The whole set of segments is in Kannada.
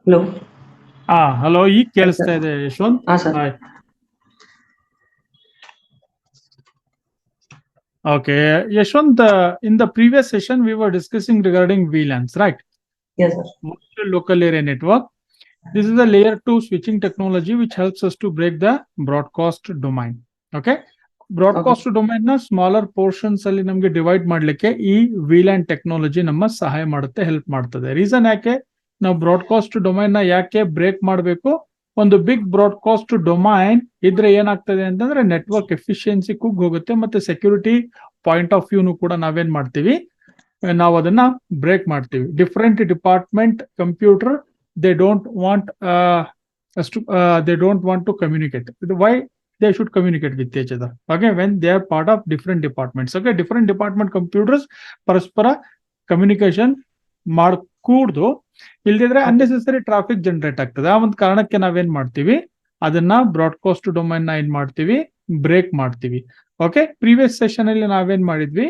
ಹಲೋ. ಹಲೋ, ಈಗ ಕೇಳಿಸ್ತಾ ಇದೆ ಯಶವಂತ್. ಹಾ sir. Hi. Okay, Yashwant, in the previous session, we were discussing regarding VLANs, right? Yes sir. Virtual Local Area Network. This is a layer 2 switching technology which helps us to break the broadcast domain. Okay? Broadcast domain ನ ಸ್ಮಾಲರ್ ಪೋರ್ಷನ್ಸ್ ಅಲ್ಲಿ ನಮಗೆ ಡಿವೈಡ್ ಮಾಡ್ಲಿಕ್ಕೆ ಈ ವಿಲ್ಯಾನ್ ಟೆಕ್ನಾಲಜಿ ನಮ್ಮ ಸಹಾಯ ಮಾಡುತ್ತೆ, ಹೆಲ್ಪ್ ಮಾಡ್ತದೆ. ರೀಸನ್ ಯಾಕೆ ನಾವು ಬ್ರಾಡ್ಕಾಸ್ಟ್ ಡೊಮೈನ್ ನ ಯಾಕೆ ಬ್ರೇಕ್ ಮಾಡಬೇಕು? ಒಂದು ಬಿಗ್ ಬ್ರಾಡ್ಕಾಸ್ಟ್ ಡೊಮೈನ್ ಇದ್ರೆ ಏನಾಗ್ತದೆ ಅಂತಂದ್ರೆ ನೆಟ್ವರ್ಕ್ ಎಫಿಷಿಯನ್ಸಿ ಕುಗ್ ಹೋಗುತ್ತೆ, ಮತ್ತೆ ಸೆಕ್ಯೂರಿಟಿ ಪಾಯಿಂಟ್ ಆಫ್ ವ್ಯೂನು ಕೂಡ ನಾವೇನ್ ಮಾಡ್ತೀವಿ, ನಾವು ಅದನ್ನ ಬ್ರೇಕ್ ಮಾಡ್ತೀವಿ. Different department computer they don't want they don't want to communicate. Why they should communicate with each other? Okay, when they are part of different departments. Okay, different department computers ಪರಸ್ಪರ ಕಮ್ಯುನಿಕೇಶನ್ ಮಾಡಕೂಡ್ದು, ಇಲ್ದಿದ್ರೆ ಅನ್ನೆಸೆಸರಿ ಟ್ರಾಫಿಕ್ ಜನರೇಟ್ ಆಗ್ತದೆ. ಆ ಒಂದು ಕಾರಣಕ್ಕೆ ನಾವೇನ್ ಮಾಡ್ತೀವಿ, ಅದನ್ನ ಬ್ರಾಡ್ಕಾಸ್ಟ್ ಡೊಮೈನ್ ನ ಏನ್ ಮಾಡ್ತೀವಿ, ಬ್ರೇಕ್ ಮಾಡ್ತೀವಿ. ಓಕೆ, ಪ್ರೀವಿಯಸ್ ಸೆಷನ್ ಅಲ್ಲಿ ನಾವೇನ್ ಮಾಡಿದ್ವಿ,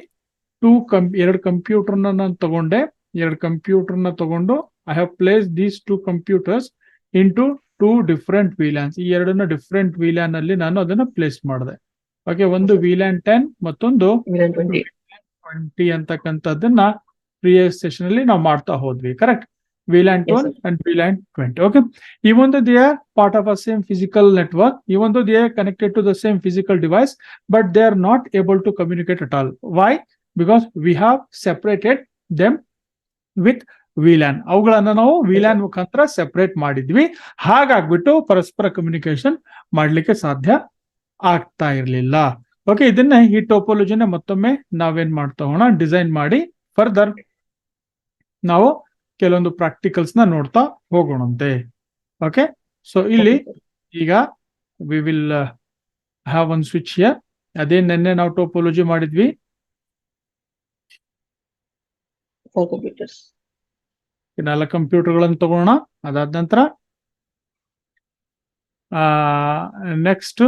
ಎರಡು ಕಂಪ್ಯೂಟರ್ನ ನಾನು ತಗೊಂಡೆ, ಎರಡು ಕಂಪ್ಯೂಟರ್ನ ತಗೊಂಡು I have placed these two computers into two different VLANs. ಈ ಎರಡನ್ನ ಡಿಫ್ರೆಂಟ್ VLAN ಅಲ್ಲಿ ನಾನು ಅದನ್ನ ಪ್ಲೇಸ್ ಮಾಡಿದೆ. ಓಕೆ, ಒಂದು VLAN 10 ಮತ್ತೊಂದು VLAN 20 ಅಂತಕ್ಕಂಥದ್ದನ್ನ ಪ್ರಿವಿಯಸ್ ಸೆಷನ್ ಅಲ್ಲಿ ನಾವು ಮಾಡ್ತಾ ಹೋದ್ವಿ. Correct? VLAN 10 and VLAN 20. Okay, even though they are part of a same physical network, even though they are connected to the same physical device, but they are not able to communicate at all. Why? Because we have separated them with VLAN. ಅವುಗಳನ್ನ ನಾವು VLAN ಮುಖಾಂತರ ಸೆಪರೇಟ್ ಮಾಡಿದ್ವಿ. ಹಾಗಾಗ್ಬಿಟ್ಟು ಪರಸ್ಪರ ಕಮ್ಯುನಿಕೇಶನ್ ಮಾಡ್ಲಿಕ್ಕೆ ಸಾಧ್ಯ ಆಗ್ತಾ ಇರ್ಲಿಲ್ಲ. ಓಕೆ, ಇದನ್ನ ಈ ಟೋಪೋಲಜಿನ ಮತ್ತೊಮ್ಮೆ ನಾವೇನ್ ಮಾಡ್ತಾ ಹೋಗೋಣ, ಡಿಸೈನ್ ಮಾಡಿ ಫರ್ದರ್ ನಾವು ಕೆಲವೊಂದು ಪ್ರಾಕ್ಟಿಕಲ್ಸ್ ನ ನೋಡ್ತಾ ಹೋಗೋಣಂತೆ. ಓಕೆ, ಸೊ ಇಲ್ಲಿ ಈಗ we will have one switch here. ಅದೇ ನೆನ್ನೆ ನಾವು ಟೋಪೋಲಜಿ ಮಾಡಿದ್ವಿ, 4 computers. 4 ಕಂಪ್ಯೂಟರ್ಗಳನ್ನು ತಗೋಣ. ಅದಾದ ನಂತರ ನೆಕ್ಸ್ಟ್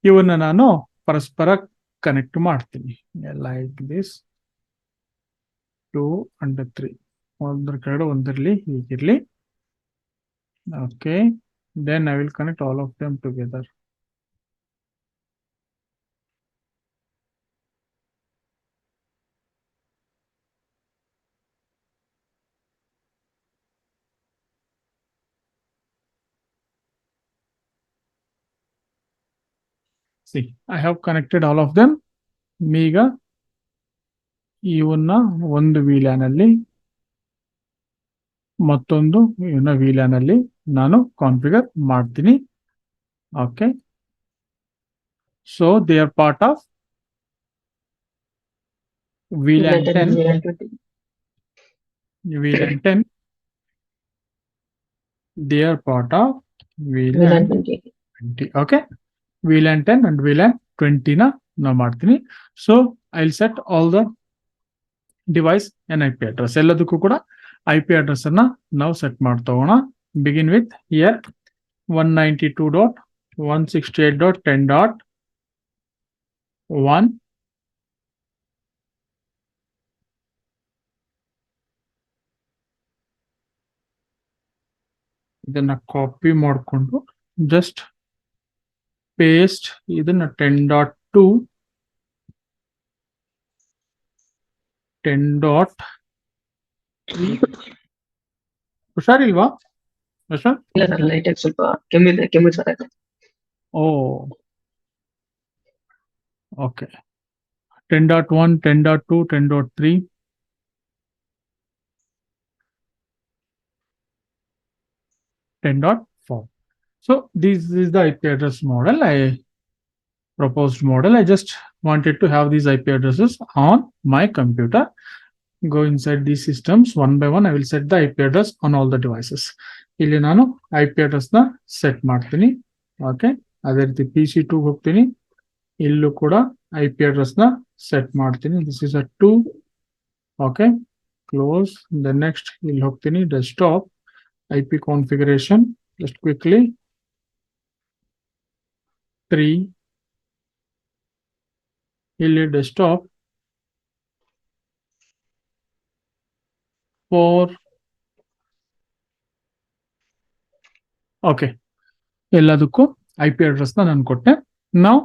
ಇವನ್ನ ನಾನು ಪರಸ್ಪರ ಕನೆಕ್ಟ್ ಮಾಡ್ತೀನಿ. ಲೈಕ್ ದಿಸ್ 2 and 3, ಒಂದ್ರ ಕಡೆ ಒಂದಿರ್ಲಿ, ಹೀಗಿರ್ಲಿ. Okay, then I will connect all of them together. See, I have connected all of them. ಈಗ ಇವನ್ನ ಒಂದು VLAN ಅಲ್ಲಿ ಮತ್ತೊಂದು ಇವನ್ನ VLAN ಅಲ್ಲಿ ನಾನು ಕಾನ್ಫಿಗರ್ ಮಾಡ್ತೀನಿ. Okay, so they are part of VLAN 10, VLAN 10, they are part of VLAN 20. Okay, VLAN 10 and VLAN 20 ನ ನಾವು ಮಾಡ್ತೀನಿ. So I will set all the device and IP address. ಎಲ್ಲದಕ್ಕೂ ಕೂಡ IP ಅಡ್ರೆಸ್ ಅನ್ನ ನಾವು ಸೆಟ್ ಮಾಡ್ತಾ ಹೋಗೋಣ. Begin with here 192.168.10.1. ಇದನ್ನ ಕಾಪಿ ಮಾಡಿಕೊಂಡು ಜಸ್ಟ್ ಪೇಸ್ಟ್ ಇದನ್ನ 10.2 10.3. ಹುಷಾರಿಲ್ವಾ ಯಶವಂತ್? ಇಲ್ಲ ಸರ್, ಲೈಟ್ ಆಗಿ ಸ್ವಲ್ಪ ಕೆಮ್ಮಿದೆ, ಕೆಮ್ಮು sir. O okay, 10.1, 10.2, 10.3, 10.4. So this is the IP address model, proposed model. I just wanted to have these IP addresses on my computer. Go inside these systems one by one. I will set the IP address on all the devices. ಇಲ್ಲಿ ನಾನು IP address ನ ಸೆಟ್ ಮಾಡ್ತೀನಿ. ಓಕೆ, ಅದೇ ರೀತಿ PC2 ಹೋಗ್ತೀನಿ, ಇಲ್ಲೂ ಕೂಡ IP address ನ ಸೆಟ್ ಮಾಡ್ತೀನಿ. This is a 2. Okay, close. The next ಇಲ್ಲಿ ಹೋಗ್ತೀನಿ, desktop IP configuration, just quickly 3. ಇಲ್ಲಿ ಡೆಸ್ಕ್ಟಾಪ್ 4, ಓಕೆ, ಎಲ್ಲದಕ್ಕೂ IP ಅಡ್ರೆಸ್ ನಾನು ಕೊಟ್ಟೆ. ನಾವು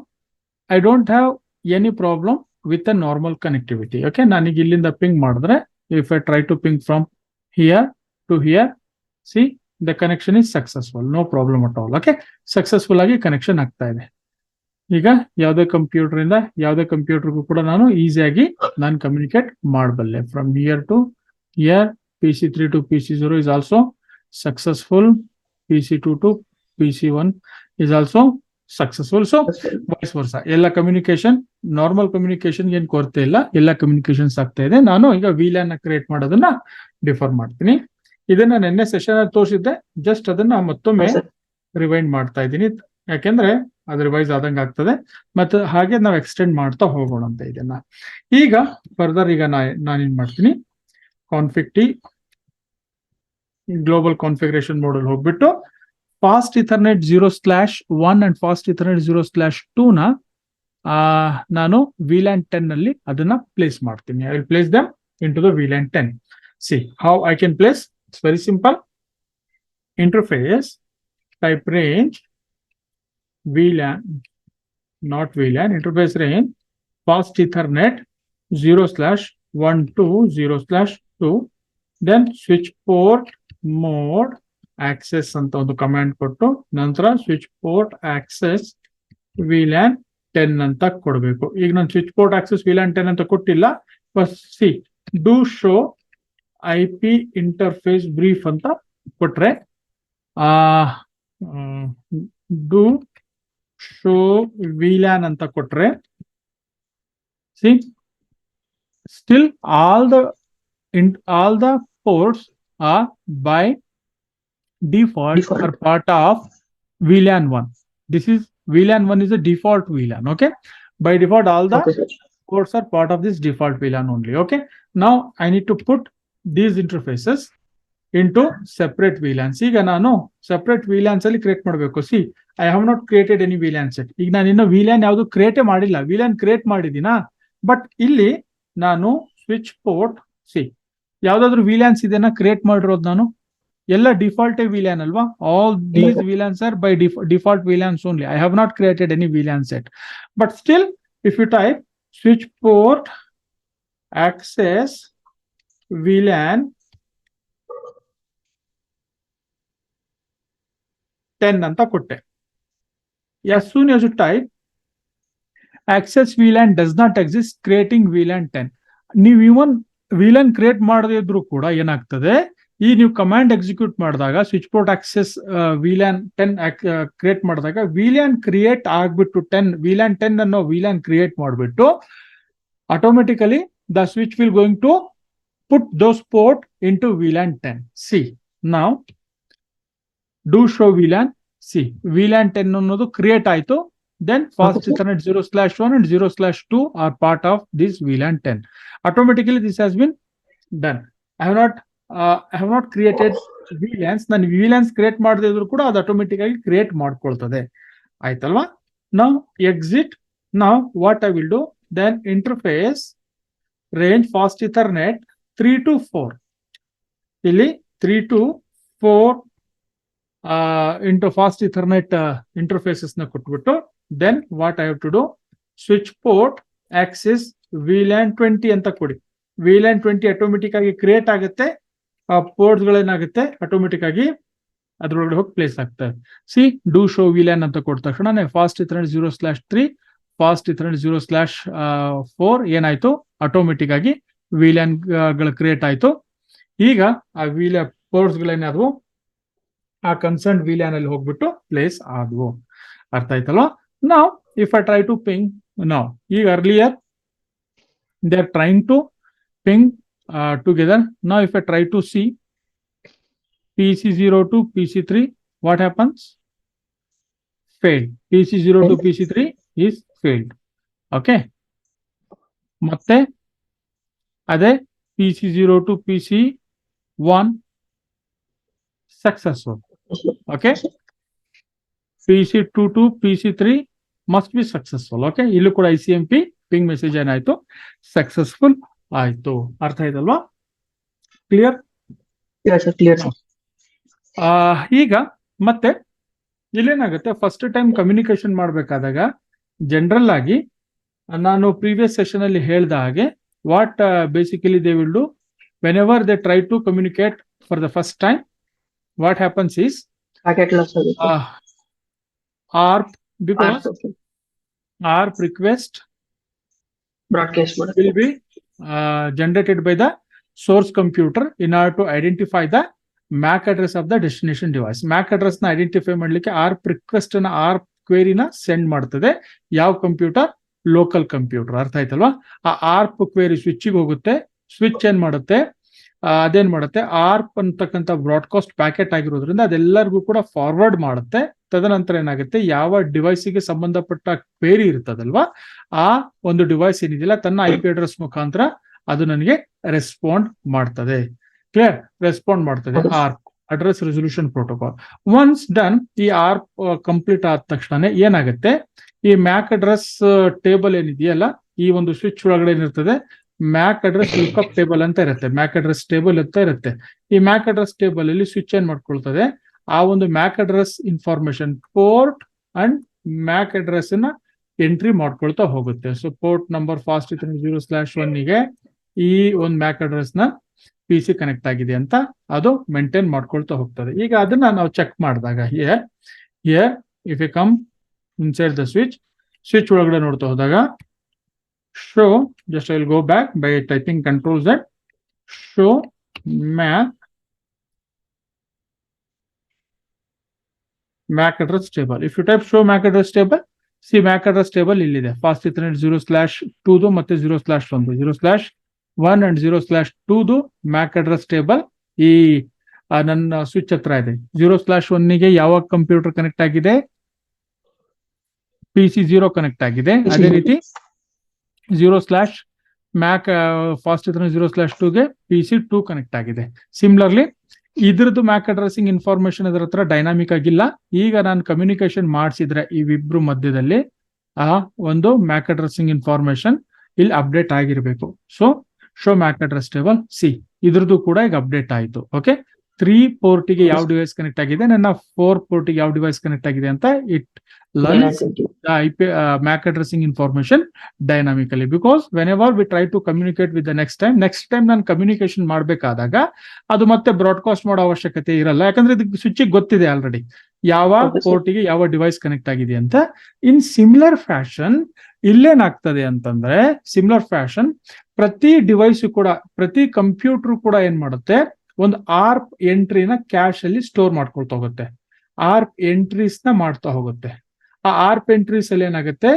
I don't have any problem with a normal connectivity. Okay, ನಾನೀಗ ಇಲ್ಲಿಂದ ಪಿಂಗ್ ಮಾಡಿದ್ರೆ, if I try to ping from here to here, see the connection is successful, no problem at all. Okay, successful ಆಗಿ ಕನೆಕ್ಷನ್ ಆಗ್ತಾ ಇದೆ. ಈಗ ಯಾವುದೇ ಕಂಪ್ಯೂಟರ್ ಇಂದ ಯಾವುದೇ ಕಂಪ್ಯೂಟರ್ಗೂ ಕೂಡ ನಾನು ಈಸಿಯಾಗಿ ನಾನು ಕಮ್ಯುನಿಕೇಟ್ ಮಾಡಬಲ್ಲೆ. From here to here, PC3 to PC0 is also successful, PC2 to PC1 is also successful. So vice versa, ಎಲ್ಲ ಕಮ್ಯುನಿಕೇಶನ್, ನಾರ್ಮಲ್ ಕಮ್ಯುನಿಕೇಶನ್ ಏನ್ ಕೊರತೆ ಇಲ್ಲ, ಎಲ್ಲ ಕಮ್ಯುನಿಕೇಶನ್ಸ್ ಆಗ್ತಾ ಇದೆ. ನಾನು ಈಗ VLAN ಕ್ರಿಯೇಟ್ ಮಾಡೋದನ್ನ ಡಿಫರ್ ಮಾಡ್ತೀನಿ. ಇದನ್ನ ನೆನ್ನೆ ಸೆಷನ್ ಅಲ್ಲಿ ತೋರಿಸಿದ್ದೆ, ಜಸ್ಟ್ ಅದನ್ನ ಮತ್ತೊಮ್ಮೆ ರಿವೈಂಡ್ ಮಾಡ್ತಾ ಇದ್ದೀನಿ, ಯಾಕೆಂದ್ರೆ ಅದು ರಿವೈಸ್ ಆದಂಗೆ ಆಗ್ತದೆ. ಮತ್ತೆ ಹಾಗೆ ನಾವು ಎಕ್ಸ್ಟೆಂಡ್ ಮಾಡ್ತಾ ಹೋಗೋಣ ಅಂತ ಇದನ್ನ. ಈಗ ಫರ್ದರ್ ಈಗ ನಾನೇನ್ ಮಾಡ್ತೀನಿ, config T global configuration mode ಅಲ್ಲಿ ಹೋಗ್ಬಿಟ್ಟು fast Ethernet 0/1 and fast ethernet 0/2 ನ ನಾನು VLAN 10 ಅಲ್ಲಿ ಅದನ್ನ ಪ್ಲೇಸ್ ಮಾಡ್ತೀನಿ. I will place them into the VLAN 10. See how I can place. It's very simple. Interface, type range VLAN, not VLAN, interface range fast ethernet 0/1 to 0/2, then switch port mode access ಅಂತ ಒಂದು ಕಮಾಂಡ್ ಕೊಟ್ಟು ನಂತರ ಸ್ವಿಚ್ ಪೋರ್ಟ್ ಆಕ್ಸೆಸ್ VLAN 10 ಅಂತ ಕೊಡಬೇಕು. ಈಗ ನಾನು ಸ್ವಿಚ್ ಪೋರ್ಟ್ ಆಕ್ಸೆಸ್ VLAN 10 ಅಂತ ಕೊಟ್ಟಿಲ್ಲ. C do show IP interface brief ಅಂತ ಕೊಟ್ರೆ, ಡೂ ಶೋ VLAN ಅಂತ ಕೊಟ್ರೆ, C still all the ports are by default are part of VLAN 1. This is VLAN 1 is a default VLAN. Okay, by default all the ports are part of this default VLAN only. Okay, now I need to put these interfaces into separate VLANs. ಈಗ ನಾನು separate VLANs ಅಲ್ಲಿ ಕ್ರಿಯೇಟ್ ಮಾಡಬೇಕು. C I have not created any VLAN set. ಈಗ ನಾನು ಇನ್ನು VLAN ಯಾವುದು ಕ್ರಿಯೇಟೇ ಮಾಡಿಲ್ಲ. VLAN ಕ್ರಿಯೇಟ್ ಮಾಡಿದ್ದೀನಾ, ಬಟ್ ಇಲ್ಲಿ ನಾನು ಸ್ವಿಚ್ ಪೋರ್ಟ್, ಸಿ ಯಾವ್ದಾದ್ರು VLANs ಇದನ್ನ ಕ್ರಿಯೇಟ್ ಮಾಡಿರೋದು ನಾನು, ಎಲ್ಲ ಡಿಫಾಲ್ಟ್ VLAN ಅಲ್ವಾ. All these VLANs are by default VLANs only. I have not created any VLAN set, but still if you type switch port access VLAN 10 ಅಂತ ಕೊಟ್ಟೆ. As soon as you type access VLAN does not exist, creating VLAN 10, ನೀವು ಇವನ್ VLAN ಕ್ರಿಯೇಟ್ ಮಾಡದೇ ಇದ್ರು ಕೂಡ ಏನಾಗ್ತದೆ, ಈ ನೀವು ಕಮಾಂಡ್ ಎಕ್ಸಿಕ್ಯೂಟ್ ಮಾಡಿದಾಗ switch port access VLAN 10 create ಮಾಡಿದಾಗ VLAN ಕ್ರಿಯೇಟ್ ಆಗ್ಬಿಟ್ಟು VLAN 10 ಅನ್ನೋ VLAN ಕ್ರಿಯೇಟ್ ಮಾಡಿಬಿಟ್ಟು automatically the switch will going to put those port into VLAN 10. See ನಾವು do show VLAN. See VLAN 10 ಅನ್ನೋದು ಕ್ರಿಯೇಟ್ ಆಯ್ತು. Then fast Ethernet 0/1 and 0/2 are part of this VLAN 10. Automatically this has been done. I have not created VLANs. ನಾನು VLANs ಕ್ರಿಯೇಟ್ ಮಾಡದೇ ಇದ್ರು ಕೂಡ ಅದು ಆಟೋಮೆಟಿಕ್ ಆಗಿ ಕ್ರಿಯೇಟ್ ಮಾಡ್ಕೊಳ್ತದೆ. ಆಯ್ತಲ್ವಾ? Now exit. Now what I will do, then interface range fast Ethernet 3 to 4. ಇಲ್ಲಿ 3 to 4 into fast Ethernet interfaces ನ ಕೊಟ್ಬಿಟ್ಟು, then what I have to do, switch port access VLAN 20 ಅಂತ ಕೊಡಿ. VLAN 20 ಆಟೋಮೆಟಿಕ್ ಆಗಿ ಕ್ರಿಯೇಟ್ ಆಗುತ್ತೆ. ಪೋರ್ಟ್ಸ್ ಗಳೇನಾಗುತ್ತೆ ಆಟೋಮೆಟಿಕ್ ಆಗಿ ಅದ್ರೊಳಗಡೆ ಹೋಗಿ ಪ್ಲೇಸ್ ಆಗ್ತದೆ. ಸಿ ಡೂ ಶೋ VLAN ಅಂತ ಕೊಟ್ಟ ತಕ್ಷಣ ಫಾಸ್ಟ್ Ethernet 0/3 ಫಾಸ್ಟ್ Ethernet 0/4 ಏನಾಯ್ತು, ಆಟೋಮೆಟಿಕ್ ಆಗಿ VLAN ಗಳು ಕ್ರಿಯೇಟ್ ಆಯ್ತು. ಈಗ ಆ VLAN ಪೋರ್ಟ್ಸ್ ಗಳೇನಾದವು ಆ ಕನ್ಸರ್ನ್ VLAN ಅಲ್ಲಿ ಹೋಗ್ಬಿಟ್ಟು ಪ್ಲೇಸ್ ಆದವು. ಅರ್ಥ ಆಯ್ತಲ್ವಾ? Now if I try to ping, now ಈಗ earlier they are trying to ping together. Now if I try to see PC0 to PC3, what happens? Failed. PC0 to PC3 is failed. Okay, ಮತ್ತೆ ಅದೇ PC0 to PC1 successful. Okay, PC2 to PC3 must be successful. Okay, ಇಲ್ಲೂ ಕೂಡ ICMP ಪಿಂಗ್ ಮೆಸೇಜ್ ಏನಾಯ್ತು, ಸಕ್ಸಸ್ಫುಲ್ ಆಯ್ತು. ಅರ್ಥ ಆಯ್ತಲ್ವಾ? ಕ್ಲಿಯರ್? ಕ್ಲಿಯರ್. ಈಗ ಮತ್ತೆ ಇಲ್ಲೇನಾಗುತ್ತೆ, ಫಸ್ಟ್ ಟೈಮ್ ಕಮ್ಯುನಿಕೇಶನ್ ಮಾಡ್ಬೇಕಾದಾಗ ಜನರಲ್ ಆಗಿ ನಾನು ಪ್ರೀವಿಯಸ್ ಸೆಷನ್ ಅಲ್ಲಿ ಹೇಳ್ದ ಹಾಗೆ what basically they will do whenever they try to communicate for the first time, what happens is packet loss ಆಗುತ್ತೆ. ARP, because ARP request broadcast will ಮಾಡುತ್ತೆ. be generated by the source computer in order to identify the MAC address of the destination device. MAC address ನ ಐಡೆಂಟಿಫೈ ಮಾಡ್ಲಿಕ್ಕೆ ARP request ನ ARP query ನ ಸೆಂಡ್ ಮಾಡ್ತದೆ. ಯಾವ ಕಂಪ್ಯೂಟರ್? Local computer. ಅರ್ಥ ಆಯ್ತಲ್ವಾ? ಆ ARP query ಸ್ವಿಚ್ಗೆ ಹೋಗುತ್ತೆ. ಸ್ವಿಚ್ ಏನ್ ಮಾಡುತ್ತೆ, ಅದೇನ್ ಮಾಡುತ್ತೆ, ARP ಅಂತಕ್ಕಂಥ ಬ್ರಾಡ್ಕಾಸ್ಟ್ ಪ್ಯಾಕೆಟ್ ಆಗಿರೋದ್ರಿಂದ ಅದೆಲ್ಲರಿಗೂ ಕೂಡ ಫಾರ್ವರ್ಡ್ ಮಾಡುತ್ತೆ. ತದನಂತರ ಏನಾಗುತ್ತೆ, ಯಾವ ಡಿವೈಸಿಗೆ ಸಂಬಂಧಪಟ್ಟ ಕ್ವೇರಿ ಇರ್ತದಲ್ವಾ, ಆ ಒಂದು ಡಿವೈಸ್ ಏನಿದೆಯಲ್ಲ ತನ್ನ IP ಅಡ್ರೆಸ್ ಮುಖಾಂತರ ಅದು ನನಗೆ ರೆಸ್ಪಾಂಡ್ ಮಾಡ್ತದೆ. ಕ್ಲಿಯರ್? ರೆಸ್ಪಾಂಡ್ ಮಾಡ್ತದೆ ARP, address resolution protocol. Once done, ಈ ARP ಕಂಪ್ಲೀಟ್ ಆದ ತಕ್ಷಣ ಏನಾಗುತ್ತೆ, ಈ ಮ್ಯಾಕ್ ಅಡ್ರೆಸ್ ಟೇಬಲ್ ಏನಿದೆಯಲ್ಲ, ಈ ಒಂದು ಸ್ವಿಚ್ ಒಳಗಡೆ ಏನಿರ್ತದೆ, ಮ್ಯಾಕ್ ಅಡ್ರೆಸ್ ಲುಕ್ಅಪ್ ಟೇಬಲ್ ಅಂತ ಇರುತ್ತೆ. ಮ್ಯಾಕ್ ಅಡ್ರೆಸ್ ಟೇಬಲ್ ಅಂತ ಇರುತ್ತೆ. ಈ ಮ್ಯಾಕ್ ಅಡ್ರೆಸ್ ಟೇಬಲ್ ಅಲ್ಲಿ ಸ್ವಿಚ್ ಏನ್ ಮಾಡ್ಕೊಳ್ತದೆ, ಆ ಒಂದು MAC address information, port and MAC address ನ ಎಂಟ್ರಿ ಮಾಡ್ಕೊಳ್ತಾ ಹೋಗುತ್ತೆ. ಸೊ ಪೋರ್ಟ್ ನಂಬರ್ ಫಾಸ್ಟ್ 0/1 ಗೆ ಈ ಒಂದು ಮ್ಯಾಕ್ ಅಡ್ರೆಸ್ ನ PC ಕನೆಕ್ಟ್ ಆಗಿದೆ ಅಂತ ಅದು ಮೇಂಟೈನ್ ಮಾಡ್ಕೊಳ್ತಾ ಹೋಗ್ತದೆ. ಈಗ ಅದನ್ನ ನಾವು ಚೆಕ್ ಮಾಡಿದಾಗ here if you come inside the switch ಒಳಗಡೆ ನೋಡ್ತಾ ಹೋದಾಗ, show, just I will go back by typing Control Z, show MAC address table. If you type show MAC address table, see MAC address table ಇಲ್ಲಿದೆ. ಫಾಸ್ಟ್ ಇಥರ್ನೆಟ್ 0/2 ಮತ್ತೆ 0/1, 0/1 and 0/2 MAC address table ಈ ನನ್ನ ಸ್ವಿಚ್ ಹತ್ರ ಇದೆ. 0/1 ಗೆ ಯಾವ ಕಂಪ್ಯೂಟರ್ ಕನೆಕ್ಟ್ ಆಗಿದೆ? PC0 ಕನೆಕ್ಟ್ ಆಗಿದೆ. ಅದೇ ರೀತಿ 0/MAC ಫಾಸ್ಟ್ ಇಥರ್ನೆಟ್ 0/2 ಗೆ PC2 ಕನೆಕ್ಟ್ ಆಗಿದೆ. ಸಿಮಿಲರ್ಲಿ ಇದ್ರದ್ದು ಮ್ಯಾಕ್ ಅಡ್ರೆಸಿಂಗ್ ಇನ್ಫಾರ್ಮೇಶನ್ ಅದರ ಹತ್ರ ಡೈನಾಮಿಕ್ ಆಗಿಲ್ಲ. ಈಗ ನಾನು ಕಮ್ಯುನಿಕೇಶನ್ ಮಾಡಿಸಿದ್ರೆ ಇವಿಬ್ರು ಮಧ್ಯದಲ್ಲಿ ಆ ಒಂದು ಮ್ಯಾಕ್ ಅಡ್ರೆಸಿಂಗ್ ಇನ್ಫಾರ್ಮೇಶನ್ ಇಲ್ಲಿ ಅಪ್ಡೇಟ್ ಆಗಿರ್ಬೇಕು. So show mac address table, C ಇದ್ರದ್ದು ಕೂಡ ಈಗ ಅಪ್ಡೇಟ್ ಆಯ್ತು. ಓಕೆ, 3 ಪೋರ್ಟಿಗೆ ಯಾವ ಡಿವೈಸ್ ಕನೆಕ್ಟ್ ಆಗಿದೆ, ನನ್ನ 4 ಪೋರ್ಟಿಗೆ ಯಾವ ಡಿವೈಸ್ ಕನೆಕ್ಟ್ ಆಗಿದೆ ಅಂತ it learns IP MAC addressing information dynamically, because whenever we try to communicate with the next time ನಾನು ಕಮ್ಯುನಿಕೇಶನ್ ಮಾಡಬೇಕಾದಾಗ ಅದು ಮತ್ತೆ ಬ್ರಾಡ್ಕಾಸ್ಟ್ ಮಾಡೋ ಅವಶ್ಯಕತೆ ಇರಲ್ಲ. ಯಾಕಂದ್ರೆ ಇದಕ್ಕೆ ಸ್ವಿಚ್ಗೆ ಗೊತ್ತಿದೆ ಆಲ್ರೆಡಿ ಯಾವ ಪೋರ್ಟಿಗೆ ಯಾವ ಡಿವೈಸ್ ಕನೆಕ್ಟ್ ಆಗಿದೆ ಅಂತ. ಇನ್ ಸಿಮಿಲರ್ ಫ್ಯಾಷನ್ ಇಲ್ಲೇನಾಗ್ತದೆ ಅಂತಂದ್ರೆ, ಸಿಮಿಲರ್ ಫ್ಯಾಷನ್ ಪ್ರತಿ ಡಿವೈಸ್ ಕೂಡ, ಪ್ರತಿ ಕಂಪ್ಯೂಟರ್ ಕೂಡ ಏನ್ ಮಾಡುತ್ತೆ, ಒಂದು ARP ಎಂಟ್ರಿನ ಕ್ಯಾಶ್ ಅಲ್ಲಿ ಸ್ಟೋರ್ ಮಾಡ್ಕೊಳ್ತಾ ಹೋಗುತ್ತೆ. ARP ಎಂಟ್ರೀಸ್ ನ ಮಾಡ್ತಾ ಹೋಗುತ್ತೆ. ಆ ARP ಎಂಟ್ರೀಸ್ ಅಲ್ಲಿ ಏನಾಗುತ್ತೆ,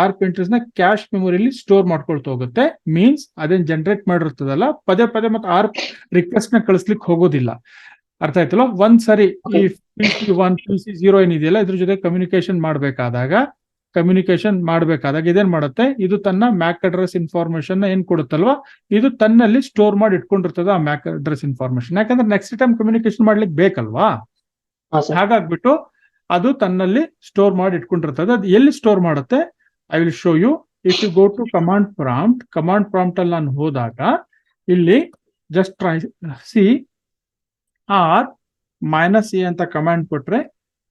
ARP ಎಂಟ್ರೀಸ್ ನ ಕ್ಯಾಶ್ ಮೆಮೊರಿಲಿ ಸ್ಟೋರ್ ಮಾಡ್ಕೊಳ್ತಾ ಹೋಗುತ್ತೆ. ಮೀನ್ಸ್ ಅದೇನ್ ಜನರೇಟ್ ಮಾಡಿರ್ತದಲ್ಲ, ಪದೇ ಪದೇ ಮತ್ತೆ ARP ರಿಕ್ವೆಸ್ಟ್ ನ ಕಳಿಸ್ಲಿಕ್ಕೆ ಹೋಗೋದಿಲ್ಲ. ಅರ್ಥ ಆಯ್ತಲ್ಲ? ಒಂದ್ ಸರಿ ಈ PC1 PC0 ಏನಿದೆಯಲ್ಲ ಇದ್ರ ಜೊತೆ ಕಮ್ಯುನಿಕೇಶನ್ ಮಾಡ್ಬೇಕಾದಾಗ ಇದೇನ್ ಮಾಡುತ್ತೆ, ಇದು ತನ್ನ ಮ್ಯಾಕ್ ಅಡ್ರೆಸ್ ಇನ್ಫಾರ್ಮೇಶನ್ ಏನ್ ಕೊಡುತ್ತಲ್ವಾ, ಇದು ತನ್ನಲ್ಲಿ ಸ್ಟೋರ್ ಮಾಡಿ ಇಟ್ಕೊಂಡಿರ್ತದೆ ಆ ಮ್ಯಾಕ್ ಅಡ್ರೆಸ್ ಇನ್ಫಾರ್ಮೇಶನ್. ಯಾಕಂದ್ರೆ ನೆಕ್ಸ್ಟ್ ಟೈಮ್ ಕಮ್ಯುನಿಕೇಶನ್ ಮಾಡ್ಲಿಕ್ಕೆ ಬೇಕಲ್ವಾ, ಹಾಗಾಗ್ಬಿಟ್ಟು ಅದು ತನ್ನಲ್ಲಿ ಸ್ಟೋರ್ ಮಾಡಿ ಇಟ್ಕೊಂಡಿರ್ತದೆ. ಅದು ಎಲ್ಲಿ ಸ್ಟೋರ್ ಮಾಡುತ್ತೆ, I will show you. If you go to command prompt ಅಲ್ಲಿ ನಾನು ಹೋದಾಗ ಇಲ್ಲಿ ಜಸ್ಟ್ ಟ್ರೈ ಸಿ R-A ಅಂತ ಕಮಾಂಡ್ ಕೊಟ್ರೆ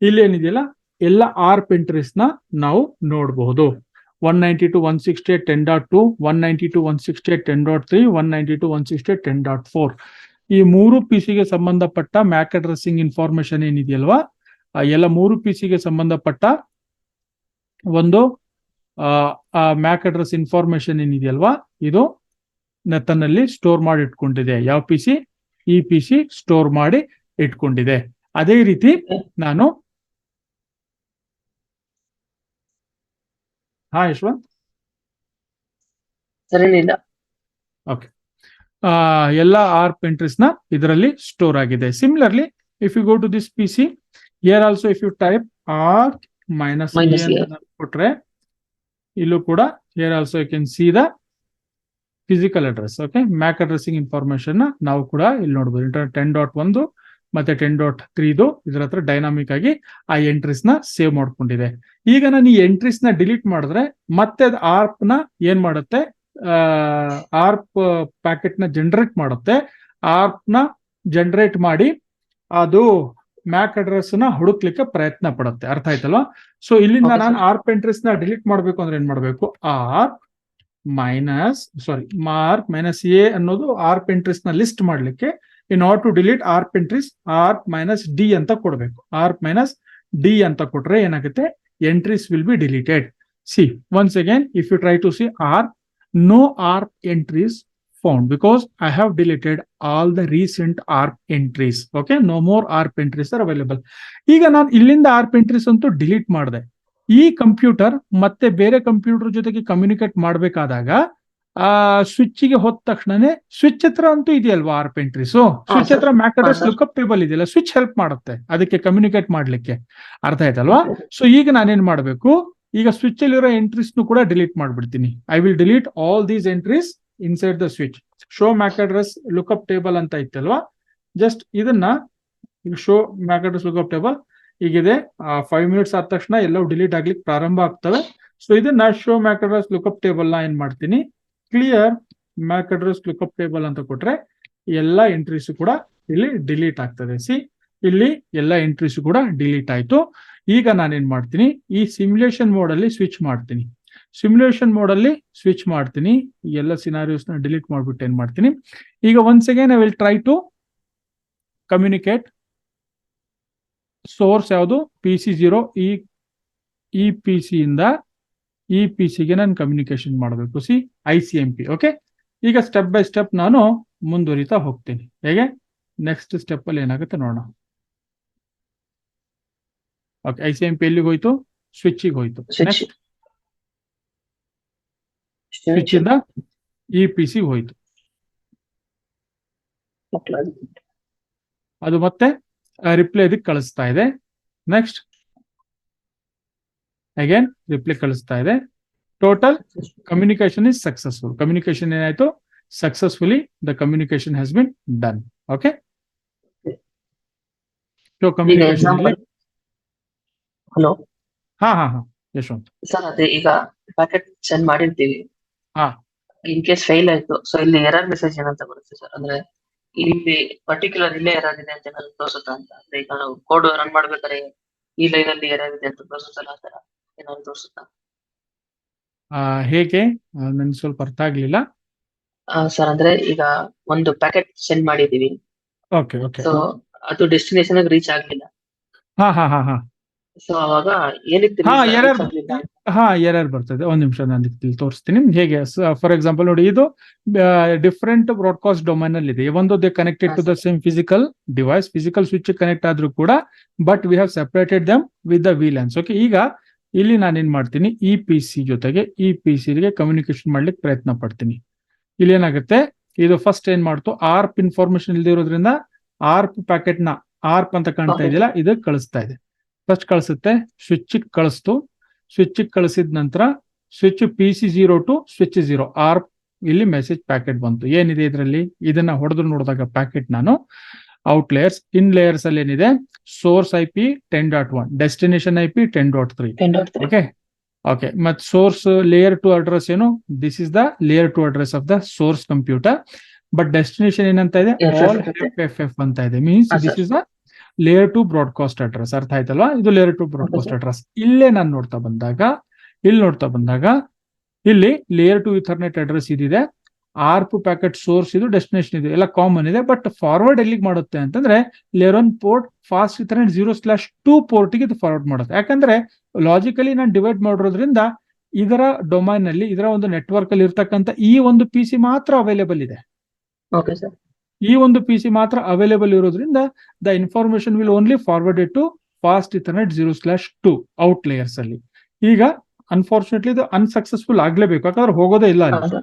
ಇಲ್ಲಿ ಏನಿದೆಯಲ್ಲ ಎಲ್ಲ ARP ಎಂಟ್ರೀಸ್ ನ ನಾವು ನೋಡಬಹುದು. 192.168.10.2, 192.168.10.3, 192.168.10.4 ಈ 3 PC ಗೆ ಸಂಬಂಧಪಟ್ಟ ಮ್ಯಾಕ್ ಅಡ್ರೆಸಿಂಗ್ ಇನ್ಫಾರ್ಮೇಶನ್ ಏನಿದೆಯಲ್ವಾ, ಎಲ್ಲ 3 PC ಗೆ ಸಂಬಂಧಪಟ್ಟ ಒಂದು ಮ್ಯಾಕ್ ಅಡ್ರೆಸ್ ಇನ್ಫಾರ್ಮೇಶನ್ ಏನಿದೆಯಲ್ವಾ, ಇದು ತನ್ನಲ್ಲಿ ಸ್ಟೋರ್ ಮಾಡಿ ಇಟ್ಕೊಂಡಿದೆ. ಯಾವ PC? ಈ PC ಸ್ಟೋರ್ ಮಾಡಿ ಇಟ್ಕೊಂಡಿದೆ. ಅದೇ ರೀತಿ ನಾನು ಯಶವಂತ್ ಸರಿನಿಲ್ಲ. ಓಕೆ, ಎಲ್ಲ ARP ಎಂಟ್ರೀಸ್ ನ ಇದರಲ್ಲಿ ಸ್ಟೋರ್ ಆಗಿದೆ. Similarly if you go to this PC, here also if you type R-A ಅಂತ ಕೊಟ್ರೆ ಇಲ್ಲೂ ಕೂಡ here also you can see the physical address. Okay, mac addressing information ನಾವು ಕೂಡ ಇಲ್ಲಿ ನೋಡಬಹುದು. 10.1 ಮತ್ತೆ 10.3 ಇದ್ರ ಹತ್ರ ಡೈನಾಮಿಕ್ ಆಗಿ ಆ ಎಂಟ್ರೀಸ್ ನ ಸೇವ್ ಮಾಡ್ಕೊಂಡಿದೆ. ಈಗ ನಾನು ಈ ಎಂಟ್ರೀಸ್ ನ ಡಿಲೀಟ್ ಮಾಡಿದ್ರೆ ಮತ್ತೆ ಅದು ARP ನ ಏನ್ ಮಾಡುತ್ತೆ, ARP ಪ್ಯಾಕೆಟ್ ನ ಜನರೇಟ್ ಮಾಡುತ್ತೆ. ARP ನ ಜನರೇಟ್ ಮಾಡಿ ಅದು ಮ್ಯಾಕ್ ಅಡ್ರೆಸ್ ನ ಹುಡುಕ್ಲಿಕ್ಕೆ ಪ್ರಯತ್ನ ಪಡುತ್ತೆ. ಅರ್ಥ ಆಯ್ತಲ್ವಾ? ಸೊ ಇಲ್ಲಿಂದ Okay, ನಾನು sir. ಆರ್ಪ್ ಎಂಟ್ರೀಸ್ ನ ಡಿಲೀಟ್ ಮಾಡ್ಬೇಕು ಅಂದ್ರೆ ಏನ್ ಮಾಡ್ಬೇಕು? ಮಾರ್ಕ್ ಮೈನಸ್ ಎ ಅನ್ನೋದು ಆರ್ಪ್ ಎಂಟ್ರೀಸ್ ನ ಲಿಸ್ಟ್ ಮಾಡ್ಲಿಕ್ಕೆ in order to delete ARP entries ARP minus d ಅಂತ ಕೊಡ್ಬೇಕು. ಆರ್ಪ್ ಮೈನಸ್ ಡಿ ಅಂತ ಕೊಟ್ರೆ ಏನಾಗುತ್ತೆ? Entries will be deleted. See once again if you try to see ARP, no ARP entries found because I have deleted all the recent ARP entries. Okay, no more ARP entries are available. ಈಗ ನಾನು ಇಲ್ಲಿಂದ ARP entries ಅಂತೂ ಡಿಲೀಟ್ ಮಾಡಿದೆ. ಈ ಕಂಪ್ಯೂಟರ್ ಮತ್ತೆ ಬೇರೆ ಕಂಪ್ಯೂಟರ್ ಜೊತೆಗೆ ಕಮ್ಯುನಿಕೇಟ್ ಮಾಡಬೇಕಾದಾಗ ಸ್ವಿಚ್ ಗೆ ಹೋದ ತಕ್ಷಣನೇ ಸ್ವಿಚ್ ಹತ್ರ ಅಂತೂ ಇದೆಯಲ್ವಾ ಆರ್ಪ್ ಎಂಟ್ರೀಸ್, ಸ್ವಿಚ್ ಹತ್ರ ಮ್ಯಾಕ್ ಅಡ್ರೆಸ್ ಲುಕ್ಅಪ್ ಟೇಬಲ್ ಇದೆಯಲ್ಲ, ಸ್ವಿಚ್ ಹೆಲ್ಪ್ ಮಾಡುತ್ತೆ ಅದಕ್ಕೆ ಕಮ್ಯುನಿಕೇಟ್ ಮಾಡ್ಲಿಕ್ಕೆ. ಅರ್ಥ ಆಯ್ತಲ್ವಾ? ಸೊ ಈಗ ನಾನೇನ್ ಮಾಡ್ಬೇಕು? ಈಗ ಸ್ವಿಚ್ ಅಲ್ಲಿರೋ ಎಂಟ್ರೀಸ್ ಕೂಡ ಡಿಲೀಟ್ ಮಾಡ್ಬಿಡ್ತೀನಿ. I will delete all these entries inside the switch. Show mac address lookup table ಅಂತ ಇತ್ತಲ್ವಾ, ಜಸ್ಟ್ ಇದನ್ನ show mac address lookup table ಈಗಿದೆ. 5 ಮಿನಿಟ್ಸ್ ಆದ ತಕ್ಷಣ ಎಲ್ಲವೂ ಡಿಲೀಟ್ ಆಗ್ಲಿಕ್ಕೆ ಪ್ರಾರಂಭ ಆಗ್ತವೆ. ಸೊ ಇದನ್ನ show mac address lookup table ನ ಏನ್ ಮಾಡ್ತೀನಿ? ಕ್ಲಿಯರ್ ಮ್ಯಾಕ್ ಅಡ್ರೆಸ್ ಲುಕ್ಅಪ್ ಟೇಬಲ್ ಅಂತ ಕೊಟ್ರೆ ಎಲ್ಲ ಎಂಟ್ರೀಸ್ ಕೂಡ ಇಲ್ಲಿ ಡಿಲೀಟ್ ಆಗ್ತದೆ. ಸಿ ಇಲ್ಲಿ ಎಲ್ಲ ಎಂಟ್ರೀಸ್ ಕೂಡ ಡಿಲೀಟ್ ಆಯ್ತು. ಈಗ ನಾನೇನ್ ಮಾಡ್ತೀನಿ? ಈ ಸಿಮ್ಯುಲೇಷನ್ ಮೋಡ್ ಅಲ್ಲಿ ಸ್ವಿಚ್ ಮಾಡ್ತೀನಿ. ಸಿಮ್ಯುಲೇಷನ್ ಮೋಡ್ ಅಲ್ಲಿ ಸ್ವಿಚ್ ಮಾಡ್ತೀನಿ. ಎಲ್ಲ ಸಿನಾರಿಯೋಸ್ ನ ಡಿಲೀಟ್ ಮಾಡ್ಬಿಟ್ಟು ಏನ್ ಮಾಡ್ತೀನಿ? ಈಗ once again I will try to communicate source ಯಾವುದು? PC0. ಈ PC ಇಂದ ಈ PC ಗೆ ನಾನು ಕಮ್ಯುನಿಕೇಶನ್ ಮಾಡಬೇಕು. C ICMP. ಓಕೆ, ಈಗ ಸ್ಟೆಪ್ ಬೈ ಸ್ಟೆಪ್ ನಾನು ಮುಂದುವರಿತಾ ಹೋಗ್ತೀನಿ. ಹೇಗೆ? ನೆಕ್ಸ್ಟ್ ಸ್ಟೆಪ್ ಅಲ್ಲಿ ಏನಾಗುತ್ತೆ ನೋಡೋಣ. ಓಕೆ, ICMP ಎಲ್ಲಿಗೆ ಹೋಯ್ತು? ಸ್ವಿಚ್ಗೆ ಹೋಯ್ತು. ನೆಕ್ಸ್ಟ್ ಸ್ವಿಚ್ ಇಂದ ಈ PC ಹೋಯ್ತು. ಅದು ಮತ್ತೆ ರಿಪ್ಲೈ ಇದಕ್ಕೆ ಕಳಿಸ್ತಾ ಇದೆ. ನೆಕ್ಸ್ಟ್ ಅಗೇನ್ ರಿಪ್ಲೈ ಕಳಿಸ್ತಾ ಇದೆ. Total communication is successful. Communication ಏನಾಯ್ತು? Successfully the communication has been done. Okay, so communication hello. ಹಾ ಯಶವಂತ್ ಸರ್, ಅದೇ ಈಗ ಪ್ಯಾಕೆಟ್ ಸೆಂಡ್ ಮಾಡಿರ್ತೀವಿ. ಹಾ. ಇನ್ ಕೇಸ್ ಫೇಲ್ ಆಯ್ತು, ಸೊ ಇಲ್ಲಿ ಎರರ್ ಮೆಸೇಜ್ ಏನಂತ ಬರುತ್ತೆ ಸರ್? ಅಂದ್ರೆ ಇಲ್ಲಿ ಪರ್ಟಿಕ್ಯುಲರ್ ಇಲ್ಲೇ ಎರರ್ ಇದೆ ಅಂತ ಏನಾದ್ರು ತೋರಿಸುತ್ತಾ ಅಂತ? ಅಂದ್ರೆ ಈಗ ನಾವು ಕೋಡ್ ರನ್ ಮಾಡ್ಬೇಕಾದ್ರೆ ಈ ಲೈನ್ ಅಲ್ಲಿ ಎರರ್ ಇದೆ ಅಂತ ತೋರಿಸುತ್ತಲ್ಲ, ಆ ತರ ಏನಾದ್ರು ತೋರಿಸುತ್ತಾ? ಹೇಗೆ? ನನ್ಗೆ ಸ್ವಲ್ಪ ಅರ್ಥ ಆಗ್ಲಿಲ್ಲ. ಸರ್, ಅಂದ್ರೆ ಈಗ ಒಂದು ಪ್ಯಾಕೆಟ್ ಸೆಂಡ್ ಮಾಡಿದೀವಿ. Okay okay. ಸೊ ಅದು ಡೆಸ್ಟಿನೇಷನ್ ರೀಚ್ ಆಗ್ಲಿಲ್ಲ. ಹಾ. ಸೊ ಅವಾಗ ಏನಕ್ಕೆ ಎರರ್ reach ಆಗ್ಲಿಲ್ಲ? ಎರರ್ ಬರ್ತದೆ. ಒಂದ್ ನಿಮಿಷ ನಾನು ಇಲ್ಲಿ ತೋರಿಸ್ತೀನಿ ಹೇಗೆ. ಫಾರ್ ಎಕ್ಸಾಂಪಲ್ ನೋಡಿ, ಇದು ಡಿಫರೆಂಟ್ ಬ್ರಾಡ್ಕಾಸ್ಟ್ ಡೊಮೈನ್ ಅಲ್ಲಿ ಇದೆ. ಒಂದು they connected to the same physical device, physical switch connect ಆದ್ರೂ ಕೂಡ, but we have separated them with the VLANs. Okay, ಈಗ ಇಲ್ಲಿ ನಾನೇನ್ ಮಾಡ್ತೀನಿ? ಈ PC ಜೊತೆಗೆ ಈ PC ಗೆ ಕಮ್ಯುನಿಕೇಶನ್ ಮಾಡ್ಲಿಕ್ಕೆ ಪ್ರಯತ್ನ ಪಡ್ತೀನಿ. ಇಲ್ಲಿ ಏನಾಗುತ್ತೆ? ಇದು ಫಸ್ಟ್ ಏನ್ ಮಾಡ್ತು? ಆರ್ಪ್ ಇನ್ಫಾರ್ಮೇಶನ್ ಇಲ್ಲದೆ ಇರೋದ್ರಿಂದ ಆರ್ಪ್ ಪ್ಯಾಕೆಟ್ ನ ಆರ್ಪ್ ಅಂತ ಕಾಣ್ತಾ ಇದೆಯಲ್ಲ, ಇದಕ್ಕೆ ಕಳಿಸ್ತಾ ಇದೆ. ಫಸ್ಟ್ ಕಳಿಸುತ್ತೆ, ಸ್ವಿಚ್ ಕಳಿಸ್ತು. ಸ್ವಿಚ್ ಕಳಿಸಿದ ನಂತರ switch PC0 to switch 0 ARP ಇಲ್ಲಿ ಮೆಸೇಜ್ ಪ್ಯಾಕೆಟ್ ಬಂತು. ಏನಿದೆ ಇದರಲ್ಲಿ? ಇದನ್ನ ಹೊಡೆದು ನೋಡಿದಾಗ ಪ್ಯಾಕೆಟ್ ನಾನು ಔಟ್ ಲೇಯರ್ಸ್, ಇನ್ ಲೇಯರ್ಸ್ ಅಲ್ಲಿ ಏನಿದೆ? Source IP 10.1, destination IP 10.3. Okay, ಮತ್ತೆ ಸೋರ್ಸ್ ಲೇಯರ್ 2 ಅಡ್ರೆಸ್ ಏನು? This is the layer 2 address of the source computer. But destination ಏನಂತ ಇದೆ? ಆಲ್ FFF ಅಂತ ಇದೆ. Means this is the layer 2 broadcast address. ಅರ್ಥ ಆಯ್ತಲ್ವಾ? ಇದು ಲೇಯರ್ 2 ಬ್ರಾಡ್ಕಾಸ್ಟ್ ಅಡ್ರೆಸ್. ಇಲ್ಲೇ ನಾನು ನೋಡ್ತಾ ಬಂದಾಗ ಇಲ್ಲಿ ಲೇಯರ್ 2 ಇಥರ್ನೆಟ್ ಅಡ್ರೆಸ್ ಇದಿದೆ. ಆರ್ಪ್ ಪ್ಯಾಕೆಟ್ ಸೋರ್ಸ್ ಇದು, ಡೆಸ್ಟಿನೇಷನ್ ಇದು, ಎಲ್ಲ ಕಾಮನ್ ಇದೆ. ಬಟ್ ಫಾರ್ವರ್ಡ್ ಎಲ್ಲಿಗೆ ಮಾಡುತ್ತೆ ಅಂತಂದ್ರೆ ಲೇಯರ್ 1 ಪೋರ್ಟ್ ಫಾಸ್ಟ್ ಇಥರ್ನೆಟ್ 0/2 ಪೋರ್ಟ್ಗೆ ಇದು ಫಾರ್ವರ್ಡ್ ಮಾಡುತ್ತೆ. ಯಾಕಂದ್ರೆ ಲಾಜಿಕಲಿ ನಾನು ಡಿವೈಡ್ ಮಾಡಿರೋದ್ರಿಂದ ಇದರ ಡೊಮೈನ್ ಅಲ್ಲಿ, ಇದರ ಒಂದು ನೆಟ್ವರ್ಕ್ ಅಲ್ಲಿ ಇರ್ತಕ್ಕಂಥ ಈ ಒಂದು PC ಮಾತ್ರ ಅವೈಲೇಬಲ್ ಇದೆ. ಈ ಒಂದು PC ಮಾತ್ರ ಅವೈಲೇಬಲ್ ಇರೋದ್ರಿಂದ the information will only forwarded to fast ethernet 0/2 out layers ಅಲ್ಲಿ. ಈಗ ಅನ್ಫಾರ್ಚುನೇಟ್ಲಿ ಇದು ಅನ್ಸಕ್ಸಸ್ಫುಲ್ ಆಗ್ಲೇಬೇಕು, ಯಾಕಂದ್ರೆ ಹೋಗೋದೇ ಇಲ್ಲ ಅಲ್ಲಿ.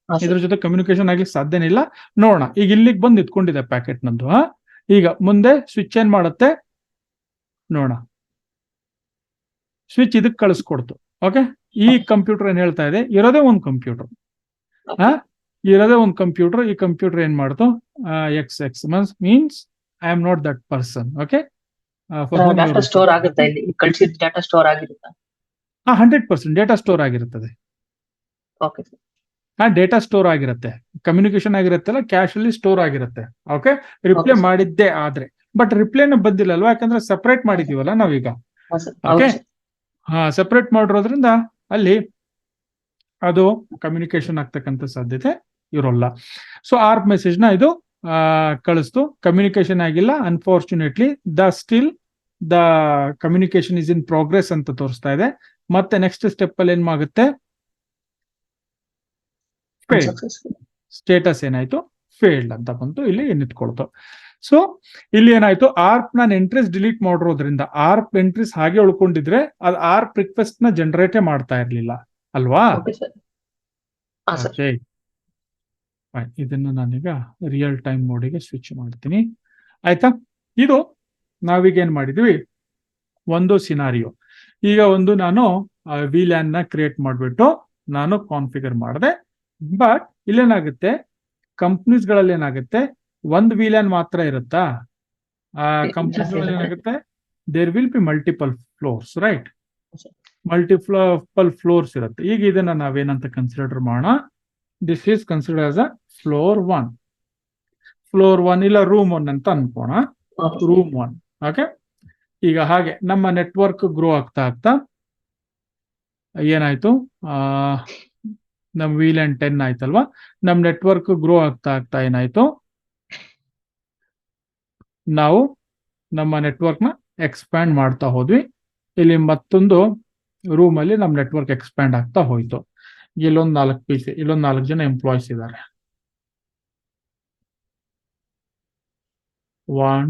ಇದ್ರ ಜೊತೆ ಕಮ್ಯುನಿಕೇಶನ್ ಆಗ್ಲಿಕ್ಕೆ ಸಾಧ್ಯನೇ ಇಲ್ಲ. ನೋಡೋಣ, ಈಗ ಇಲ್ಲಿಗೆ ಬಂದು ನಿಂತ್ಕೊಂಡಿದೆ ಪ್ಯಾಕೆಟ್ ನಂದು. ಈಗ ಮುಂದೆ ಸ್ವಿಚ್ ಏನ್ ಮಾಡುತ್ತೆ ನೋಡೋಣ. ಸ್ವಿಚ್ ಇದಕ್ಕೆ ಕಳಿಸ್ಕೊಡ್ತು. ಓಕೆ, ಈ ಕಂಪ್ಯೂಟರ್ ಏನ್ ಹೇಳ್ತಾ ಇದೆ? ಇರೋದೇ ಒಂದು ಕಂಪ್ಯೂಟರ್. ಈ ಕಂಪ್ಯೂಟರ್ ಏನ್ ಮಾಡ್ತು? XX means I am not that person. Okay, 100% data store ಆಗಿರುತ್ತದೆ. ಡೇಟಾ ಸ್ಟೋರ್ ಆಗಿರುತ್ತೆ, ಕಮ್ಯುನಿಕೇಶನ್ ಆಗಿರುತ್ತಲ್ಲ, ಕ್ಯಾಶ್ ಅಲ್ಲಿ ಸ್ಟೋರ್ ಆಗಿರುತ್ತೆ. ಓಕೆ, ರಿಪ್ಲೈ ಮಾಡಿದ್ದೆ ಆದ್ರೆ ಬಟ್ ರಿಪ್ಲೈನ ಬಂದಿಲ್ಲ ಅಲ್ವಾ, ಯಾಕಂದ್ರೆ ಸಪರೇಟ್ ಮಾಡಿದೀವಲ್ಲ ನಾವೀಗ. ಹಾ ಸರ್, ಓಕೆ, ಹೌದು ಸರ್. ಹಾ, ಸಪರೇಟ್ ಮಾಡಿರೋದ್ರಿಂದ ಅಲ್ಲಿ ಅದು ಕಮ್ಯುನಿಕೇಶನ್ ಆಗ್ತಕ್ಕಂಥ ಸಾಧ್ಯತೆ ಇರೋಲ್ಲ. ಸೊ ಆರ್ಪ್ ಮೆಸೇಜ್ ನ ಇದು ಕಳಿಸ್ತು, ಕಮ್ಯುನಿಕೇಶನ್ ಆಗಿಲ್ಲ. Unfortunately still the communication is in progress ಅಂತ ತೋರಿಸ್ತಾ ಇದೆ. ಮತ್ತೆ ನೆಕ್ಸ್ಟ್ ಸ್ಟೆಪ್ ಅಲ್ಲಿ ಏನಾಗುತ್ತೆ, ಸ್ಟೇಟಸ್ ಏನಾಯ್ತು, ಫೇಲ್ಡ್ ಅಂತ ಬಂತು, ಇಲ್ಲಿ ನಿಂತ್ಕೊಳ್ತು. ಸೊ ಇಲ್ಲಿ ಏನಾಯ್ತು, ಆರ್ಪ್ ನಾನು ಎಂಟ್ರೀಸ್ ಡಿಲೀಟ್ ಮಾಡಿರೋದ್ರಿಂದ ಆರ್ಪ್ ಎಂಟ್ರೀಸ್ ಹಾಗೆ ಉಳ್ಕೊಂಡಿದ್ರೆ ಅದು ಆರ್ಪ್ ರಿಕ್ವೆಸ್ಟ್ ನ ಜನರೇಟೇ ಮಾಡ್ತಾ ಇರ್ಲಿಲ್ಲ ಅಲ್ವಾ. ಓಕೆ, ಇದನ್ನ ನಾನೀಗ ರಿಯಲ್ ಟೈಮ್ ಮೋಡಿಗೆ ಸ್ವಿಚ್ ಮಾಡ್ತೀನಿ. ಆಯ್ತಾ, ಇದು ನಾವೀಗ ಏನ್ ಮಾಡಿದ್ವಿ, ಒಂದು ಸಿನಾರಿಯೋ. ಈಗ ಒಂದು ನಾನು VLAN ನ ಕ್ರಿಯೇಟ್ ಮಾಡಿಬಿಟ್ಟು ನಾನು ಕಾನ್ಫಿಗರ್ ಮಾಡಿದೆ. ಬಟ್ ಇಲ್ಲೇನಾಗುತ್ತೆ, ಕಂಪ್ನೀಸ್ ಗಳಲ್ಲಿ ಏನಾಗುತ್ತೆ, ಒಂದು VLAN ಮಾತ್ರ ಇರುತ್ತಾ? ಕಂಪ್ನೀಸ್ ಗಳಲ್ಲಿ ಏನಾಗುತ್ತೆ, there will be multiple floors, right? Multiple floors ಇರುತ್ತೆ. ಈಗ ಇದನ್ನ ನಾವೇನಂತ ಕನ್ಸಿಡರ್ ಮಾಡೋಣ, this is consider as a floor 1. Floor 1 ಇಲ್ಲ ರೂಮ್ 1 ಅಂತ ಅನ್ಕೋಣ, ರೂಮ್ 1. ಓಕೆ, ಈಗ ಹಾಗೆ ನಮ್ಮ ನೆಟ್ವರ್ಕ್ ಗ್ರೋ ಆಗ್ತಾ ಆಗ್ತಾ ಏನಾಯ್ತು, ನಮ್ VLAN 10 ಆಯ್ತಲ್ವಾ, ನಮ್ ನೆಟ್ವರ್ಕ್ ಗ್ರೋ ಆಗ್ತಾ ಆಗ್ತಾ ಏನಾಯ್ತು, ನಾವು ನಮ್ಮ ನೆಟ್ವರ್ಕ್ ನ ಎಕ್ಸ್ಪ್ಯಾಂಡ್ ಮಾಡ್ತಾ ಹೋದ್ವಿ. ಇಲ್ಲಿ ಮತ್ತೊಂದು ರೂಮ್ ಅಲ್ಲಿ ನಮ್ ನೆಟ್ವರ್ಕ್ ಎಕ್ಸ್ಪ್ಯಾಂಡ್ ಆಗ್ತಾ ಹೋಯ್ತು. ಇಲ್ಲೊಂದು 4 PC, ಇಲ್ಲೊಂದು 4 ಜನ ಎಂಪ್ಲಾಯೀಸ್ ಇದ್ದಾರೆ. 1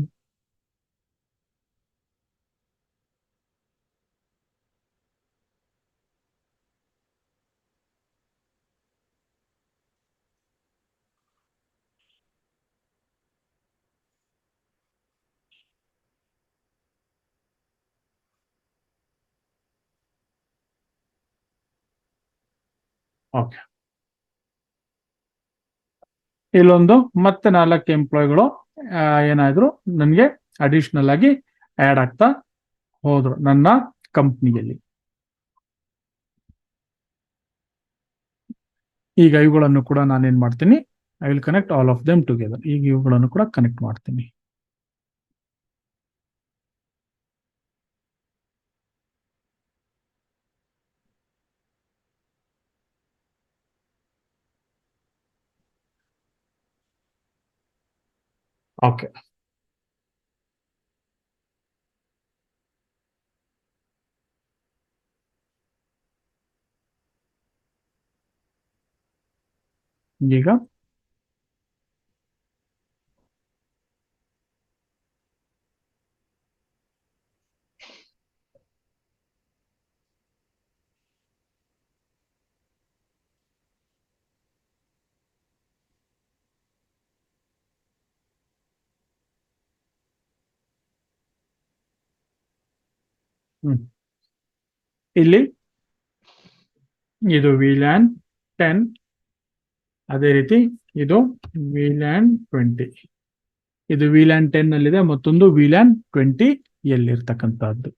ಓಕೆ, ಇಲ್ಲೊಂದು ಮತ್ತೆ 4 ಎಂಪ್ಲಾಯ್ಗಳು ಏನಾದ್ರು ನನಗೆ ಅಡಿಷನಲ್ ಆಗಿ ಆಡ್ ಆಗ್ತಾ ಹೋದ್ರು ನನ್ನ ಕಂಪ್ನಿಯಲ್ಲಿ. ಈಗ ಇವುಗಳನ್ನು ಕೂಡ ನಾನೇನ್ ಮಾಡ್ತೀನಿ, I will connect all of them together. ಈಗ ಇವುಗಳನ್ನು ಕೂಡ ಕನೆಕ್ಟ್ ಮಾಡ್ತೀನಿ. ಓಕೆ, ಈಗ ಇಲ್ಲಿ ಇದು VLAN 10, ಅದೇ ರೀತಿ ಇದು VLAN 20. ಇದು VLAN 10 ಅಲ್ಲಿದೆ, ಮತ್ತೊಂದು VLAN 20 ಎಲ್ಲಿರ್ತಕ್ಕಂಥದ್ದು.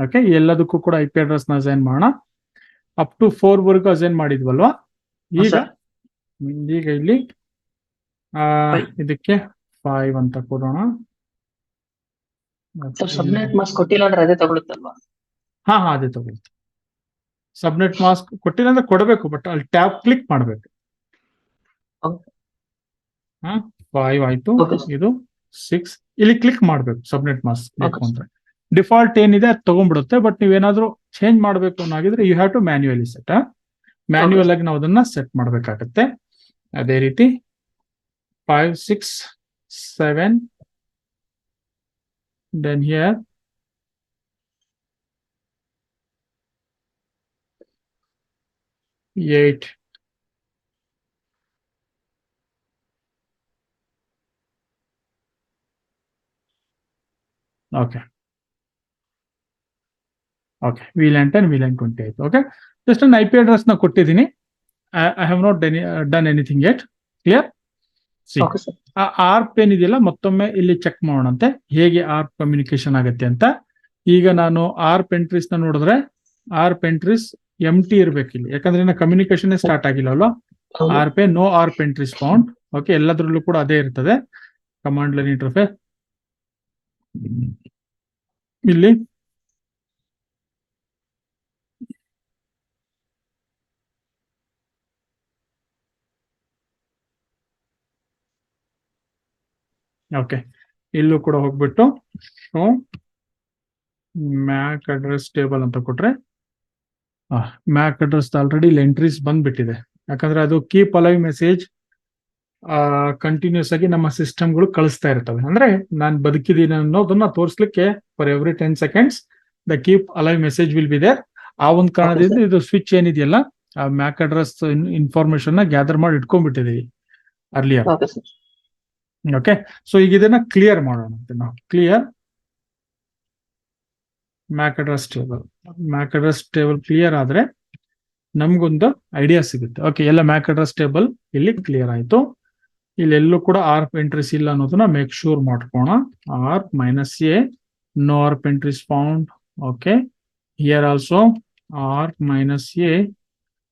ಓಕೆ, ಎಲ್ಲದಕ್ಕೂ ಕೂಡ IP ಅಡ್ರೆಸ್ ನ ಅಸೈನ್ ಮಾಡೋಣ. ಅಪ್ ಟು 4 ವರ್ಗು ಅಸೈನ್ ಮಾಡಿದ್ವಲ್ವಾ. ಈಗ ಇಲ್ಲಿ ಇದಕ್ಕೆ 5 ಅಂತ ಕೊಡೋಣ. ಸಬ್ನೆಟ್ ಮಾಸ್ಕ್ ಕೊಟ್ಟಿಲ್ಲ ಅಂದ್ರೆ ಅದೇ ತಗೊಳುತ್ತಲ್ವಾ? ಹಾ, ಅದೇ ತಗೊಳುತ್ತೆ. ಸಬ್ನೆಟ್ ಮಾಸ್ಕ್ ಕೊಟ್ಟಿಲ್ಲ ಅಂದ್ರೆ ಕೊಡಬೇಕು, ಬಟ್ ಅಲ್ಲಿ ಟ್ಯಾಬ್ ಕ್ಲಿಕ್ ಮಾಡಬೇಕು. 5 ಆಯ್ತು, ಇದು 6. ಇಲ್ಲಿ ಕ್ಲಿಕ್ ಮಾಡಬೇಕು ಸಬ್ನೆಟ್ ಮಾಸ್ಕ್ ಬೇಕು ಅಂದ್ರೆ. ಡಿಫಾಲ್ಟ್ ಏನಿದೆ ಅದು ತಗೊಂಡ್ಬಿಡುತ್ತೆ. ಬಟ್ ನೀವೇನಾದ್ರೂ ಚೇಂಜ್ ಮಾಡಬೇಕು ಅನ್ನೋಗಿದ್ರೆ you have to manually set. Manual ಆಗಿ ನಾವು ಅದನ್ನ ಸೆಟ್ ಮಾಡಬೇಕಾಗತ್ತೆ. ಅದೇ ರೀತಿ 5, 6, 7, then here 8. Okay, VLAN 10, VLAN 20 ಆಯ್ತು. ಓಕೆ, ಜಸ್ಟ್ ಒಂದು IP ಅಡ್ರೆಸ್ ನ ಕೊಟ್ಟಿದ್ದೀನಿ. I have not done anything yet. Clear? See okay sir. ಆ ಆರ್ಪ್ ಏನಿದೆಯಲ್ಲ ಮತ್ತೊಮ್ಮೆ ಇಲ್ಲಿ ಚೆಕ್ ಮಾಡೋಣಂತೆ ಹೇಗೆ ಆರ್ಪ್ ಕಮ್ಯುನಿಕೇಶನ್ ಆಗುತ್ತೆ ಅಂತ. ಈಗ ನಾನು ಆರ್ಪ್ ಎಂಟ್ರೀಸ್ ನ ನೋಡಿದ್ರೆ ಆರ್ಪ್ ಎಂಟ್ರೀಸ್ ಎಂಟಿ ಇರ್ಬೇಕು ಇಲ್ಲಿ, ಯಾಕಂದ್ರೆ ಕಮ್ಯುನಿಕೇಶನ್ ಸ್ಟಾರ್ಟ್ ಆಗಿಲ್ಲ ಅಲ್ವಾ. ಹೌದು. ARP no ARP entries found. Okay, ಎಲ್ಲದ್ರಲ್ಲೂ ಕೂಡ ಅದೇ ಇರ್ತದೆ ಕಮಾಂಡ್ ಲೈನ್ ಇಂಟರ್ಫೇಸ್. ಇಲ್ಲಿ ಓಕೆ, ಇಲ್ಲೂ ಕೂಡ ಹೋಗ್ಬಿಟ್ಟು ಮ್ಯಾಕ್ ಅಡ್ರೆಸ್ ಟೇಬಲ್ ಅಂತ ಕೊಟ್ರೆ ಮ್ಯಾಕ್ ಅಡ್ರೆಸ್ ಆಲ್ರೆಡಿ ಇಲ್ಲಿ ಎಂಟ್ರೀಸ್ ಬಂದ್ಬಿಟ್ಟಿದೆ. ಯಾಕಂದ್ರೆ ಅದು ಕೀಪ್ ಅಲೈವ್ ಮೆಸೇಜ್ ಕಂಟಿನ್ಯೂಸ್ ಆಗಿ ನಮ್ಮ ಸಿಸ್ಟಮ್ಗಳು ಕಳಿಸ್ತಾ ಇರ್ತವೆ. ಅಂದ್ರೆ ನಾನು ಬದುಕಿದ್ದೀನಿ ಅನ್ನೋದನ್ನ ತೋರಿಸ್ಲಿಕ್ಕೆ for every 10 seconds the keep alive message will be there. ಆ ಒಂದು ಕಾರಣದಿಂದ ಇದು ಸ್ವಿಚ್ ಏನಿದೆಯಲ್ಲ ಆ ಮ್ಯಾಕ್ ಅಡ್ರೆಸ್ ಇನ್ಫಾರ್ಮೇಶನ್ ನ ಗ್ಯಾದರ್ ಮಾಡಿ ಇಟ್ಕೊಂಡ್ಬಿಟ್ಟಿದೀವಿ ಅರ್ಲಿಯರ್. ಓಕೆ, ಸೊ ಈಗ ಇದನ್ನ ಕ್ಲಿಯರ್ ಮಾಡೋಣ ಅಂತ ನಾವು. ಕ್ಲಿಯರ್ ಮ್ಯಾಕ್ address table. MAC address table clear ಆದ್ರೆ ನಮ್ಗೊಂದು ಐಡಿಯಾ ಸಿಗುತ್ತೆ. ಓಕೆ, ಎಲ್ಲ ಮ್ಯಾಕ್ ಅಡ್ರೆಸ್ ಟೇಬಲ್ ಇಲ್ಲಿ ಕ್ಲಿಯರ್ ಆಯ್ತು. ಇಲ್ಲೆಲ್ಲೂ ಕೂಡ ಆರ್ಪ್ ಎಂಟ್ರೀಸ್ ಇಲ್ಲ ಅನ್ನೋದನ್ನ ಮೇಕ್ ಶೂರ್ ಮಾಡ್ಕೋಣ. ARP -a no ARP entries found. Okay, here also ARP -a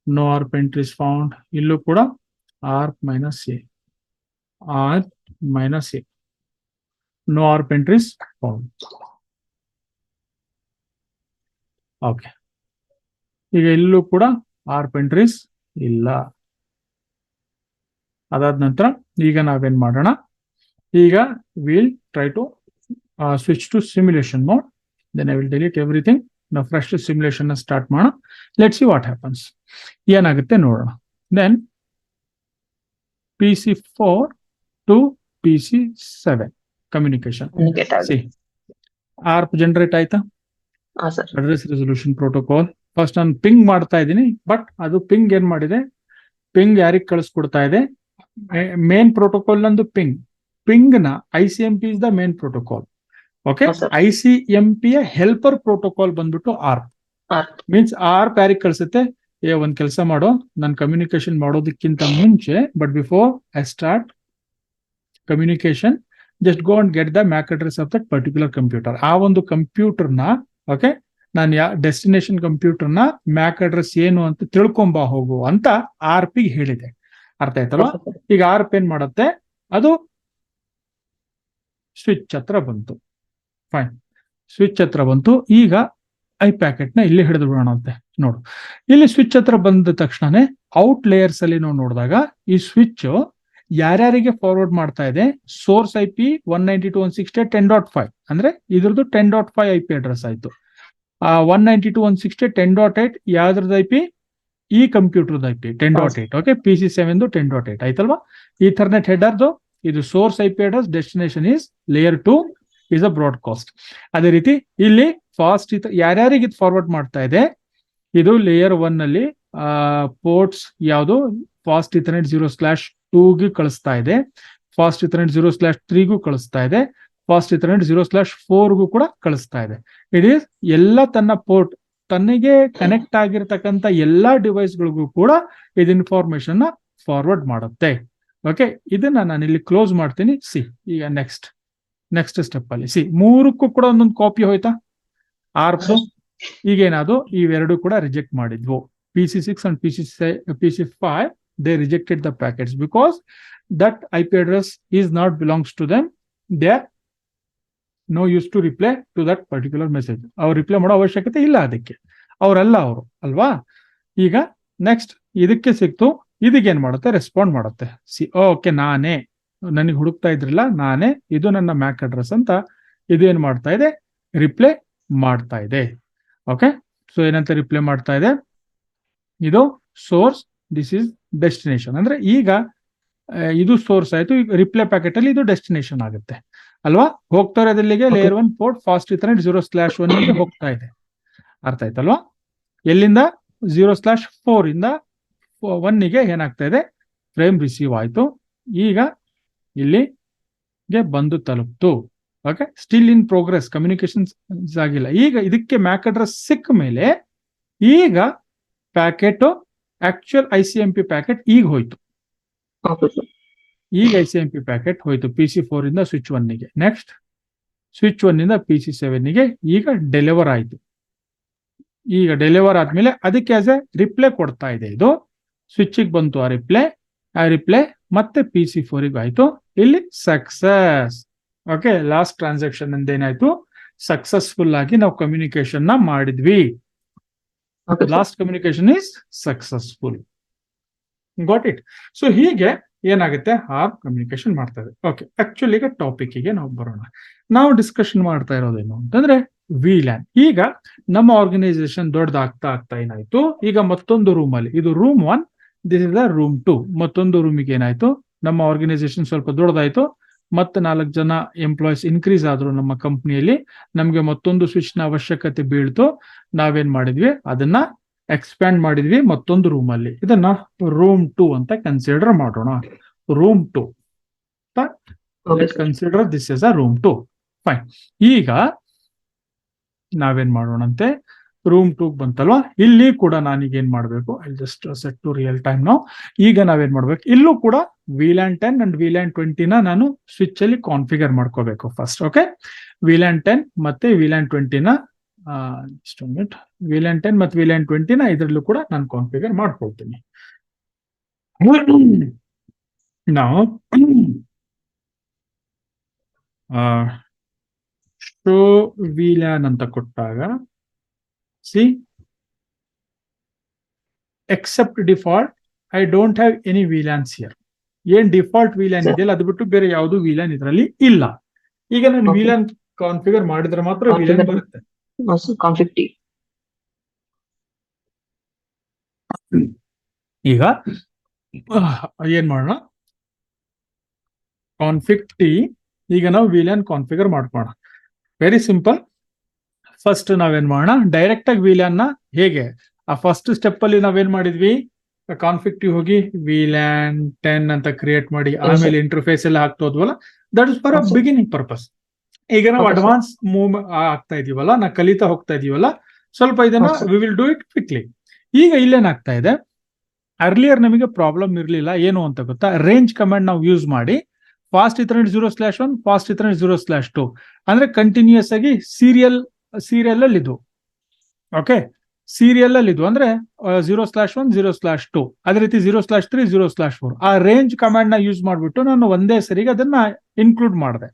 no ARP entries found. ಇಲ್ಲೂ ಕೂಡ ARP -a ARP -a no ARP entries found. Okay, ಈಗ ಇಲ್ಲೂ ಕೂಡ ಆರ್ಪ್ ಎಂಟ್ರೀಸ್ ಇಲ್ಲ. ಅದಾದ ನಂತರ ಈಗ ನಾವೇನ್ ಮಾಡೋಣ, ಈಗ will try to switch to simulation mode. Then I will delete everything. ನಾವು ಫ್ರೆಶ್ ಸಿಮ್ಯುಲೇಷನ್ ಸ್ಟಾರ್ಟ್ ಮಾಡೋಣ. ಲೆಟ್ಸ್ ಸಿ ವಾಟ್ ಹ್ಯಾಪನ್ಸ್, ಏನಾಗುತ್ತೆ ನೋಡೋಣ. Then PC4 to PC7 communication. See ARP generate ಆಯ್ತಾ? Address resolution protocol. ಫಸ್ಟ್ ನಾನು ಪಿಂಗ್ ಮಾಡ್ತಾ ಇದ್ದೀನಿ, ಬಟ್ ಅದು ಪಿಂಗ್ ಏನ್ ಮಾಡಿದೆ, ಪಿಂಗ್ ಯಾರಿಗೆ ಕಳಿಸ್ಕೊಡ್ತಾ ಇದೆ, ಮೇನ್ ಪ್ರೋಟೋಕಾಲ್ ನಂದು ಪಿಂಗ್ ನ ICMP is the main protocol. Okay, ICMP ಯ ಹೆಲ್ಪರ್ ಪ್ರೋಟೋಕಾಲ್ ಬಂದ್ಬಿಟ್ಟು ಆರ್ಪ್. ಮೀನ್ಸ್ ಆರ್ಪ್ ಯಾರಿಗೆ ಕಳಿಸುತ್ತೆ, ಒಂದ್ ಕೆಲಸ ಮಾಡೋ, ನಾನು ಕಮ್ಯುನಿಕೇಶನ್ ಮಾಡೋದಕ್ಕಿಂತ ಮುಂಚೆ, but before I start communication, just go and get the mac address of that particular computer. ಆ ಒಂದು ಕಂಪ್ಯೂಟರ್ ನ ಓಕೆ, ನಾನು ಡೆಸ್ಟಿನೇಷನ್ ಕಂಪ್ಯೂಟರ್ ನ ಮ್ಯಾಕ್ ಅಡ್ರೆಸ್ ಏನು ಅಂತ ತಿಳ್ಕೊಂಬ ಹೋಗು ಅಂತ ಆರ್ಪ್ ಗೆ ಹೇಳಿದೆ. ಅರ್ಥ ಆಯ್ತಲ್ವಾ? ಈಗ ಆರ್ಪ್ ಏನ್ ಮಾಡುತ್ತೆ, ಅದು ಸ್ವಿಚ್ ಹತ್ರ ಬಂತು. ಫೈನ್, ಸ್ವಿಚ್ ಹತ್ರ ಬಂತು. ಈಗ ಐ ಪ್ಯಾಕೆಟ್ ನ ಇಲ್ಲಿ ಹಿಡಿದು ಬಿಡೋಣ ಅಂತೆ. ನೋಡು, ಇಲ್ಲಿ ಸ್ವಿಚ್ ಹತ್ರ ಬಂದ ತಕ್ಷಣನೇ ಔಟ್ ಲೇಯರ್ಸ್ ಅಲ್ಲಿ ನಾವು ನೋಡಿದಾಗ ಈ ಸ್ವಿಚ್ ಯಾರ್ಯಾರಿಗೆ ಫಾರ್ವರ್ಡ್ ಮಾಡ್ತಾ ಇದೆ, ಸೋರ್ಸ್ IP 192.168.10.5 ಅಂದ್ರೆ ಇದ್ರದ್ದು 10.5 IP ಅಡ್ರೆಸ್ ಆಯ್ತು. 192.168.10.8 ಯಾವ್ದ್ರದ್ದು IP, ಈ ಕಂಪ್ಯೂಟರ್ IP 10.8. ಓಕೆ, PC7 10.8 ಆಯ್ತಲ್ವಾ. ಈಥರ್ನೆಟ್ ಹೆಡರ್ದು ಇದು source IP address, destination is layer 2 is a broadcast. ಅದೇ ರೀತಿ ಇಲ್ಲಿ ಫಾಸ್ಟ್ ಯಾರ್ಯಾರಿಗೆ ಇದು ಫಾರ್ವರ್ಡ್ ಮಾಡ್ತಾ ಇದೆ, ಇದು ಲೇಯರ್ 1 ನಲ್ಲಿ ಪೋರ್ಟ್ಸ್ ಯಾವುದು, ಫಾಸ್ಟ್ ಇಥರ್ನೆಟ್ 0/2 ಕಳಿಸ್ತಾ ಇದೆ, ಫಾಸ್ಟ್ ಇಥರ್ನೆಟ್ 0/3 ಕಳಿಸ್ತಾ ಇದೆ, ಫಾಸ್ಟ್ ಇಥರ್ನೆಟ್ 0/4 ಕೂಡ ಕಳಿಸ್ತಾ ಇದೆ. ಇಟ್ ಈಸ್ ಎಲ್ಲ ತನ್ನ ಪೋರ್ಟ್, ತನ್ನಿಗೆ ಕನೆಕ್ಟ್ ಆಗಿರ್ತಕ್ಕಂಥ ಎಲ್ಲಾ ಡಿವೈಸ್ಗಳಿಗೂ ಕೂಡ ಇದು ಇನ್ಫಾರ್ಮೇಶನ್ ಫಾರ್ವರ್ಡ್ ಮಾಡುತ್ತೆ. ಓಕೆ, ಇದನ್ನ ನಾನು ಇಲ್ಲಿ ಕ್ಲೋಸ್ ಮಾಡ್ತೀನಿ. ಸಿ ಈಗ ನೆಕ್ಸ್ಟ್ ಸ್ಟೆಪ್ ಅಲ್ಲಿ ಸಿ, ಮೂರಕ್ಕೂ ಕೂಡ ಒಂದೊಂದು ಕಾಪಿ ಹೋಯ್ತಾ ಆರ್ಪ್. ಈಗೇನಾದ್ರು ಇವೆರಡು ಕೂಡ ರಿಜೆಕ್ಟ್ ಮಾಡಿದ್ವು. PC6 and PC5 they rejected the packets because that IP address is not belongs to them. They are no use to reply to that particular message. ಅವ್ರು ರಿಪ್ಲೈ ಮಾಡೋ ಅವಶ್ಯಕತೆ ಇಲ್ಲ, ಅದಕ್ಕೆ ಅವರಲ್ಲ ಅವರು ಅಲ್ವಾ. ಈಗ ನೆಕ್ಸ್ಟ್ ಇದಕ್ಕೆ ಸಿಕ್ತು, ಇದಕ್ಕೇನ್ ಮಾಡುತ್ತೆ, ರೆಸ್ಪಾಂಡ್ ಮಾಡುತ್ತೆ. ಸಿ ಓಕೆ, ನಾನೇ, ನನಗೆ ಹುಡುಕ್ತಾ ಇದ್ರಿಲ್ಲ, ನಾನೇ, ಇದು ನನ್ನ ಮ್ಯಾಕ್ ಅಡ್ರೆಸ್ ಅಂತ ಇದು ಏನ್ ಮಾಡ್ತಾ ಇದೆ, ರಿಪ್ಲೈ ಮಾಡ್ತಾ ಇದೆ. ಓಕೆ, ಸೊ ಏನಂತ ರಿಪ್ಲೈ ಮಾಡ್ತಾ ಇದೆ, ಇದು ಸೋರ್ಸ್, ದಿಸ್ ಇಸ್ ಡೆಸ್ಟಿನೇಷನ್. ಅಂದ್ರೆ ಈಗ ಇದು ಸೋರ್ಸ್ ಆಯ್ತು, ಈಗ ರಿಪ್ಲೈ ಪ್ಯಾಕೆಟ್ ಅಲ್ಲಿ ಇದು ಡೆಸ್ಟಿನೇಷನ್ ಆಗುತ್ತೆ ಅಲ್ವಾ. ಹೋಗ್ತಾ ಇರೋದಲ್ಲಿಗೆ ಲೇಯರ್ 1 ಪೋರ್ಟ್ ಫಾಸ್ಟ್ ಇಥರ್ನೆಟ್ 0/1 ಹೋಗ್ತಾ ಇದೆ. ಅರ್ಥ ಆಯ್ತಲ್ವಾ? ಎಲ್ಲಿಂದ 0/4 ಇಂದ 1 ಏನಾಗ್ತಾ ಇದೆ, ಫ್ರೇಮ್ ರಿಸೀವ್ ಆಯ್ತು. ಈಗ ಇಲ್ಲಿಗೆ ಬಂದು ತಲುಪ್ತು. Okay, still in progress, communication ಆಗಿಲ್ಲ. ಈಗ ಇದಕ್ಕೆ ಮ್ಯಾಕ್ ಅಡ್ರೆಸ್ ಸಿಕ್ಕ ಮೇಲೆ ಈಗ ಪ್ಯಾಕೆಟ್ ಆಕ್ಚುಯಲ್ ICMP ಪ್ಯಾಕೆಟ್ ಈಗ ಹೋಯ್ತು. ಈಗ ICMP ಪ್ಯಾಕೆಟ್ ಹೋಯ್ತು PC4 ಇಂದ ಸ್ವಿಚ್ 1ಗೆ. ನೆಕ್ಸ್ಟ್ ಸ್ವಿಚ್ 1 ಇಂದ PC7ಗೆ ಈಗ ಡೆಲಿವರ್ ಆಯ್ತು. ಈಗ ಡೆಲಿವರ್ ಆದ್ಮೇಲೆ ಅದಕ್ಕೆ ಆಸ್ ಎ ರಿಪ್ಲೈ ಕೊಡ್ತಾ ಇದೆ. ಇದು ಸ್ವಿಚ್ಗೆ ಬಂತು ಆ ರಿಪ್ಲೈ ಮತ್ತೆ PC4ಗೆ ಆಯ್ತು. ಇಲ್ಲಿ ಸಕ್ಸಸ್. ಓಕೆ, ಲಾಸ್ಟ್ ಟ್ರಾನ್ಸಾಕ್ಷನ್ ಇಂದ ಏನಾಯ್ತು, ಸಕ್ಸಸ್ಫುಲ್ ಆಗಿ ನಾವು ಕಮ್ಯುನಿಕೇಶನ್ ನ ಮಾಡಿದ್ವಿ. Last communication is successful. Got it. So ಹೀಗೆ ಏನಾಗುತ್ತೆ, ಆರ್ಮ್ ಕಮ್ಯುನಿಕೇಶನ್ ಮಾಡ್ತಾ ಇದೆ. ಓಕೆ, ಆಕ್ಚುಲಿ ಈಗ ಟಾಪಿಕ್ ಗೆ ನಾವು ಬರೋಣ. ನಾವು ಡಿಸ್ಕಷನ್ ಮಾಡ್ತಾ ಇರೋದೇನು ಅಂತಂದ್ರೆ VLAN. ಈಗ ನಮ್ಮ ಆರ್ಗನೈಸೇಷನ್ ದೊಡ್ಡದಾಗ್ತಾ ಏನಾಯ್ತು, ಈಗ ಮತ್ತೊಂದು ರೂಮ್ ಅಲ್ಲಿ, ಇದು room 1, this is the room 2. ಮತ್ತೊಂದು ರೂಮಿಗೆ ಏನಾಯ್ತು, ನಮ್ಮ ಆರ್ಗನೈಸೇಷನ್ ಸ್ವಲ್ಪ ದೊಡ್ಡದಾಯ್ತು, ಮತ್ತೆ 4 ಜನ ಎಂಪ್ಲಾಯೀಸ್ ಇನ್ಕ್ರೀಸ್ ಆದ್ರು ನಮ್ಮ ಕಂಪ್ನಿಯಲ್ಲಿ. ನಮ್ಗೆ ಮತ್ತೊಂದು ಸ್ವಿಚ್ ನ ಅವಶ್ಯಕತೆ ಬೀಳ್ತು. ನಾವೇನ್ ಮಾಡಿದ್ವಿ, ಅದನ್ನ ಎಕ್ಸ್ಪ್ಯಾಂಡ್ ಮಾಡಿದ್ವಿ ಮತ್ತೊಂದು ರೂಮ್ ಅಲ್ಲಿ. ಇದನ್ನ ರೂಮ್ 2 ಅಂತ ಕನ್ಸಿಡರ್ ಮಾಡೋಣ. Room 2 consider this is a room 2. Fine. ಈಗ ನಾವೇನ್ ಮಾಡೋಣಂತೆ, ರೂಮ್ 2 ಬಂತಲ್ವಾ, ಇಲ್ಲಿ ಕೂಡ ನಾನೀಗ ಏನ್ ಮಾಡ್ಬೇಕು, I just set to real time ನಾವು. ಈಗ ನಾವೇನ್ ಮಾಡ್ಬೇಕು, ಇಲ್ಲೂ ಕೂಡ VLAN 10 ಅಂಡ್ VLAN 20 ನ ನಾನು ಸ್ವಿಚ್ ಅಲ್ಲಿ ಕಾನ್ಫಿಗರ್ ಮಾಡ್ಕೋಬೇಕು ಫಸ್ಟ್. ಓಕೆ, VLAN 10 ಮತ್ತೆ VLAN 20 ನ VLAN 10 ಮತ್ತು VLAN 20 ನ ಇದರಲ್ಲೂ ಕೂಡ ನಾನು ಕಾನ್ಫಿಗರ್ ಮಾಡ್ಕೊಳ್ತೀನಿ. ನಾವು ಶೋ VLAN ಅಂತ ಕೊಟ್ಟಾಗ except default I don't have any VLANs here. ಏನ್ ಡಿಫಾಲ್ಟ್ VLAN ಇದೆಯಲ್ಲ ಅದು ಬಿಟ್ಟು ಬೇರೆ ಯಾವುದು VLAN ಇದರಲ್ಲಿ ಇಲ್ಲ. ಈಗ ನಾನು VLAN ಕಾನ್ಫಿಗರ್ ಮಾಡಿದ್ರೆ ಮಾತ್ರ VLAN ಬರುತ್ತೆ. ಈಗ ಏನ್ ಮಾಡೋಣ, ಕಾನ್ಫಿಗ್ T. ಈಗ ನಾವು VLAN ಕಾನ್ಫಿಗರ್ ಮಾಡ್ಕೋಣ. Very simple. ಫಸ್ಟ್ ನಾವೇನ್ ಮಾಡೋಣ, ಡೈರೆಕ್ಟ್ ಆಗಿ VLAN ನ ಹೇಗೆ ಆ ಫಸ್ಟ್ ಸ್ಟೆಪ್ ಅಲ್ಲಿ ನಾವೇನ್ ಮಾಡಿದ್ವಿ, ಕಾನ್ಫಿಗ್ T ಹೋಗಿ VLAN 10 ಅಂತ ಕ್ರಿಯೇಟ್ ಮಾಡಿ ಆಮೇಲೆ ಇಂಟರ್ಫೇಸ್ ಎಲ್ಲ ಹಾಕ್ತೋದ್ವಲ್ಲ, that is for a beginning purpose. ಈಗ ನಾವು ಅಡ್ವಾನ್ಸ್ ಮೂವ್ ಆಗ್ತಾ ಇದೀವಲ್ಲ, ನಾವು ಕಲಿತಾ ಹೋಗ್ತಾ ಇದೀವಲ್ಲ, ಸ್ವಲ್ಪ ಇದನ್ನ we will do it quickly. ಈಗ ಇಲ್ಲೇನಾಗ್ತಾ ಇದೆ, ಅರ್ಲಿಯರ್ ನಮಗೆ ಪ್ರಾಬ್ಲಮ್ ಇರಲಿಲ್ಲ. ಏನು ಅಂತ ಗೊತ್ತಾ, ರೇಂಜ್ ಕಮಾಂಡ್ ನಾವು ಯೂಸ್ ಮಾಡಿ ಫಾಸ್ಟ್ ಇಥರ್ನೆಟ್ 0/1 ಫಾಸ್ಟ್ ಇಥರ್ನೆಟ್ 0/2 ಅಂದ್ರೆ ಕಂಟಿನ್ಯೂಸ್ ಆಗಿ ಸೀರಿಯಲ್ ಅಲ್ಲಿ ಇದು. ಓಕೆ, ಸೀರಿಯಲ್ ಅಲ್ಲಿ ಇದು ಅಂದ್ರೆ 0/1 0/2, ಅದೇ ರೀತಿ 0/3 0/4. ಆ ರೇಂಜ್ ಕಮಾಂಡ್ ನ ಯೂಸ್ ಮಾಡ್ಬಿಟ್ಟು ನಾನು ಒಂದೇ ಸರಿಗೆ ಅದನ್ನ ಇನ್ಕ್ಲೂಡ್ ಮಾಡಿದೆ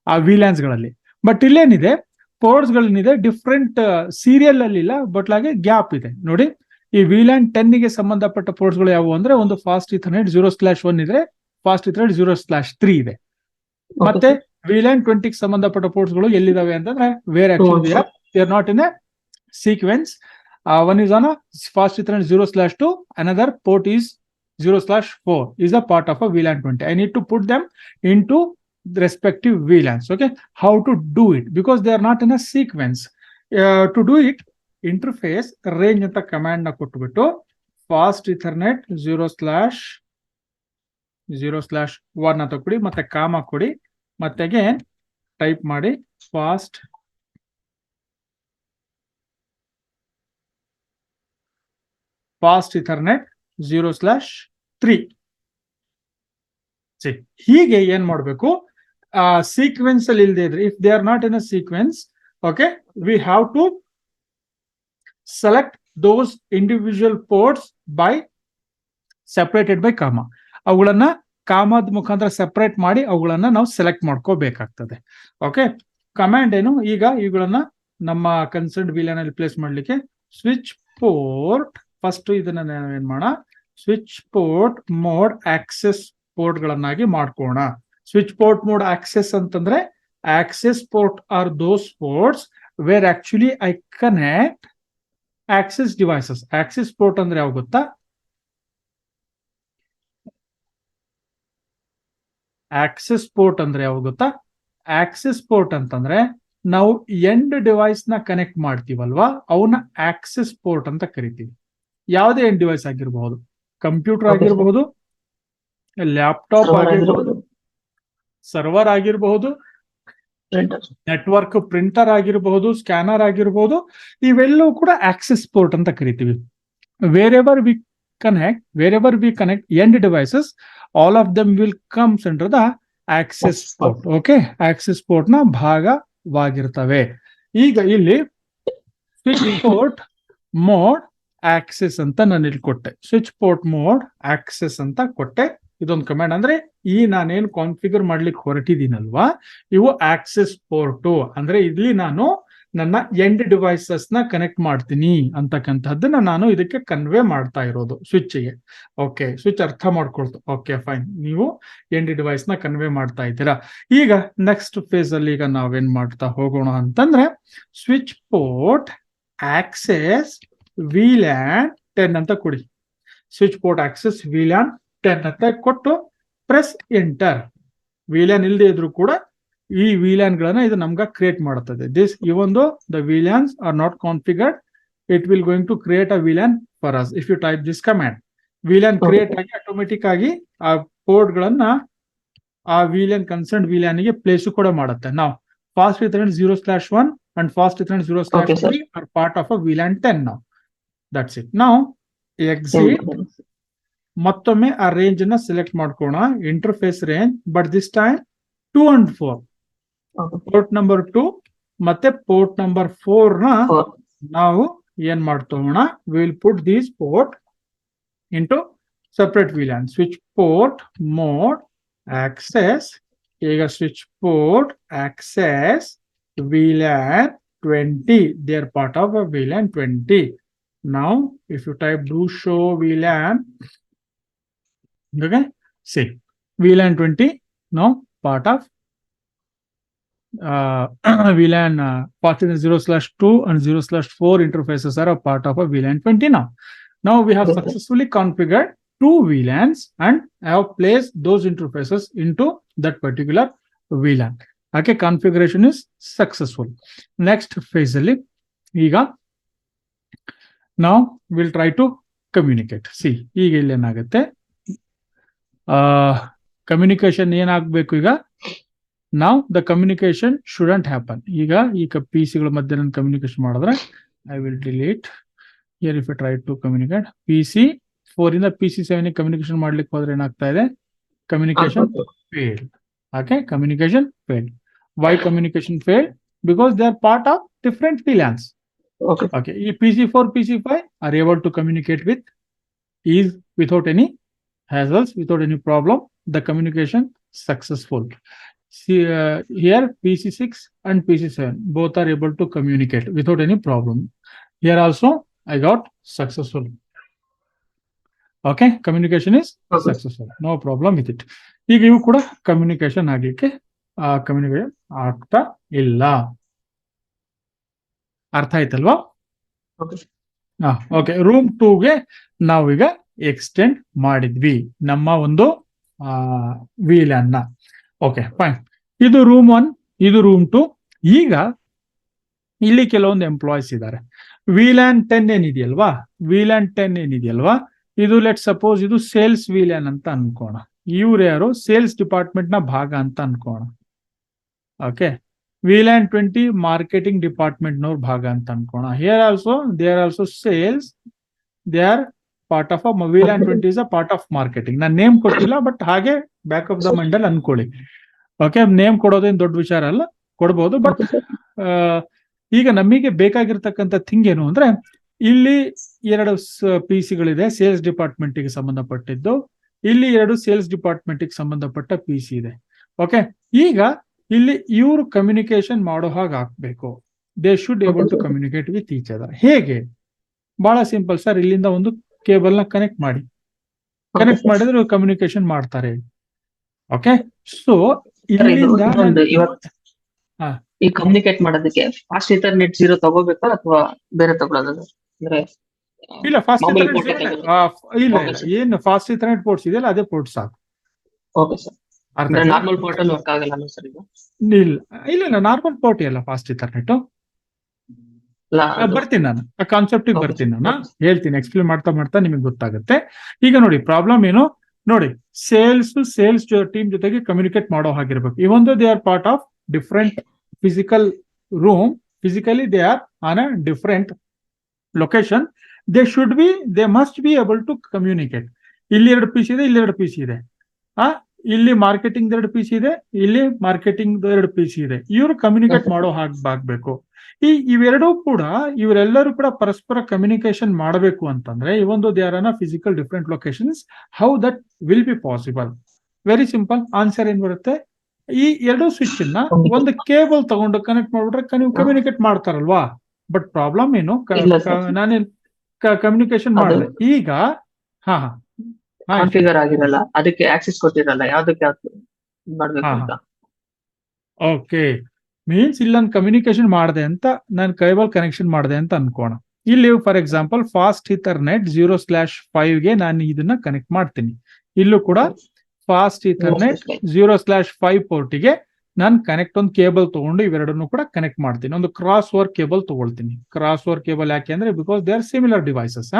ಆ VLANs ಗಳಲ್ಲಿ. ಬಟ್ ಇಲ್ಲೇನಿದೆ, ಪೋರ್ಟ್ಸ್ ಗಳೇನಿದೆ ಡಿಫ್ರೆಂಟ್ ಸೀರಿಯಲ್ ಅಲ್ಲಿ ಇಲ್ಲ, ಬಟ್ ಹಾಗೆ ಗ್ಯಾಪ್ ಇದೆ. ನೋಡಿ, ಈ VLAN 10 ಗೆ ಸಂಬಂಧಪಟ್ಟ ಪೋರ್ಟ್ಸ್ ಗಳು ಯಾವುವು ಅಂದ್ರೆ, ಒಂದು ಫಾಸ್ಟ್ ಇಥರ್ನೆಟ್ 0/1 ಇದೆ, ಫಾಸ್ಟ್ ಇಥರ್ನೆಟ್ 0/3 ಇದೆ. ಮತ್ತೆ VLAN 20 ಗೆ ಸಂಬಂಧಪಟ್ಟ ಪೋರ್ಟ್ಸ್ ಗಳು ಎಲ್ಲಿದಾವೆ ಅಂತಂದ್ರೆ, where actually they are not in a sequence. One is on a fast Ethernet 0/2, another port is 0/4 is a part of a VLAN 20. I need to put them into the respective VLANs. Okay, how to do it, because they are not in a sequence. To do it, interface range ಅಂತ ಕಮಾಂಡ್ ನ ಕೊಟ್ಬಿಟ್ಟು fast Ethernet 0/1 ಅಂತ ಕೊಡಿ, ಮತ್ತೆ ಕಾಮ ಕೊಡಿ, ಮತ್ತೆ ಅಗೇನ್ ಟೈಪ್ ಮಾಡಿ fast Ethernet 0/3. ಹೀಗೆ ಏನ್ ಮಾಡಬೇಕು, ಸೀಕ್ವೆನ್ಸ್ ಅಲ್ಲಿ ಇಲ್ಲದೆ ಇದ್ರೆ, if they are not in a sequence, okay, we have to select those individual ports by separated by comma. ಅವುಗಳನ್ನ ಕಾಮದ ಮುಖಾಂತರ ಸೆಪರೇಟ್ ಮಾಡಿ ಅವುಗಳನ್ನ ನಾವು ಸೆಲೆಕ್ಟ್ ಮಾಡ್ಕೋಬೇಕಾಗ್ತದೆ. ಓಕೆ, ಕಮಾಂಡ್ ಏನು, ಈಗ ಇವುಗಳನ್ನ ನಮ್ಮ ಕನ್ಸರ್ನ್ VLAN ಅಲ್ಲಿ ಪ್ಲೇಸ್ ಮಾಡ್ಲಿಕ್ಕೆ ಸ್ವಿಚ್ ಪೋರ್ಟ್, ಫಸ್ಟ್ ಇದನ್ನ ನಾವೇನ್ ಮಾಡೋಣ, switch port mode access port ಗಳನ್ನಾಗಿ ಮಾಡ್ಕೋಣ. ಸ್ವಿಚ್ ಪೋರ್ಟ್ ಮೋಡ್ ಆಕ್ಸೆಸ್ ಅಂತಂದ್ರೆ, access port are those ports where actually I connect access devices. Access port ಅಂದ್ರೆ ಯಾವ ಗೊತ್ತಾ, ಆಕ್ಸೆಸ್ ಪೋರ್ಟ್ ಅಂದ್ರೆ ಯಾವ ಗೊತ್ತಾ, ಆಕ್ಸೆಸ್ ಪೋರ್ಟ್ ಅಂತಂದ್ರೆ ನಾವು ಎಂಡ್ ಡಿವೈಸ್ ನ ಕನೆಕ್ಟ್ ಮಾಡ್ತೀವಲ್ವಾ, ಅವನ್ನ ಆಕ್ಸೆಸ್ ಪೋರ್ಟ್ ಅಂತ ಕರಿತೀವಿ. ಯಾವುದೇ ಎಂಡ್ ಡಿವೈಸ್ ಆಗಿರಬಹುದು, ಕಂಪ್ಯೂಟರ್ ಆಗಿರಬಹುದು, ಲ್ಯಾಪ್ಟಾಪ್ ಆಗಿರಬಹುದು, ಸರ್ವರ್ ಆಗಿರಬಹುದು, ನೆಟ್ವರ್ಕ್ ಪ್ರಿಂಟರ್ ಆಗಿರಬಹುದು, ಸ್ಕ್ಯಾನರ್ ಆಗಿರಬಹುದು, ಇವೆಲ್ಲವೂ ಕೂಡ ಆಕ್ಸೆಸ್ ಪೋರ್ಟ್ ಅಂತ ಕರಿತೀವಿ. Wherever we connect end devices, all of them will comes under the access port. Okay, access port ನ ಭಾಗವಾಗಿರ್ತವೆ. ಈಗ ಇಲ್ಲಿ ಸ್ವಿಚ್ ಪೋರ್ಟ್ ಮೋಡ್ ಆಕ್ಸೆಸ್ ಅಂತ ನಾನು ಇಲ್ಲಿ ಕೊಟ್ಟೆ. ಸ್ವಿಚ್ ಪೋರ್ಟ್ ಮೋಡ್ ಆಕ್ಸೆಸ್ ಅಂತ ಕೊಟ್ಟೆ. ಇದೊಂದು ಕಮಾಂಡ್. ಅಂದ್ರೆ ಈ ನಾನೇನು ಕಾನ್ಫಿಗರ್ ಮಾಡ್ಲಿಕ್ಕೆ ಹೊರಟಿದ್ದೀನಲ್ವಾ, ಇವು ಆಕ್ಸೆಸ್ ಪೋರ್ಟು. ಅಂದ್ರೆ ಇಲ್ಲಿ ನಾನು ನನ್ನ ಎಂಡ್ ಡಿವೈಸಸ್ ನ ಕನೆಕ್ಟ್ ಮಾಡ್ತೀನಿ ಅಂತಕ್ಕಂಥದ್ದನ್ನ ನಾನು ಇದಕ್ಕೆ ಕನ್ವೆ ಮಾಡ್ತಾ ಇರೋದು ಸ್ವಿಚ್ಗೆ. ಓಕೆ, ಸ್ವಿಚ್ ಅರ್ಥ ಮಾಡ್ಕೊಳ್ತು. ಓಕೆ ಫೈನ್, ನೀವು ಎಂಡ್ ಡಿವೈಸ್ ನ ಕನ್ವೆ ಮಾಡ್ತಾ ಇದ್ದೀರಾ. ಈಗ ನೆಕ್ಸ್ಟ್ ಫೇಸ್ ಅಲ್ಲಿ ಈಗ ನಾವೇನ್ ಮಾಡ್ತಾ ಹೋಗೋಣ ಅಂತಂದ್ರೆ, ಸ್ವಿಚ್ ಪೋರ್ಟ್ ಆಕ್ಸೆಸ್ VLAN 10 ಅಂತ ಕೊಡಿ. ಸ್ವಿಚ್ ಪೋರ್ಟ್ ಆಕ್ಸೆಸ್ VLAN 10 ಅಂತ ಕೊಟ್ಟು ಪ್ರೆಸ್ ಎಂಟರ್. VLAN ಇಲ್ಲದೆ ಇದ್ರು ಕೂಡ ಈ VLAN ಗಳನ್ನ ಇದು ನಮ್ಗೆ ಕ್ರಿಯೇಟ್ ಮಾಡುತ್ತದೆ. This even though the VLANs are not configured, it will going to create a VLAN for us if you type this command. VLAN create ಆಗಿ ಆಟೋಮೆಟಿಕ್ ಆಗಿ ಆ ಪೋರ್ಟ್ ಗಳನ್ನ ಆ VLAN ಕನ್ಸರ್ನ್ VLAN ಗೆ ಪ್ಲೇಸ್ ಕೂಡ ಮಾಡುತ್ತೆ. ನಾವು fast Ethernet 0/1 and fast Ethernet 0/3 are part of a VLAN 10 now. That's it. Now exit. ಮತ್ತೊಮ್ಮೆ ಆ ರೇಂಜ್ ಅನ್ನ ಸೆಲೆಕ್ಟ್ ಮಾಡ್ಕೋಣ, interface range, but this time 2 and 4. Port number 2 ಮತ್ತೆ ಪೋರ್ಟ್ ನಂಬರ್ 4 ನ ನಾವು ಏನ್ ಮಾಡ್ತೋಣ, will put these port into separate VLAN. Switch port mode access. ಈಗ switch port access VLAN 20, they are part of a VLAN 20. Now, if you type do show VLAN, okay, see VLAN 20 now part of VLAN 0/2 and 0/4 interfaces are a part of a VLAN 20 now. Now we have successfully configured 2 VLANs and I have placed those interfaces into that particular VLAN. Okay, configuration is successful. Next phase ಅಲ್ಲಿ ಈಗ now we'll try to communicate. See, ಈಗ ಇಲ್ಲಿ ಏನಾಗುತ್ತೆ, ಕಮ್ಯುನಿಕೇಶನ್ ಏನಾಗಬೇಕು ಈಗ. now the communication shouldn't happen. ಈಗ PC ಗಳ ಮಧ್ಯೆ ನಾನು ಕಮ್ಯುನಿಕೇಶನ್ ಮಾಡಿದ್ರೆ I will delete here. if I try to communicate PC4 ಇಂದ PC7 ಗೆ ಕಮ್ಯುನಿಕೇಶನ್ ಮಾಡ್ಲಿಕ್ಕೆ ಹೋದ್ರೆ ಏನಾಗ್ತಾ ಇದೆ, communication failed. Okay, communication failed. Why communication failed? Because they are part of different VLANs. Okay. PC4, PC5 are able to communicate with ease without any hassles, without any problem. The communication successful. See, here PC6 and PC7 both are able to communicate without any problem. Here also I got successful. Okay, communication is successful. No problem with it. ಈಗ ಇವು ಕೂಡ ಕಮ್ಯುನಿಕೇಶನ್ ಆಗ್ಲಿಕ್ಕೆ ಕಮ್ಯುನಿಕೇಶನ್ ಆಗ್ತಾ ಇಲ್ಲ. ಅರ್ಥ ಆಯ್ತಲ್ವಾ? ಓಕೆ, ರೂಮ್ 2ಗೆ ನಾವೀಗ ಎಕ್ಸ್ಟೆಂಡ್ ಮಾಡಿದ್ವಿ ನಮ್ಮ ಒಂದು VLAN ನ. ಓಕೆ ಫೈನ್, ಇದು ರೂಮ್ 1, ಇದು ರೂಮ್ 2. ಈಗ ಇಲ್ಲಿ ಕೆಲವೊಂದು ಎಂಪ್ಲಾಯೀಸ್ ಇದ್ದಾರೆ. VLAN 10 ಏನಿದೆಯಲ್ವಾ, VLAN 10 ಏನಿದೆಯಲ್ವಾ, ಇದು ಲೆಟ್ ಸಪೋಸ್ ಇದು ಸೇಲ್ಸ್ VLAN ಅಂತ ಅನ್ಕೋಣ. ಇವ್ರು ಯಾರು, ಸೇಲ್ಸ್ ಡಿಪಾರ್ಟ್ಮೆಂಟ್ ನ ಭಾಗ ಅಂತ ಅನ್ಕೋಣ. ಓಕೆ, VLAN 20 ಮಾರ್ಕೆಟಿಂಗ್ ಡಿಪಾರ್ಟ್ಮೆಂಟ್ ನವ್ರ ಭಾಗ ಅಂತ ಅನ್ಕೋಣ. Here also they are also sales, they are part of VLAN 20 is a part of marketing. ನಾನು ನೇಮ್ ಕೊಟ್ಟಿಲ್ಲ, ಬಟ್ ಹಾಗೆ ಬ್ಯಾಕ್ ಆಫ್ ದ ಮಂಡಲ್ ಅನ್ಕೊಳ್ಳಿ. ಓಕೆ, ನೇಮ್ ಕೊಡೋದೇನು ದೊಡ್ಡ ವಿಚಾರ ಅಲ್ಲ, ಕೊಡ್ಬೋದು. ಬಟ್ ಈಗ ನಮಗೆ ಬೇಕಾಗಿರ್ತಕ್ಕಂಥ ಥಿಂಗ್ ಏನು ಅಂದ್ರೆ, ಇಲ್ಲಿ 2 PC-ಗಳಿದೆ ಸೇಲ್ಸ್ ಡಿಪಾರ್ಟ್ಮೆಂಟ್ ಗೆ ಸಂಬಂಧಪಟ್ಟಿದ್ದು, ಇಲ್ಲಿ 2 ಸೇಲ್ಸ್ ಡಿಪಾರ್ಟ್ಮೆಂಟ್ ಗೆ ಸಂಬಂಧಪಟ್ಟ PC ಇದೆ. ಓಕೆ, ಈಗ ಇಲ್ಲಿ ಇವರು ಕಮ್ಯುನಿಕೇಶನ್ ಮಾಡೋ ಹಾಗೆ ಆಗ್ಬೇಕು. They should able to communicate with each other. ಹೇಗೆ? ಬಹಳ ಸಿಂಪಲ್ ಸರ್, ಇಲ್ಲಿಂದ ಒಂದು ಕೇಬಲ್ ನ ಕನೆಕ್ಟ್ ಮಾಡಿ, ಕನೆಕ್ಟ್ ಮಾಡಿದ್ರೆ ಕಮ್ಯುನಿಕೇಶನ್ ಮಾಡ್ತಾರೆ. ಓಕೆ, ಸೊ ಇಲ್ಲಿಂದ ಈ ಕಮ್ಯುನಿಕೇಟ್ ಮಾಡೋದಕ್ಕೆ ಫಾಸ್ಟ್ ಇಥರ್ನೆಟ್ 0 ತಗೋಬೇಕಾ ಅಥವಾ ಬೇರೆ ತಗೊಳ್ಳೋದು? ಅಂದ್ರೆ ಇಲ್ಲ, ಫಾಸ್ಟ್ ಇಲ್ಲ, ಏನು ಫಾಸ್ಟ್ ಇಥರ್ನೆಟ್ ಪೋರ್ಟ್ಸ್ ಇದೆಯಲ್ಲ ಅದೇ ಪೋರ್ಟ್ ಸಾಕು. ಓಕೆ ಸರ್, ನಾರ್ಮಲ್ ಪೋರ್ಟ್ ಅಲ್ಲಿ ವರ್ಕ್ ಆಗಲ್ಲ ಸರ್ ಇದು? ಇಲ್ಲ, ನಾರ್ಮಲ್ ಪೋರ್ಟ್ ಅಲ್ಲ ಫಾಸ್ಟ್ ಇಥರ್ನೆಟ್. ಬರ್ತೀನಿ ನಾನು ಆ ಕಾನ್ಸೆಪ್ಟ್ ಬರ್ತೀನಿ, ನಾನು ಹೇಳ್ತೀನಿ, ಎಕ್ಸ್ಪ್ಲೇನ್ ಮಾಡ್ತಾ ಮಾಡ್ತಾ ನಿಮಗೆ ಗೊತ್ತಾಗುತ್ತೆ. ಈಗ ನೋಡಿ ಪ್ರಾಬ್ಲಮ್ ಏನು ನೋಡಿ, ಸೇಲ್ಸ್ ಟೀಮ್ ಜೊತೆಗೆ ಕಮ್ಯುನಿಕೇಟ್ ಮಾಡೋ ಹಾಗಿರ್ಬೇಕು. Even they are part of different physical room, physically they are on a different location, they must be able to communicate. ಇಲ್ಲಿ 2 PC ಇದೆ, ಇಲ್ಲಿ 2 PC ಇದೆ. ಇಲ್ಲಿ ಮಾರ್ಕೆಟಿಂಗ್ 2 PC ಇದೆ, ಇಲ್ಲಿ ಮಾರ್ಕೆಟಿಂಗ್ 2 PC ಇದೆ. ಇವರು ಕಮ್ಯುನಿಕೇಟ್ ಮಾಡೋ ಹಾಗಾಗ್ಬೇಕು. ಇವೆರಡೂ ಕೂಡ ಇವರೆಲ್ಲರೂ ಕೂಡ ಪರಸ್ಪರ ಕಮ್ಯುನಿಕೇಶನ್ ಮಾಡಬೇಕು ಅಂತಂದ್ರೆ ಇವೊಂದು they are on physical different locations. How that will be possible? Very simple. Answer ಏನ್ ಬರುತ್ತೆ? ಈ ಎರಡು ಸ್ವಿಚ್ ಅನ್ನ ಒಂದು ಕೇಬಲ್ ತಗೊಂಡು ಕನೆಕ್ಟ್ ಮಾಡ್ಬಿಟ್ರೆ ನೀವು ಕಮ್ಯುನಿಕೇಟ್ ಮಾಡ್ತಾರಲ್ವಾ. ಬಟ್ ಪ್ರಾಬ್ಲಮ್ ಏನು? ನಾನೇನ್ ಕಮ್ಯುನಿಕೇಶನ್ ಮಾಡಿದೆ. ಈಗ ಕಾನ್ಫಿಗರ್ ಆಗಿರಲ್ಲ, ಅದಕ್ಕೆ ಆಕ್ಸೆಸ್ ಕೊಟ್ಟಿರಲ್ಲ, ಯಾವ್ದಕ್ಕೆ ಮಾಡ್ಬೇಕು ಅಂತ. ಓಕೆ, ಮೀನ್ಸ್ ಇಲ್ಲಿ ನಾನು ಕಮ್ಯುನಿಕೇಶನ್ ಮಾಡಿದೆ ಅಂತ, ನಾನು ಕೇಬಲ್ ಕನೆಕ್ಷನ್ ಮಾಡಿದೆ ಅಂತ ಅನ್ಕೋಣ. ಇಲ್ಲಿ ಫಾರ್ ಎಕ್ಸಾಂಪಲ್ ಫಾಸ್ಟ್ ಈಥರ್ನೆಟ್ 0/5ಗೆ ನಾನು ಇದನ್ನ ಕನೆಕ್ಟ್ ಮಾಡ್ತೀನಿ. ಇಲ್ಲೂ ಕೂಡ ಫಾಸ್ಟ್ ಈಥರ್ನೆಟ್ 0/5 ಪೋರ್ಟಿಗೆ ನಾನು ಕನೆಕ್ಟ್ ಒಂದು ಕೇಬಲ್ ತಗೊಂಡು ಇವೆರಡನ್ನು ಕೂಡ ಕನೆಕ್ಟ್ ಮಾಡ್ತೀನಿ. ಒಂದು ಕ್ರಾಸ್ ಓವರ್ ಕೇಬಲ್ ತಗೊಳ್ತೀನಿ. ಕ್ರಾಸ್ ಓವರ್ ಕೇಬಲ್ ಯಾಕೆ ಅಂದ್ರೆ because they R similar devices.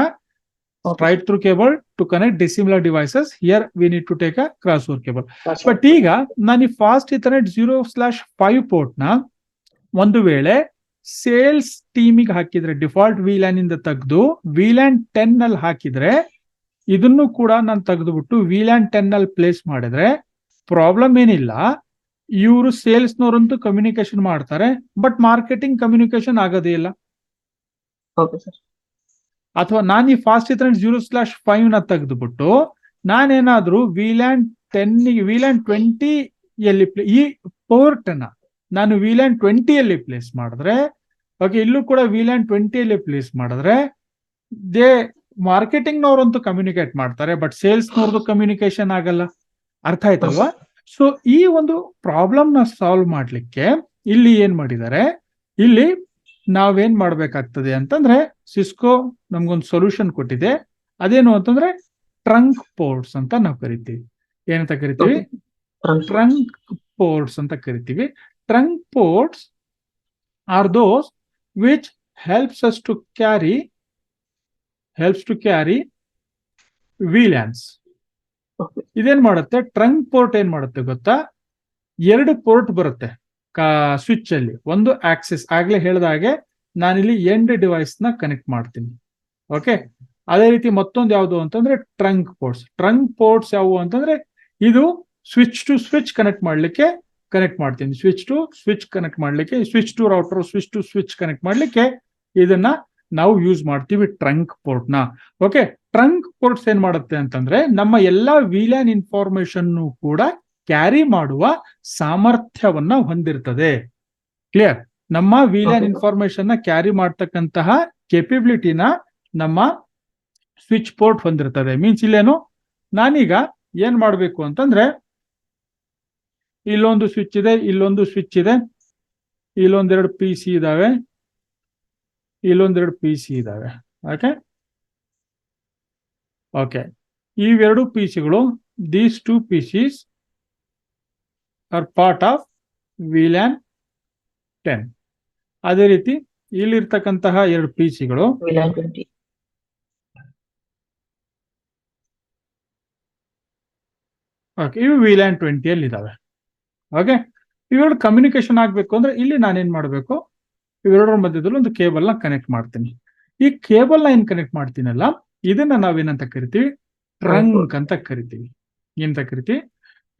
Straight through cable to connect dissimilar devices. Here we need to take a crossover cable. But ಈಗ ನಾನು ಈ ಫಾಸ್ಟ್ ಈಥರ್ನೆಟ್ 0/5 ಪೋರ್ಟ್ ನ ಒಂದು ವೇಳೆ ಸೇಲ್ಸ್ ಟೀಮಿಗೆ ಹಾಕಿದ್ರೆ ಡಿಫಾಲ್ಟ್ VLAN ಇಂದ ತೆಗೆದು VLAN 10 ಅಲ್ಲಿ ಹಾಕಿದ್ರೆ ಇದನ್ನು ಕೂಡ ನಾನು ತೆಗೆದುಬಿಟ್ಟು VLAN 10 ಅಲ್ಲಿ ಪ್ಲೇಸ್ ಮಾಡಿದ್ರೆ ಪ್ರಾಬ್ಲಮ್ ಏನಿಲ್ಲ. ಇವರು ಸೇಲ್ಸ್ನವರಂತೂ ಕಮ್ಯುನಿಕೇಶನ್ ಮಾಡ್ತಾರೆ, ಬಟ್ ಮಾರ್ಕೆಟಿಂಗ್ ಕಮ್ಯುನಿಕೇಶನ್ ಆಗೋದೇ ಇಲ್ಲ. ಅಥವಾ ನಾನು ಈ ಫಾಸ್ಟ್ ಈಥರ್ನೆಟ್ 0/5 ನ ತೆಗೆದುಬಿಟ್ಟು ನಾನೇನಾದ್ರೂ VLAN 20 ಯಲ್ಲಿ ಈ ಪೋರ್ಟ್ ನ ನಾನು VLAN 20 ಯಲ್ಲಿ ಪ್ಲೇಸ್ ಮಾಡಿದ್ರೆ, ಓಕೆ, ಇಲ್ಲೂ ಕೂಡ VLAN 20 ಯಲ್ಲಿ ಪ್ಲೇಸ್ ಮಾಡಿದ್ರೆ ಮಾರ್ಕೆಟಿಂಗ್ ನವರಂತೂ ಕಮ್ಯುನಿಕೇಟ್ ಮಾಡ್ತಾರೆ, ಬಟ್ ಸೇಲ್ಸ್ ನವ್ರದ್ದು ಕಮ್ಯುನಿಕೇಶನ್ ಆಗಲ್ಲ. ಅರ್ಥ ಆಯ್ತಲ್ವಾ? ಸೊ ಈ ಒಂದು ಪ್ರಾಬ್ಲಮ್ ನ ಸಾಲ್ವ್ ಮಾಡ್ಲಿಕ್ಕೆ ಇಲ್ಲಿ ಏನ್ ಮಾಡಿದ್ದಾರೆ, ಇಲ್ಲಿ ನಾವೇನ್ ಮಾಡ್ಬೇಕಾಗ್ತದೆ ಅಂತಂದ್ರೆ ಸಿಸ್ಕೋ ನಮ್ಗೊಂದು ಸೊಲ್ಯೂಷನ್ ಕೊಟ್ಟಿದೆ. ಅದೇನು ಅಂತಂದ್ರೆ ಟ್ರಂಕ್ ಪೋರ್ಟ್ಸ್ ಅಂತ ನಾವು ಕರಿತೀವಿ. ಏನಂತ ಕರಿತೀವಿ? ಟ್ರಂಕ್ ಪೋರ್ಟ್ಸ್ ಅಂತ ಕರಿತೀವಿ. Trunk ports are those which helps us to carry VLANs. ಇದೇನ್ ಮಾಡುತ್ತೆ? ಟ್ರಂಕ್ ಪೋರ್ಟ್ ಏನ್ ಮಾಡುತ್ತೆ ಗೊತ್ತಾ? 2 ಪೋರ್ಟ್ ಬರುತ್ತೆ ಸ್ವಿಚ್ ಅಲ್ಲಿ. ಒಂದು ಆಕ್ಸೆಸ್, ಆಗ್ಲೇ ಹೇಳಿದ ಹಾಗೆ ನಾನಿಲ್ಲಿ ಎಂಡ್ ಡಿವೈಸ್ ನ ಕನೆಕ್ಟ್ ಮಾಡ್ತೀನಿ. ಓಕೆ, ಅದೇ ರೀತಿ ಮತ್ತೊಂದು ಯಾವುದು ಅಂತಂದ್ರೆ ಟ್ರಂಕ್ ಪೋರ್ಟ್ಸ್. ಟ್ರಂಕ್ ಪೋರ್ಟ್ಸ್ ಯಾವುವು ಅಂತಂದ್ರೆ ಇದು ಸ್ವಿಚ್ ಟು ಸ್ವಿಚ್ ಕನೆಕ್ಟ್ ಮಾಡ್ಲಿಕ್ಕೆ ಕನೆಕ್ಟ್ ಮಾಡ್ತೀನಿ. ಸ್ವಿಚ್ ಟು ಸ್ವಿಚ್ ಕನೆಕ್ಟ್ ಮಾಡ್ಲಿಕ್ಕೆ, switch to router, switch to switch connect ಮಾಡ್ಲಿಕ್ಕೆ ಇದನ್ನ ನಾವು ಯೂಸ್ ಮಾಡ್ತೀವಿ ಟ್ರಂಕ್ ಪೋರ್ಟ್ ನ. ಓಕೆ, ಟ್ರಂಕ್ ಪೋರ್ಟ್ಸ್ ಏನ್ ಮಾಡುತ್ತೆ ಅಂತಂದ್ರೆ ನಮ್ಮ ಎಲ್ಲಾ VLAN ಇನ್ಫಾರ್ಮೇಶನ್ ಕೂಡ ಕ್ಯಾರಿ ಮಾಡುವ ಸಾಮರ್ಥ್ಯವನ್ನ ಹೊಂದಿರ್ತದೆ. ಕ್ಲಿಯರ್? ನಮ್ಮ VLAN ಇನ್ಫಾರ್ಮೇಶನ್ ನ ಕ್ಯಾರಿ ಮಾಡ್ತಕ್ಕಂತಹ ಕೆಪಬಿಲಿಟಿನ ನಮ್ಮ ಸ್ವಿಚ್ ಪೋರ್ಟ್ ಹೊಂದಿರ್ತದೆ. ಮೀನ್ಸ್ ಇಲ್ಲೇನು, ನಾನೀಗ ಏನ್ ಮಾಡ್ಬೇಕು ಅಂತಂದ್ರೆ ಇಲ್ಲೊಂದು ಸ್ವಿಚ್ ಇದೆ, ಇಲ್ಲೊಂದು ಸ್ವಿಚ್ ಇದೆ, ಇಲ್ಲೊಂದೆರಡು PC ಇದಾವೆ, ಇಲ್ಲೊಂದೆರಡು PC ಇದಾವೆ. ಓಕೆ, ಇವೆರಡು PCಗಳು, these 2 PCs are part of VLAN 10. ಅದೇ ರೀತಿ ಇಲ್ಲಿರ್ತಕ್ಕಂತಹ 2 PCಗಳು VLAN 20. ಓಕೆ, ಇವು VLAN 20 ಅಲ್ಲಿ ಇದಾವೆ. ಓಕೆ, ಇವೆರಡು ಕಮ್ಯುನಿಕೇಶನ್ ಆಗ್ಬೇಕು ಅಂದ್ರೆ ಇಲ್ಲಿ ನಾನೇನ್ ಮಾಡ್ಬೇಕು, ಇವೆರಡರ ಮಧ್ಯದಲ್ಲಿ ಒಂದು ಕೇಬಲ್ ನ ಕನೆಕ್ಟ್ ಮಾಡ್ತೀನಿ. ಈ ಕೇಬಲ್ ನ ಏನ್ ಕನೆಕ್ಟ್ ಮಾಡ್ತೀನಲ್ಲ, ಇದನ್ನ ನಾವೇನಂತ ಕರಿತೀವಿ? ಟ್ರಂಕ್ ಅಂತ ಕರಿತೀವಿ. ಏನಂತ ಕರಿತೀವಿ?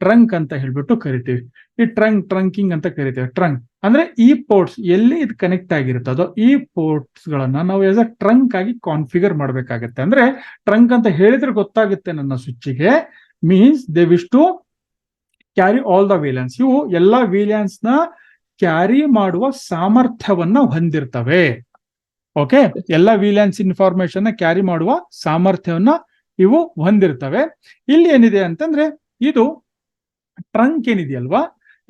ಟ್ರಂಕ್ ಅಂತ ಹೇಳ್ಬಿಟ್ಟು ಕರಿತೀವಿ. ಈ ಟ್ರಂಕಿಂಗ್ ಅಂತ ಕರಿತೀವಿ. ಟ್ರಂಕ್ ಅಂದ್ರೆ ಈ ಪೋರ್ಟ್ಸ್ ಎಲ್ಲಿ ಇದು ಕನೆಕ್ಟ್ ಆಗಿರುತ್ತದೋ ಈ ಪೋರ್ಟ್ಸ್ ಗಳನ್ನ ನಾವು ಆಸ್ ಅ ಟ್ರಂಕ್ ಆಗಿ ಕಾನ್ಫಿಗರ್ ಮಾಡ್ಬೇಕಾಗತ್ತೆ. ಅಂದ್ರೆ ಟ್ರಂಕ್ ಅಂತ ಹೇಳಿದ್ರೆ ಗೊತ್ತಾಗುತ್ತೆ ನನ್ನ ಸ್ವಿಚ್ಗೆ. Means they wish to carry all the VLANs. ಇವು ಎಲ್ಲಾ VLANs ನ ಕ್ಯಾರಿ ಮಾಡುವ ಸಾಮರ್ಥ್ಯವನ್ನ ಹೊಂದಿರ್ತವೆ. ಓಕೆ, ಎಲ್ಲಾ VLANs ಇನ್ಫಾರ್ಮೇಶನ್ ನ ಕ್ಯಾರಿ ಮಾಡುವ ಸಾಮರ್ಥ್ಯವನ್ನ ಇವು ಹೊಂದಿರ್ತವೆ. ಇಲ್ಲಿ ಏನಿದೆ ಅಂತಂದ್ರೆ ಇದು ಟ್ರಂಕ್ ಏನಿದೆಯಲ್ವಾ,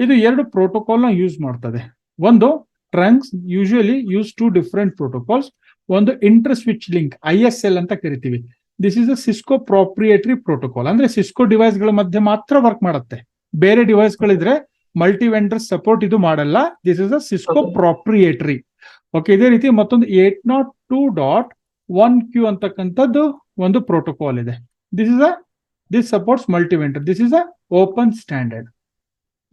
ಇದು 2 ಪ್ರೋಟೋಕಾಲ್ ನ ಯೂಸ್ ಮಾಡ್ತದೆ. ಒಂದು trunks usually use 2 different protocols. ಒಂದು ಇಂಟರ್ ಸ್ವಿಚ್ ಲಿಂಕ್, ISL ಅಂತ ಕರಿತೀವಿ. This is a Cisco proprietary protocol. ಅಂದ್ರೆ ಸಿಸ್ಕೋ ಡಿವೈಸ್ ಗಳ ಮಧ್ಯೆ ಮಾತ್ರ ವರ್ಕ್ ಮಾಡುತ್ತೆ. ಬೇರೆ ಡಿವೈಸ್ ಗಳಿದ್ರೆ ಮಲ್ಟಿ ವೆಂಡರ್ ಸಪೋರ್ಟ್ ಇದು ಮಾಡಲ್ಲ. This is a Cisco proprietary. Okay, ಇದೇ ರೀತಿ ಮತ್ತೊಂದು 802.1q ಅಂತಕ್ಕಂಥದ್ದು ಒಂದು ಪ್ರೋಟೋಕಾಲ್ ಇದೆ. This supports multi vendor. This is a open standard.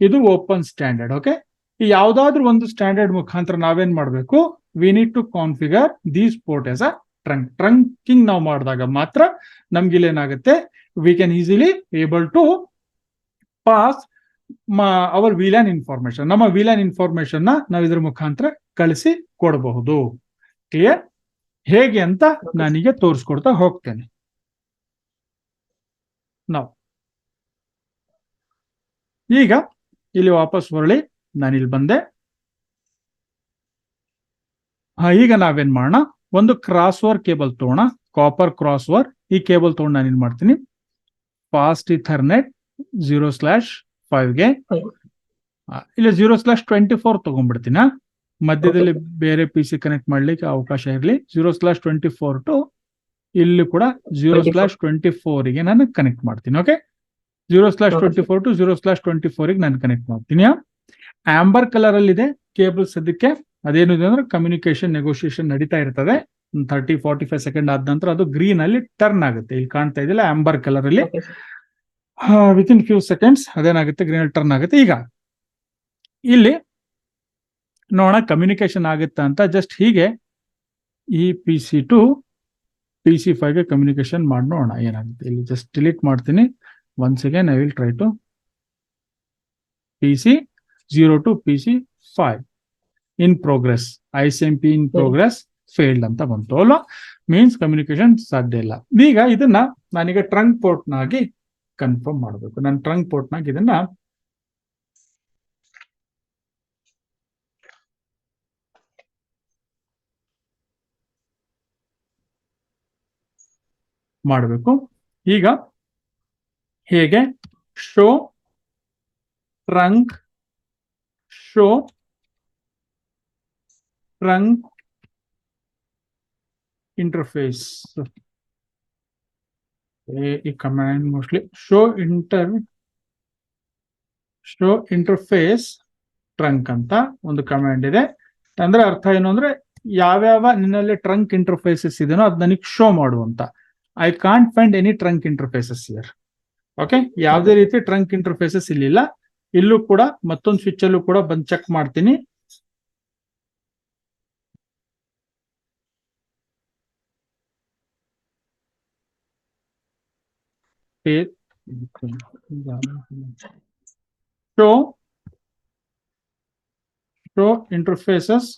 ಇದು ಓಪನ್ ಸ್ಟ್ಯಾಂಡರ್ಡ್. ಓಕೆ, ಈ ಯಾವ್ದಾದ್ರು ಒಂದು ಸ್ಟ್ಯಾಂಡರ್ಡ್ ಮುಖಾಂತರ ನಾವೇನ್ ಮಾಡ್ಬೇಕು? We need to configure these port as a trunk. Trunking ನಾವು ಮಾಡಿದಾಗ ಮಾತ್ರ ನಮ್ಗೆ ಇಲ್ಲೇನಾಗುತ್ತೆ, we can easily able to pass our VLAN information, ನಮ್ಮ VLAN ಇನ್ಫಾರ್ಮೇಶನ್ ನಾವು ಇದ್ರ ಮುಖಾಂತರ ಕಳಿಸಿ ಕೊಡಬಹುದು. ಕ್ಲಿಯರ್? ಹೇಗೆ ಅಂತ ನಾನೀಗ ತೋರಿಸ್ಕೊಡ್ತಾ ಹೋಗ್ತೇನೆ. ನಾವು ಈಗ ಇಲ್ಲಿ ವಾಪಸ್ ಹೊರಳಿ ನಾನಿಲ್ಲಿ ಬಂದೆ. ಈಗ ನಾವೇನ್ ಮಾಡೋಣ, ಒಂದು ಕ್ರಾಸ್ ಓವರ್ ಕೇಬಲ್ ತಗೋಣ, ಕಾಪರ್ ಕ್ರಾಸ್ ಓವರ್. ಈ ಕೇಬಲ್ ತಗೊಂಡು ನಾನೇನ್ ಮಾಡ್ತೀನಿ, ಫಾಸ್ಟ್ ಇಥರ್ನೆಟ್ 0/5ಗೆ ಇಲ್ಲಿ 0/24 ತಗೊಂಡ್ಬಿಡ್ತೀನ. ಮಧ್ಯದಲ್ಲಿ ಬೇರೆ PC ಕನೆಕ್ಟ್ ಮಾಡ್ಲಿಕ್ಕೆ ಅವಕಾಶ ಇರಲಿ. 0/24 ಟು ಇಲ್ಲಿ ಕೂಡ 0/24ಗೆ ನಾನು ಕನೆಕ್ಟ್ ಮಾಡ್ತೀನಿ. ಓಕೆ, 0/24 ಟು 0/24ಗೆ ನಾನು ಕನೆಕ್ಟ್ ಮಾಡ್ತೀನಿ. ಆಂಬರ್ ಕಲರ್ ಅಲ್ಲಿ ಇದೆ ಕೇಬಲ್ ಸದ್ಯಕ್ಕೆ. ಅದೇನಿದೆ ಅಂದ್ರೆ ಕಮ್ಯುನಿಕೇಶನ್ ನೆಗೋಷಿಯೇಷನ್ ನಡೀತಾ ಇರ್ತದೆ. 30-45 ಸೆಕೆಂಡ್ ಆದ ನಂತರ ಅದು ಗ್ರೀನ್ ಅಲ್ಲಿ ಟರ್ನ್ ಆಗುತ್ತೆ. ಇಲ್ಲಿ ಕಾಣ್ತಾ ಇದೆಯಲ್ಲ ಆಂಬರ್ ಕಲರ್ ಅಲ್ಲಿ, ವಿತಿನ್ ಫ್ಯೂ ಸೆಕೆಂಡ್ಸ್ ಅದೇನಾಗುತ್ತೆ, ಗ್ರೀನ್ ಅಲ್ಲಿ ಟರ್ನ್ ಆಗುತ್ತೆ. ಈಗ ಇಲ್ಲಿ ನೋಡೋಣ ಕಮ್ಯುನಿಕೇಶನ್ ಆಗುತ್ತಾ ಅಂತ. ಜಸ್ಟ್ ಹೀಗೆ ಈ PC ಟು PC5ಗೆ ಕಮ್ಯುನಿಕೇಶನ್ ಮಾಡಿ ನೋಡೋಣ ಏನಾಗುತ್ತೆ. ಇಲ್ಲಿ ಜಸ್ಟ್ ಡಿಲೀಟ್ ಮಾಡ್ತೀನಿ. Once again I will try to PC0 to PC5 in progress, ICMP in progress failed ಅಂತ ಬಂತು ಅಲ್ವಾ, ಮೀನ್ಸ್ ಕಮ್ಯುನಿಕೇಶನ್ ಸಾಧ್ಯ ಇಲ್ಲ. ಈಗ ಇದನ್ನ ನಾನೀಗ ಟ್ರಂಕ್ ಪೋರ್ಟ್ ನಾಗಿ ಕನ್ಫರ್ಮ್ ಮಾಡಬೇಕು. ನಾನು ಟ್ರಂಕ್ ಪೋರ್ಟ್ ನಾಗಿ ಇದನ್ನ ಮಾಡಬೇಕು. ಈಗ ಹೇಗೆ ಶೋ ಟ್ರಂಕ್ ಇಂಟರ್ಫೇಸ್, ಈ command mostly show interface trunk ಅಂತ ಒಂದು ಕಮಾಂಡ್ ಇದೆ. ಅಂದ್ರೆ ಅರ್ಥ ಏನು ಅಂದ್ರೆ ಯಾವ್ಯಾವ ನಿನ್ನಲ್ಲಿ ಟ್ರಂಕ್ ಇಂಟರ್ಫೇಸಸ್ ಇದೆನೋ ಅದ್ ನನಗೆ ಶೋ ಮಾಡುವಂತ. I can't find any trunk interfaces here. Okay, ಯಾವುದೇ ರೀತಿ ಟ್ರಂಕ್ ಇಂಟರ್ಫೇಸಸ್ ಇಲ್ಲಿಲ್ಲ. ಇಲ್ಲೂ ಕೂಡ ಮತ್ತೊಂದು ಸ್ವಿಚ್ ಅಲ್ಲೂ ಕೂಡ ಬಂದು ಚೆಕ್ ಮಾಡ್ತೀನಿ. ಶೋ ಇಂಟರ್ಫೇಸಸ್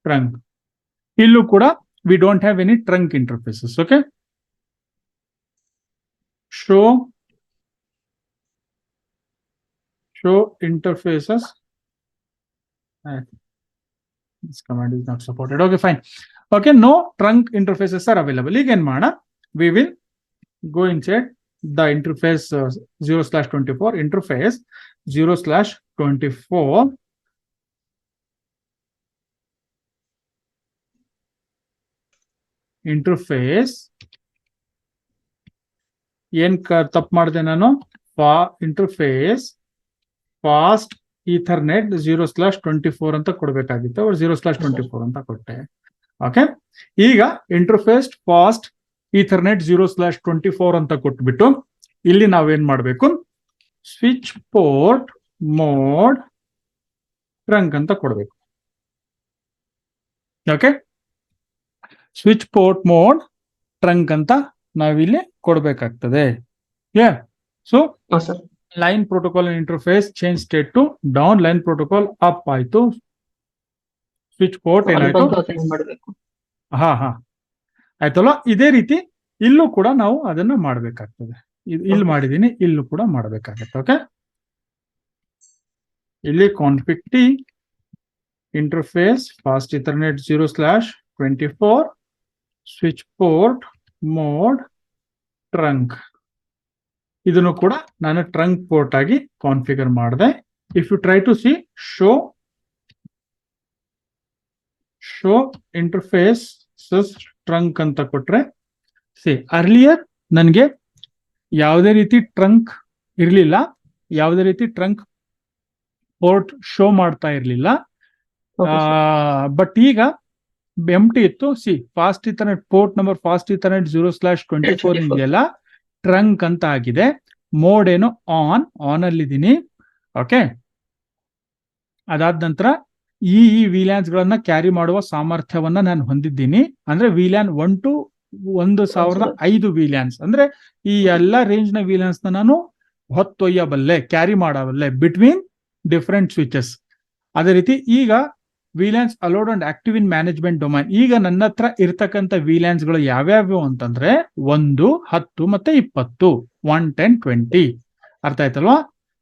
ಟ್ರಂಕ್, ಇಲ್ಲೂ ಕೂಡ we don't have any trunk interfaces. Okay, show interfaces. This command is not supported. Okay, fine. Okay, no trunk interfaces are available. Again mana we will go inside the interface 0/24 interface 0/24 interface. ಏನ್ ತಪ್ಪು ಮಾಡಿದೆ ನಾನು, ಇಂಟರ್ಫೇಸ್ ಫಾಸ್ಟ್ ಈಥರ್ನೆಟ್ 0/24 ಅಂತ ಕೊಡ್ಬೇಕಾಗಿತ್ತು, 0/24 ಅಂತ ಕೊಟ್ಟೆ. ಓಕೆ, ಈಗ ಇಂಟರ್ಫೇಸ್ ಫಾಸ್ಟ್ ಈಥರ್ನೆಟ್ 0/24 ಅಂತ ಕೊಟ್ಬಿಟ್ಟು ಇಲ್ಲಿ ನಾವೇನ್ ಮಾಡ್ಬೇಕು, ಸ್ವಿಚ್ ಪೋರ್ಟ್ ಮೋಡ್ ಟ್ರಂಕ್ ಅಂತ ಕೊಡ್ಬೇಕು. Okay, switch port mode trunk ಅಂತ ನಾವಿಲ್ಲಿ ಕೊಡ್ಬೇಕಾಗ್ತದೆ. So line protocol interface change state to down, line protocol up ಆಯ್ತು, ಸ್ವಿಚ್ ಪೋರ್ಟ್ ಏನಾಯ್ತು, ಹಾ ಆಯ್ತಲ್ಲ. ಇದೇ ರೀತಿ ಇಲ್ಲೂ ಕೂಡ ನಾವು ಅದನ್ನ ಮಾಡ್ಬೇಕಾಗ್ತದೆ. ಇಲ್ಲಿ ಮಾಡಿದೀನಿ, ಇಲ್ಲೂ ಕೂಡ ಮಾಡ್ಬೇಕಾಗತ್ತೆ. ಓಕೆ, ಇಲ್ಲಿ config t interface fast ethernet 0/24 switch port mode trunk, ಇದನ್ನು ಕೂಡ ನಾನು ಟ್ರಂಕ್ ಪೋರ್ಟ್ ಆಗಿ ಕಾನ್ಫಿಗರ್ ಮಾಡಿದೆ. If you try to see show interface trunk ಅಂತ ಕೊಟ್ರೆ, ಸಿ ಅರ್ಲಿಯರ್ ನನಗೆ ಯಾವುದೇ ರೀತಿ ಟ್ರಂಕ್ ಇರಲಿಲ್ಲ, ಯಾವುದೇ ರೀತಿ ಟ್ರಂಕ್ ಪೋರ್ಟ್ ಶೋ ಮಾಡ್ತಾ ಇರಲಿಲ್ಲ. ಬಟ್ ಈಗ ಎಂಟಿ ಇತ್ತು. C fast Ethernet port number fast ethernet 0/24 ಇದೆಯಲ್ಲ ಟ್ರಂಕ್ ಅಂತ ಆಗಿದೆ. ಮೋಡ್ ಏನು ಆನ್ ಅಲ್ಲಿದ್ದೀನಿ. ಓಕೆ, ಅದಾದ ನಂತರ ಈ VLANs ಗಳನ್ನ ಕ್ಯಾರಿ ಮಾಡುವ ಸಾಮರ್ಥ್ಯವನ್ನ ನಾನು ಹೊಂದಿದ್ದೀನಿ. ಅಂದ್ರೆ VLAN 1 to 1005 VLANs, ಅಂದ್ರೆ ಈ ಎಲ್ಲಾ ರೇಂಜ್ ನ VLANs ನಾನು ಹೊತ್ತೊಯ್ಯಬಲ್ಲೆ, ಕ್ಯಾರಿ ಮಾಡಬಲ್ಲೆ ಬಿಟ್ವೀನ್ ಡಿಫರೆಂಟ್ ಸ್ವಿಚಸ್. ಅದೇ ರೀತಿ ಈಗ VLANs allowed and active in management domain. ಈಗ ನನ್ನ ಹತ್ರ ಇರ್ತಕ್ಕಂಥ ವಿಲ್ಯಾನ್ಸ್ ಗಳು ಯಾವ್ಯಾವು ಅಂತಂದ್ರೆ 1, 10 ಮತ್ತೆ 20, 1, 10, 20. ಅರ್ಥ ಆಯ್ತಲ್ವಾ?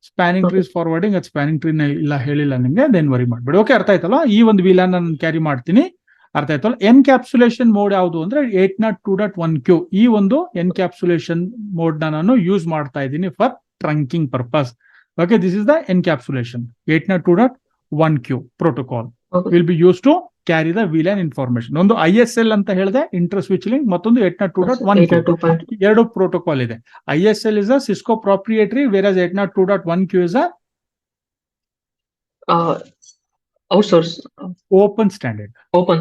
ಸ್ಪ್ಯಾನಿಂಗ್ ಟ್ರೀಸ್ ಫಾರ್ವರ್ಡಿಂಗ್, ಅದು ಸ್ಪ್ಯಾನಿಂಗ್ ಟ್ರೀ ಇಲ್ಲ ಹೇಳಿಲ್ಲ ನಿಮ್ಗೆ, ಅದೇನ್ ವರಿ ಮಾಡ್ಬೇಡಿ. ಓಕೆ, ಅರ್ಥ ಆಯ್ತಲ್ವಾ? ಈ ಒಂದು ವಿಲ್ಯಾನ್ ನಾನು ಕ್ಯಾರಿ ಮಾಡ್ತೀನಿ. ಅರ್ಥ ಆಯ್ತಲ್ಲ? ಎನ್ಕ್ಯಾಪ್ಸುಲೇಷನ್ ಮೋಡ್ ಯಾವುದು ಅಂದ್ರೆ 802.1Q. ಈ ಒಂದು ಎನ್ಕ್ಯಾಪ್ಸುಲೇಷನ್ ಮೋಡ್ ನಾನು ಯೂಸ್ ಮಾಡ್ತಾ ಇದ್ದೀನಿ for trunking purpose. Okay, this is the encapsulation. 802.1Q protocol will be used to carry the VLAN information. ಒಂದು ISL ಅಂತ ಹೇಳಿದೆ, ಇಂಟರ್ ಸ್ವಿಚ್ ಲಿಂಕ್, ಮತ್ತೊಂದು 802.1Q. ಎರಡು ಪ್ರೋಟೋಕಾಲ್ ಇದೆ. ISL is a Cisco proprietary, whereas 802.1Q is a outsource, open standard. open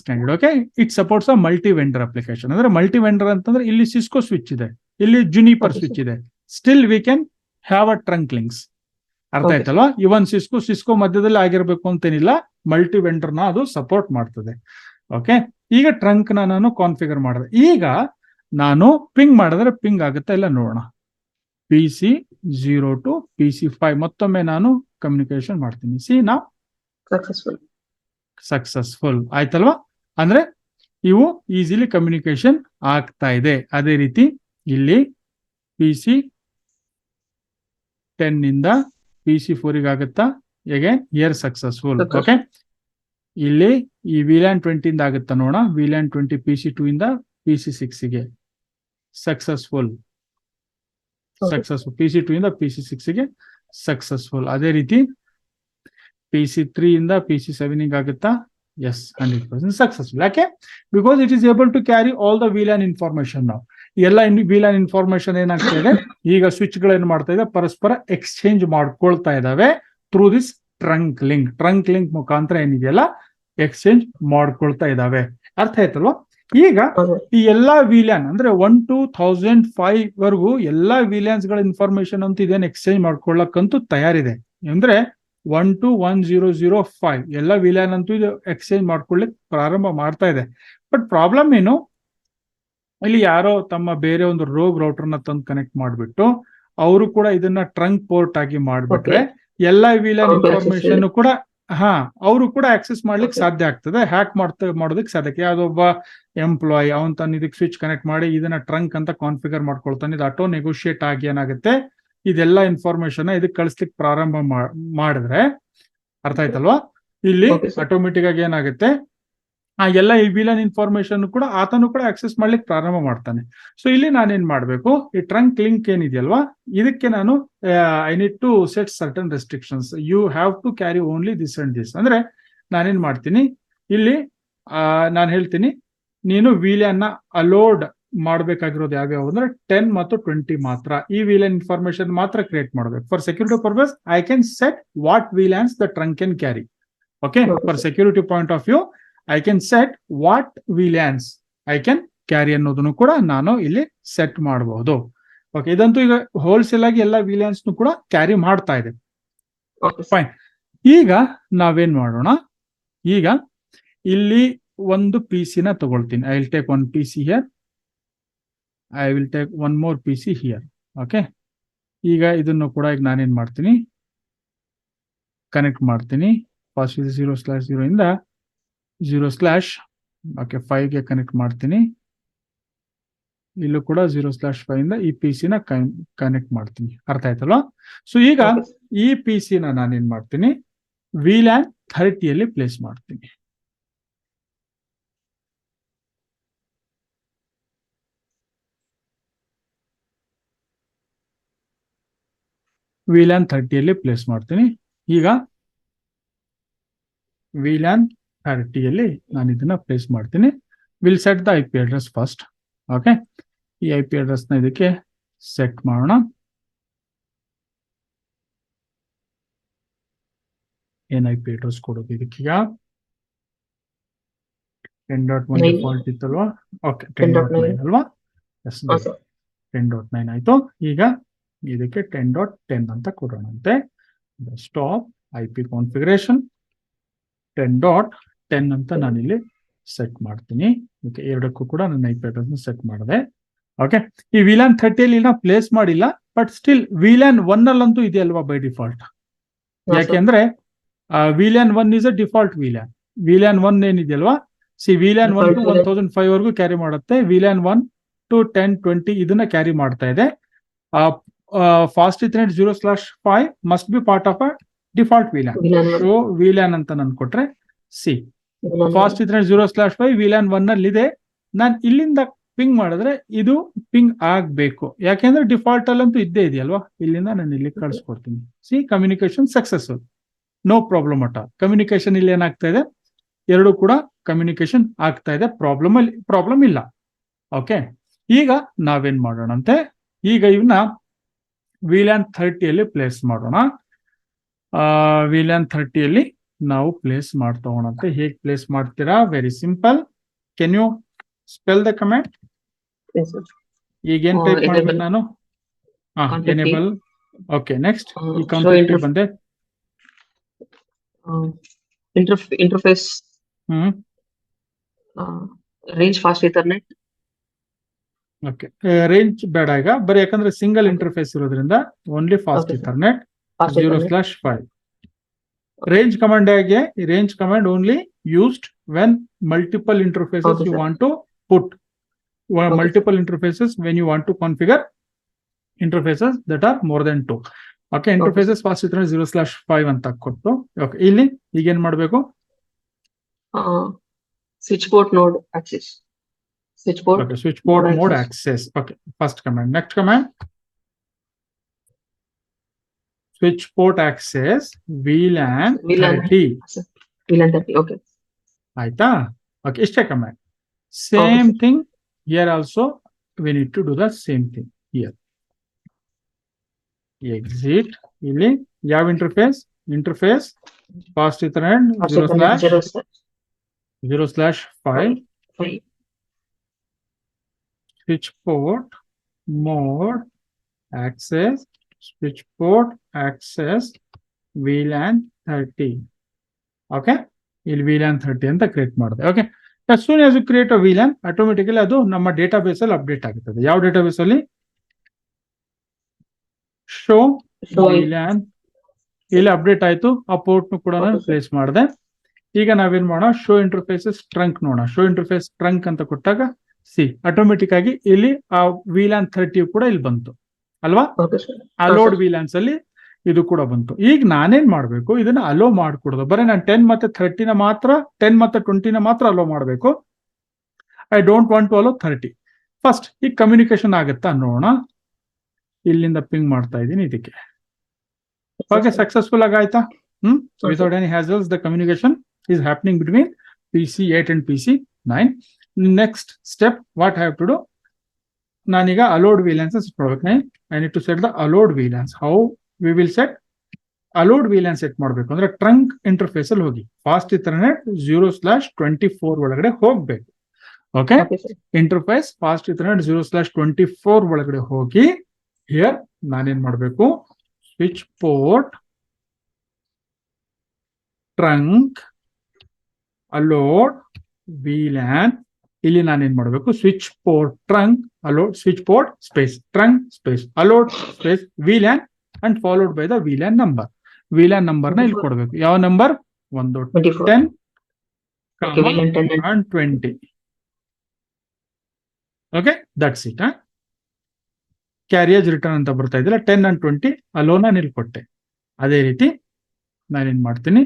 standard. Okay, it supports a multi vendor application. ಅಂದ್ರೆ ಮಲ್ಟಿ ವೆಂಡರ್ ಅಂತಂದ್ರೆ ಇಲ್ಲಿ ಸಿಸ್ಕೋ ಸ್ವಿಚ್ ಇದೆ, ಇಲ್ಲಿ ಜುನಿಪರ್ ಸ್ವಿಚ್ ಇದೆ. Still we can have a trunk links. ಅರ್ಥ ಆಯ್ತಲ್ವಾ? ಇವನ್ ಸಿಸ್ಕೋ ಮಧ್ಯದಲ್ಲಿ ಆಗಿರ್ಬೇಕು ಅಂತೇನಿಲ್ಲ, ಮಲ್ಟಿ ವೆಂಡರ್ ನ ಅದು ಸಪೋರ್ಟ್ ಮಾಡ್ತದೆ. ಓಕೆ, ಈಗ ಟ್ರಂಕ್ ನಾನು ಕಾನ್ಫಿಗರ್ ಮಾಡಿದೆ. ಈಗ ನಾನು ಪಿಂಗ್ ಮಾಡಿದ್ರೆ ಪಿಂಗ್ ಆಗುತ್ತೆ ಇಲ್ಲ ನೋಡೋಣ. PC0 to PC5 ಮತ್ತೊಮ್ಮೆ ನಾನು ಕಮ್ಯುನಿಕೇಶನ್ ಮಾಡ್ತೀನಿ. ಸಿ ನಾ ಸಕ್ಸಸ್ಫುಲ್ ಆಯ್ತಲ್ವಾ? ಅಂದ್ರೆ ಇವು ಈಸಿಲಿ ಕಮ್ಯುನಿಕೇಶನ್ ಆಗ್ತಾ ಇದೆ. ಅದೇ ರೀತಿ ಇಲ್ಲಿ PC10 ಇಂದ PC4 ಆಗುತ್ತಾ? ಹೇಗೆ ಇಯರ್ ಸಕ್ಸಸ್ಫುಲ್. ಓಕೆ, ಇಲ್ಲಿ ಈ VLAN 20 ಇಂದ ಆಗುತ್ತಾ ನೋಡ. VLAN 20 PC2 ಇಂದ PC6 ಗೆ ಸಕ್ಸಸ್ಫುಲ್. PC2 ಇಂದ PC6 ಗೆ ಸಕ್ಸಸ್ಫುಲ್. ಅದೇ ರೀತಿ PC3 ಇಂದ PC7 ಆಗುತ್ತಾ? Yes, 100% successful. ಯಾಕೆ? Because it is able to carry all the VLAN information. ನಾವು ಎಲ್ಲ VLAN ಇನ್ಫಾರ್ಮೇಶನ್ ಏನಾಗ್ತಾ ಇದೆ, ಈಗ ಸ್ವಿಚ್ ಗಳು ಏನ್ ಮಾಡ್ತಾ ಇದೆ, ಪರಸ್ಪರ ಎಕ್ಸ್ಚೇಂಜ್ ಮಾಡ್ಕೊಳ್ತಾ ಇದಾವೆ through this trunk link. Trunk link ಮುಖಾಂತರ ಏನಿದೆಯಲ್ಲ ಎಕ್ಸ್ಚೇಂಜ್ ಮಾಡ್ಕೊಳ್ತಾ ಇದಾವೆ. ಅರ್ಥ ಆಯ್ತಲ್ವಾ? ಈಗ ಈ ಎಲ್ಲಾ VLAN ಅಂದ್ರೆ 1 to 1005 ವರೆಗೂ ಎಲ್ಲಾ VLANs ಗಳ ಇನ್ಫಾರ್ಮೇಶನ್ ಅಂತೂ ಇದೇನು ಎಕ್ಸ್ಚೇಂಜ್ ಮಾಡ್ಕೊಳ್ಳಕ್ಕಂತೂ ತಯಾರಿದೆ. ಅಂದ್ರೆ 1 to 1005 ಎಲ್ಲ VLAN ಅಂತೂ ಇದು ಎಕ್ಸ್ಚೇಂಜ್ ಮಾಡ್ಕೊಳ್ಳಿಕ್ ಪ್ರಾರಂಭ ಮಾಡ್ತಾ ಇದೆ. ಬಟ್ ಪ್ರಾಬ್ಲಮ್ ಏನು, ಇಲ್ಲಿ ಯಾರೋ ತಮ್ಮ ಬೇರೆ ಒಂದು ರೋಗ್ ರೌಟರ್ನ ತಂದು ಕನೆಕ್ಟ್ ಮಾಡಿಬಿಟ್ಟು ಅವರು ಕೂಡ ಇದನ್ನ ಟ್ರಂಕ್ ಪೋರ್ಟ್ ಆಗಿ ಮಾಡ್ಬಿಟ್ರೆ ಎಲ್ಲ VLAN ಇನ್ಫಾರ್ಮೇಶನ್ ಕೂಡ ಅವರು ಕೂಡ ಆಕ್ಸೆಸ್ ಮಾಡ್ಲಿಕ್ಕೆ ಸಾಧ್ಯ ಆಗ್ತದೆ. ಹ್ಯಾಕ್ ಮಾಡೋದಕ್ಕೆ ಸಾಧ್ಯ. ಯಾವ್ದೊಬ್ಬ ಎಂಪ್ಲಾಯ್ ಅವನ್ ತನ್ನ ಇದಕ್ಕೆ ಸ್ವಿಚ್ ಕನೆಕ್ಟ್ ಮಾಡಿ ಇದನ್ನ ಟ್ರಂಕ್ ಅಂತ ಕಾನ್ಫಿಗರ್ ಮಾಡ್ಕೊಳ್ತಾನೆ. ಇದು ಆಟೋ ನೆಗೋಷಿಯೇಟ್ ಆಗಿ ಏನಾಗುತ್ತೆ, ಇದೆಲ್ಲ ಇನ್ಫಾರ್ಮೇಶನ್ ಇದಕ್ಕೆ ಕಳಿಸ್ಲಿಕ್ಕೆ ಪ್ರಾರಂಭ ಮಾಡಿದ್ರೆ, ಅರ್ಥ ಆಯ್ತಲ್ವಾ? ಇಲ್ಲಿ ಆಟೋಮೆಟಿಕ್ ಆಗಿ ಏನಾಗುತ್ತೆ, ಆ ಎಲ್ಲ ಈ VLAN ಇನ್ಫಾರ್ಮೇಶನ್ ಕೂಡ ಆತನು ಕೂಡ ಆಕ್ಸೆಸ್ ಮಾಡ್ಲಿಕ್ಕೆ ಪ್ರಾರಂಭ ಮಾಡ್ತಾನೆ. ಸೊ ಇಲ್ಲಿ ನಾನೇನ್ ಮಾಡ್ಬೇಕು, ಈ ಟ್ರಂಕ್ ಲಿಂಕ್ ಏನಿದೆಯಲ್ವಾ, ಇದಕ್ಕೆ ನಾನು I need to set certain restrictions. You have to carry only this and this. ಅಂದ್ರೆ ನಾನೇನ್ ಮಾಡ್ತೀನಿ, ಇಲ್ಲಿ ನಾನು ಹೇಳ್ತೀನಿ, ನೀನು VLAN ನ ಅಲೋಡ್ ಮಾಡ್ಬೇಕಾಗಿರೋದು ಯಾವ್ಯಾವ ಅಂದ್ರೆ 10 ಮತ್ತು 20 ಮಾತ್ರ. ಈ VLAN ಇನ್ಫಾರ್ಮೇಶನ್ ಮಾತ್ರ ಕ್ರಿಯೇಟ್ ಮಾಡ್ಬೇಕು. For security purpose I can set what VLANs the trunk can carry. Okay, for security point of view I can set what VLANs I can carry ಅನ್ನೋದನ್ನು ಕೂಡ ನಾನು ಇಲ್ಲಿ ಸೆಟ್ ಮಾಡಬಹುದು. ಓಕೆ, ಇದಂತೂ ಈಗ ಹೋಲ್ಸೇಲ್ ಆಗಿ ಎಲ್ಲ VLANs ಕೂಡ ಕ್ಯಾರಿ ಮಾಡ್ತಾ ಇದೆ. ಫೈನ್. ಈಗ ನಾವೇನ್ ಮಾಡೋಣ, ಈಗ ಇಲ್ಲಿ ಒಂದು PC ನ ತಗೊಳ್ತೀನಿ. I will take one PC here, I will take one more PC here. Okay, ಈಗ ಇದನ್ನು ಕೂಡ ಈಗ ನಾನೇನ್ ಮಾಡ್ತೀನಿ, ಕನೆಕ್ಟ್ ಮಾಡ್ತೀನಿ. ಫಸ್ಟ್ 0/0 ಇಂದ 0/5 ಗೆ ಕನೆಕ್ಟ್ ಮಾಡ್ತೀನಿ. ಇಲ್ಲೂ ಕೂಡ 0/5 ಇಂದ ಈ PC ನ ಕನೆಕ್ಟ್ ಮಾಡ್ತೀನಿ. ಅರ್ಥ ಆಯ್ತಲ್ವಾ? ಸೊ ಈಗ ಈ PC ನ ನಾನೇನ್ ಮಾಡ್ತೀನಿ, VLAN 30 ಪ್ಲೇಸ್ ಮಾಡ್ತೀನಿ. VLAN 30 ಪ್ಲೇಸ್ ಮಾಡ್ತೀನಿ. ಈಗ VLAN 30 ನಾನು ಇದನ್ನ ಪ್ಲೇಸ್ ಮಾಡ್ತೀನಿ. Will set the IP address first. Okay, ಈ IP ಅಡ್ರೆಸ್ ನ ಇದಕ್ಕೆ ಸೆಟ್ ಮಾಡೋಣ. ಏನ್ IP ಅಡ್ರೆಸ್ ಕೊಡೋದು ಇದಕ್ಕೀಗ? 10.1 ಡಿಫಾಲ್ಟ್ ಇತ್ತಲ್ವಾ? ಓಕೆ, 10.9 ಅಲ್ವಾ? ಎಸ್, 10.9 ಆಯ್ತು. ಈಗ ಇದಕ್ಕೆ 10.10 ಅಂತ ಕೊಡೋಣಂತೆ. ಸ್ಟಾಪ್ IP ಕಾನ್ಫಿಗರೇಷನ್ 10.10 ಅಂತ ನಾನಿಲ್ಲಿ ಸೆಟ್ ಮಾಡ್ತೀನಿ. ಓಕೆ, ಎರಡಕ್ಕೂ ಕೂಡ ನನ್ನ IP ಅಡ್ರೆಸ್ ಸೆಟ್ ಮಾಡಿದೆ. ಓಕೆ, ಈ VLAN 30 ನಾ ಪ್ಲೇಸ್ ಮಾಡಿಲ್ಲ, ಬಟ್ ಸ್ಟಿಲ್ VLAN 1 ಅಲ್ಲಂತೂ ಇದೆ ಅಲ್ವಾ ಬೈ ಡಿಫಾಲ್ಟ್. ಯಾಕೆಂದ್ರೆ VLAN 1 is a default VLAN 1 ಏನಿದೆಯಲ್ವಾ, VLAN 1 to 1005 ವರೆಗೂ ಕ್ಯಾರಿ ಮಾಡುತ್ತೆ. VLAN 1 to 1020 ಇದನ್ನ ಕ್ಯಾರಿ ಮಾಡ್ತಾ ಇದೆ. Fast Ethernet 0/5 must be part of a default VLAN. Show VLAN ಅಂತ ನಾನು ಕೊಟ್ರೆ ಫಾಸ್ಟ್ ಇಥರ್ನೆಟ್ 0/5 VLAN 1 ಅಲ್ಲಿ ಇದೆ. ನಾನು ಇಲ್ಲಿಂದ ಪಿಂಗ್ ಮಾಡಿದ್ರೆ ಇದು ಪಿಂಗ್ ಆಗ್ಬೇಕು, ಯಾಕೆಂದ್ರೆ ಡಿಫಾಲ್ಟ್ ಅಲ್ಲಂತೂ ಇದ್ದೇ ಇದೆಯಲ್ವಾ. ಇಲ್ಲಿಂದ ನಾನು ಇಲ್ಲಿ ಕಳ್ಸಿಕೊಡ್ತೀನಿ. Communication successful, no problem at all. Communication ಇಲ್ಲಿ ಏನಾಗ್ತಾ ಇದೆ, ಎರಡು ಕೂಡ ಕಮ್ಯುನಿಕೇಶನ್ ಆಗ್ತಾ ಇದೆ, ಪ್ರಾಬ್ಲಮ್ ಇಲ್ಲ. ಓಕೆ, ಈಗ ನಾವೇನ್ ಮಾಡೋಣಂತೆ, ಈಗ ಇವನ್ನ VLAN 30 ಪ್ಲೇಸ್ ಮಾಡೋಣ. VLAN 30 ನಾವು ಪ್ಲೇಸ್ ಮಾಡ್ತೋಣಂತೆ. ಹೇಗೆ ಪ್ಲೇಸ್ ಮಾಡ್ತೀರಾ? Very simple. Can you spell the comment? ಈಗ ಏನ್ ಟೈಪ್ ಮಾಡ್ಬೇಕು ನಾನು? ಎನೇಬಲ್. ಓಕೆ, ನೆಕ್ಸ್ಟ್ ಈ ಕಾನ್ಸೆಪ್ಟ್ ಬಂದೆ. Interface range fast Ethernet. Okay, range ಬೇಡ ಈಗ, ಬರೀ ಯಾಕಂದ್ರೆ ಸಿಂಗಲ್ ಇಂಟರ್ಫೇಸ್ ಇರೋದ್ರಿಂದ only fast Ethernet 0/5. Range command ಆಗಿ, range command only used when multiple interfaces you want to put, multiple interfaces when you want to configure interfaces that are more than 2. Okay, interfaces fast ethernet 0/5 ಅಂತ ಕೊಟ್ಟು, ಓಕೆ, ಇಲ್ಲಿ ಈಗ ಏನ್ ಮಾಡಬೇಕು? ಸ್ವಿಚ್ ಪೋರ್ಟ್ ನೋಡ್ access. Switch port mode access. Okay, first command. Next command switch port access VLAN 30. Okay, ಆಯ್ತಾ? ಓಕೆ, ಇಷ್ಟೇ command. Same thing here also we need to do the same thing here. Exit. ಇಲ್ಲಿ ಯಾವ interface fast Ethernet 0/5 switch port mode access switch port access VLAN 30. Okay, ಇಲ್ಲಿ VLAN 30 ಅಂತ ಕ್ರಿಯೇಟ್ ಮಾಡಿದೆ. Okay, as soon as you create a VLAN, automatically ಅದು ನಮ್ಮ ಡೇಟಾಬೇಸ್ ಅಲ್ಲಿ ಅಪ್ಡೇಟ್ ಆಗುತ್ತದೆ. ಯಾವ ಡೇಟಾಬೇಸ್ ಅಲ್ಲಿ? Show VLAN. ಇಲ್ಲಿ ಅಪ್ಡೇಟ್ ಆಯ್ತು. ಆ ಪೋರ್ಟ್ ಕೂಡ ನಾನು ಪ್ಲೇಸ್ ಮಾಡಿದೆ. ಈಗ ನಾವೇನ್ ಮಾಡೋಣ, ಶೋ ಇಂಟರ್ಫೇಸಸ್ ಟ್ರಂಕ್ ನೋಡೋಣ. ಶೋ ಇಂಟರ್ಫೇಸ್ ಟ್ರಂಕ್ ಅಂತ ಕೊಟ್ಟಾಗ ಆಟೋಮೆಟಿಕ್ ಆಗಿ ಇಲ್ಲಿ ಆ VLAN 30 ಕೂಡ ಇಲ್ಲಿ ಬಂತು ಅಲ್ವಾ. ಅಲೋಡ್ VLANs ಅಲ್ಲಿ ಇದು ಕೂಡ ಬಂತು. ಈಗ ನಾನೇನ್ ಮಾಡ್ಬೇಕು, ಇದನ್ನ ಅಲೋ ಮಾಡ್ಕೊಡೋದು. ಬರೀ ನಾನು 10 ಮತ್ತೆ 30 ಮಾತ್ರ, 10 ಮತ್ತೆ 20 ಮಾತ್ರ ಅಲೋ ಮಾಡ್ಬೇಕು. I don't want to allow 30. First ಈಗ ಕಮ್ಯುನಿಕೇಶನ್ ಆಗುತ್ತಾ ನೋಡೋಣ. ಇಲ್ಲಿಂದ ಪಿಂಗ್ ಮಾಡ್ತಾ ಇದ್ದೀನಿ ಇದಕ್ಕೆ. ಓಕೆ, ಸಕ್ಸಸ್ಫುಲ್ ಆಗಾಯ್ತಾ? Without any hassles the communication is happening between PC8 and PC9. Next step what have to do, ನಾನೀಗ ಅಲೋಡ್ VLANs ಸೆಟ್ ಮಾಡ್ಬೇಕು. I need to set the allowed VLANs. How we will set allowed VLAN set ಮಾಡಬೇಕು ಅಂದ್ರೆ ಟ್ರಂಕ್ ಇಂಟರ್ಫೇಸ್ ಅಲ್ಲಿ ಹೋಗಿ ಫಾಸ್ಟ್ ಇಥರ್ನೆಟ್ 0/24 ಒಳಗಡೆ ಹೋಗ್ಬೇಕು. ಓಕೆ, ಇಂಟರ್ಫೇಸ್ ಫಾಸ್ಟ್ ಇಥರ್ನೆಟ್ 0/24 ಒಳಗಡೆ ಹೋಗಿ ಹಿಯರ್ ನಾನೇನ್ ಮಾಡಬೇಕು, switch port trunk allowed VLAN. ಇಲ್ಲಿ ನಾನೇನ್ ಮಾಡಬೇಕು, switch port trunk allowed switch port space trunk space allowed space VLAN and followed by the VLAN number. VLAN number ನ ಇಲ್ಲಿ ಕೊಡಬೇಕು. ಯಾವ number? 10 and 20. Okay, that's it. Carriage return ಅಂತ ಬರ್ತಾ ಇದ್ದಿಲ್ಲ, 10 and 20 ಅಲೋನ ಇಲ್ಲಿ ಕೊಟ್ಟೆ. ಅದೇ ರೀತಿ ನಾನೇನ್ ಮಾಡ್ತೀನಿ,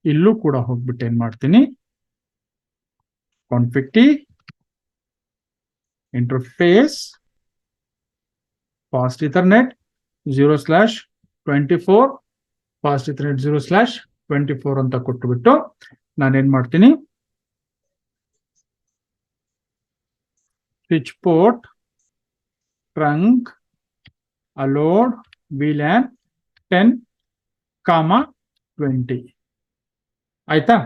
ಇಲ್ಲೂ ಕೂಡ ಹೋಗ್ಬಿಟ್ಟು ಏನ್ ಮಾಡ್ತೀನಿ, config interface fast ethernet 0/24 fast ethernet 0/24 ಅಂತ ಕೊಟ್ಟುಬಿಟ್ಟು ನಾನೇನ್ ಮಾಡ್ತೀನಿ, switch port trunk allowed VLAN 10, 20. ಆಯ್ತಾ?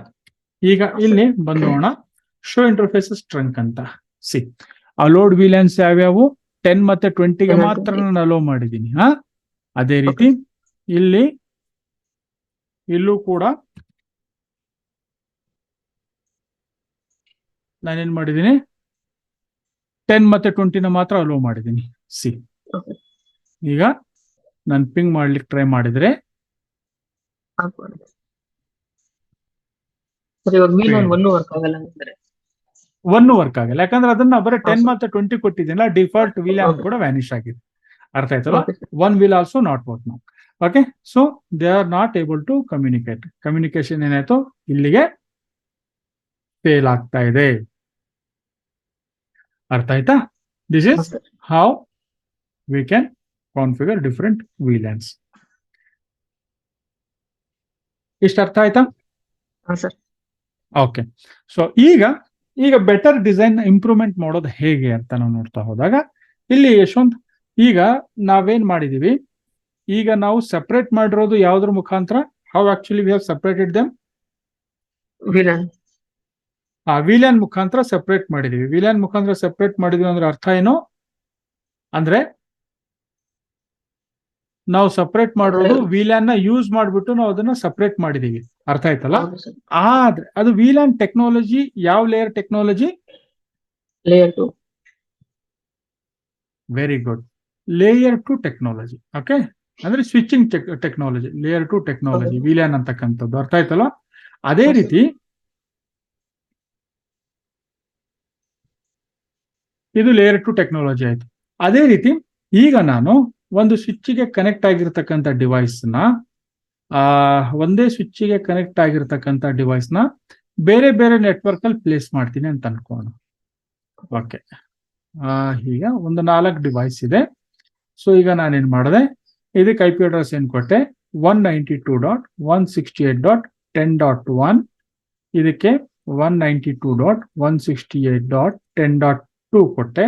ಈಗ ಇಲ್ಲಿ ಬಂದೋಣ, ಶೋ ಇಂಟರ್ಫೇಸಸ್ ಟ್ರಂಕ್ ಅಂತ. ಅಲೋಡ್ VLANs ಯಾವ್ಯಾವು? 10 ಮತ್ತೆ 20ಗೆ ಮಾತ್ರ ನಾನು ಅಲೋ ಮಾಡಿದ್ದೀನಿ. ಅದೇ ರೀತಿ ಇಲ್ಲೂ ಕೂಡ ನಾನೇನ್ ಮಾಡಿದ್ದೀನಿ, 10 ಮತ್ತೆ 20ನ ಮಾತ್ರ ಅಲೋ ಮಾಡಿದ್ದೀನಿ. ಈಗ ನಾನು ಪಿಂಗ್ ಮಾಡ್ಲಿಕ್ಕೆ ಟ್ರೈ ಮಾಡಿದ್ರೆ ಸರ್ ಇವಾಗ VLAN 1 ವರ್ಕ್ ಆಗಲ್ಲ ಅಂದ್ರೆ ಒನ್ ವರ್ಕ್ ಆಗಲ್ಲ, ಯಾಕಂದ್ರೆ ಅದನ್ನ ಬರೀ ಹಾ, 10 sir. ಮತ್ತೆ 20 ಕೊಟ್ಟಿದ್ದೀನಲ್ಲ, ಡಿಫಾಲ್ಟ್ VLAN Okay. ಕೂಡ ವ್ಯಾನಿಶ್ ಆಗಿದೆ. ಅರ್ಥ ಆಯ್ತಲ್ಲ? Okay, sir. One will also not work now. Okay, so they are not able to communicate. Communication ಏನಾಯ್ತು, ಇಲ್ಲಿಗೆ ಫೇಲ್ ಆಗ್ತಾ ಇದೆ. ಅರ್ಥ ಆಯ್ತಾ? ದಿಸ್ ಹಾ, is sir. How we can configure different VLANs. ಇಷ್ಟ ಅರ್ಥ ಆಯ್ತಾ? ಹಾ, sir. ಓಕೆ, ಸೊ ಈಗ ಬೆಟರ್ ಡಿಸೈನ್ ಇಂಪ್ರೂವ್ಮೆಂಟ್ ಮಾಡೋದು ಹೇಗೆ ಅಂತ ನಾವು ನೋಡ್ತಾ ಹೋದಾಗ, ಇಲ್ಲಿ ಯಶವಂತ್ ಈಗ ನಾವೇನ್ ಮಾಡಿದೀವಿ, ಈಗ ನಾವು ಸೆಪರೇಟ್ ಮಾಡಿರೋದು ಯಾವ್ದ್ರ ಮುಖಾಂತರ, how actually we have separated them, VLAN. ವಿಲ್ಯಾನ್ ಮುಖಾಂತರ ಸೆಪರೇಟ್ ಮಾಡಿದೀವಿ. ವಿಲ್ಯಾನ್ ಮುಖಾಂತರ ಸೆಪರೇಟ್ ಮಾಡಿದೀವಿ ಅಂದ್ರೆ ಅರ್ಥ ಏನು ಅಂದ್ರೆ, ನಾವು ಸಪರೇಟ್ ಮಾಡಿರೋದು ವಿಲ್ಯಾನ್ ನ ಯೂಸ್ ಮಾಡ್ಬಿಟ್ಟು ನಾವು ಅದನ್ನ ಸಪರೇಟ್ ಮಾಡಿದೀವಿ. ಅರ್ಥ ಆಯ್ತಲ್ಲ? ಹೌದು sir. ಆದ್ರೆ ಅದು ವಿಲ್ಯಾನ್ ಟೆಕ್ನಾಲಜಿ ಯಾವ layer technology? Layer 2. Very good, layer 2 technology. Okay, ಅಂದ್ರೆ ಸ್ವಿಚಿಂಗ್ ಟೆಕ್ನಾಲಜಿ, ಲೇಯರ್ 2 ಟೆಕ್ನಾಲಜಿ ಹೌದು. ವಿಲ್ಯಾನ್ ಅಂತಕ್ಕಂಥದ್ದು. ಅರ್ಥ ಆಯ್ತಲ್ಲ? ಅದೇ ಹಾ, sir. ರೀತಿ ಇದು ಲೇಯರ್ 2 ಟೆಕ್ನಾಲಜಿ ಆಯ್ತು. ಅದೇ ರೀತಿ ಈಗ ನಾನು ಒಂದು ಸ್ವಿಚ್ಗೆ ಕನೆಕ್ಟ್ ಆಗಿರ್ತಕ್ಕಂಥ ಡಿವೈಸ್ ನ ಒಂದೇ ಸ್ವಿಚ್ಗೆ ಕನೆಕ್ಟ್ ಆಗಿರ್ತಕ್ಕಂಥ ಡಿವೈಸ್ ನ ಬೇರೆ ಬೇರೆ ನೆಟ್ವರ್ಕ್ ಅಲ್ಲಿ ಪ್ಲೇಸ್ ಮಾಡ್ತೀನಿ ಅಂತ ಅನ್ಕೋಣ. ಓಕೆ, ಈಗ ಒಂದು 4 ಡಿವೈಸ್ ಇದೆ. ಸೊ ಈಗ ನಾನೇನ್ ಮಾಡಿದೆ, ಇದಕ್ಕೆ IP ಅಡ್ರೆಸ್ ಏನ್ ಕೊಟ್ಟೆ, 192.168.10.1, ಇದಕ್ಕೆ 192.168.10.2 ಕೊಟ್ಟೆ.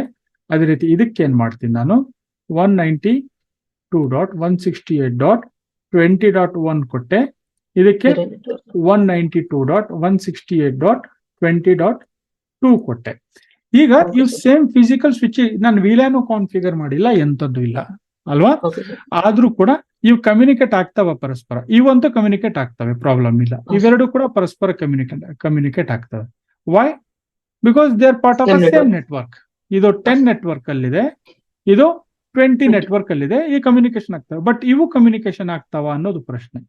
ಅದೇ ರೀತಿ ಇದಕ್ಕೆ ಏನ್ ಮಾಡ್ತೀನಿ ನಾನು, 192.168.20.1 ಕೊಟ್ಟೆ. ಇದಕ್ಕೆ 192.168.20.2 ಕೊಟ್ಟೆ. ಈಗ ಇವು ಸೇಮ್ ಫಿಸಿಕಲ್ ಸ್ವಿಚ್, ನಾನು ವಿಲ್ಯಾನು ಕಾನ್ಫಿಗರ್ ಮಾಡಿಲ್ಲ, ಎಂತದ್ದು ಇಲ್ಲ ಅಲ್ವಾ? ಆದ್ರೂ ಕೂಡ ಇವು ಕಮ್ಯುನಿಕೇಟ್ ಆಗ್ತಾವ ಪರಸ್ಪರ, ಇವಂತೂ ಕಮ್ಯುನಿಕೇಟ್ ಆಗ್ತವೆ, ಪ್ರಾಬ್ಲಮ್ ಇಲ್ಲ. ಇವೆರಡು ಕೂಡ ಪರಸ್ಪರ ಕಮ್ಯುನಿಕೇಟ್ ಆಗ್ತವೆ. Why? Because they are part of a same network. ಇದು 10 ನೆಟ್ವರ್ಕ್ ಅಲ್ಲಿದೆ, ಇದು 20 ನೆಟ್ವರ್ಕ್ ಅಲ್ಲಿದೆ. ಈ ಕಮ್ಯುನಿಕೇಶನ್ ಆಗ್ತವೆ. ಬಟ್ ಇವು ಕಮ್ಯುನಿಕೇಶನ್ ಆಗ್ತಾವ ಅನ್ನೋದು ಪ್ರಶ್ನೆ.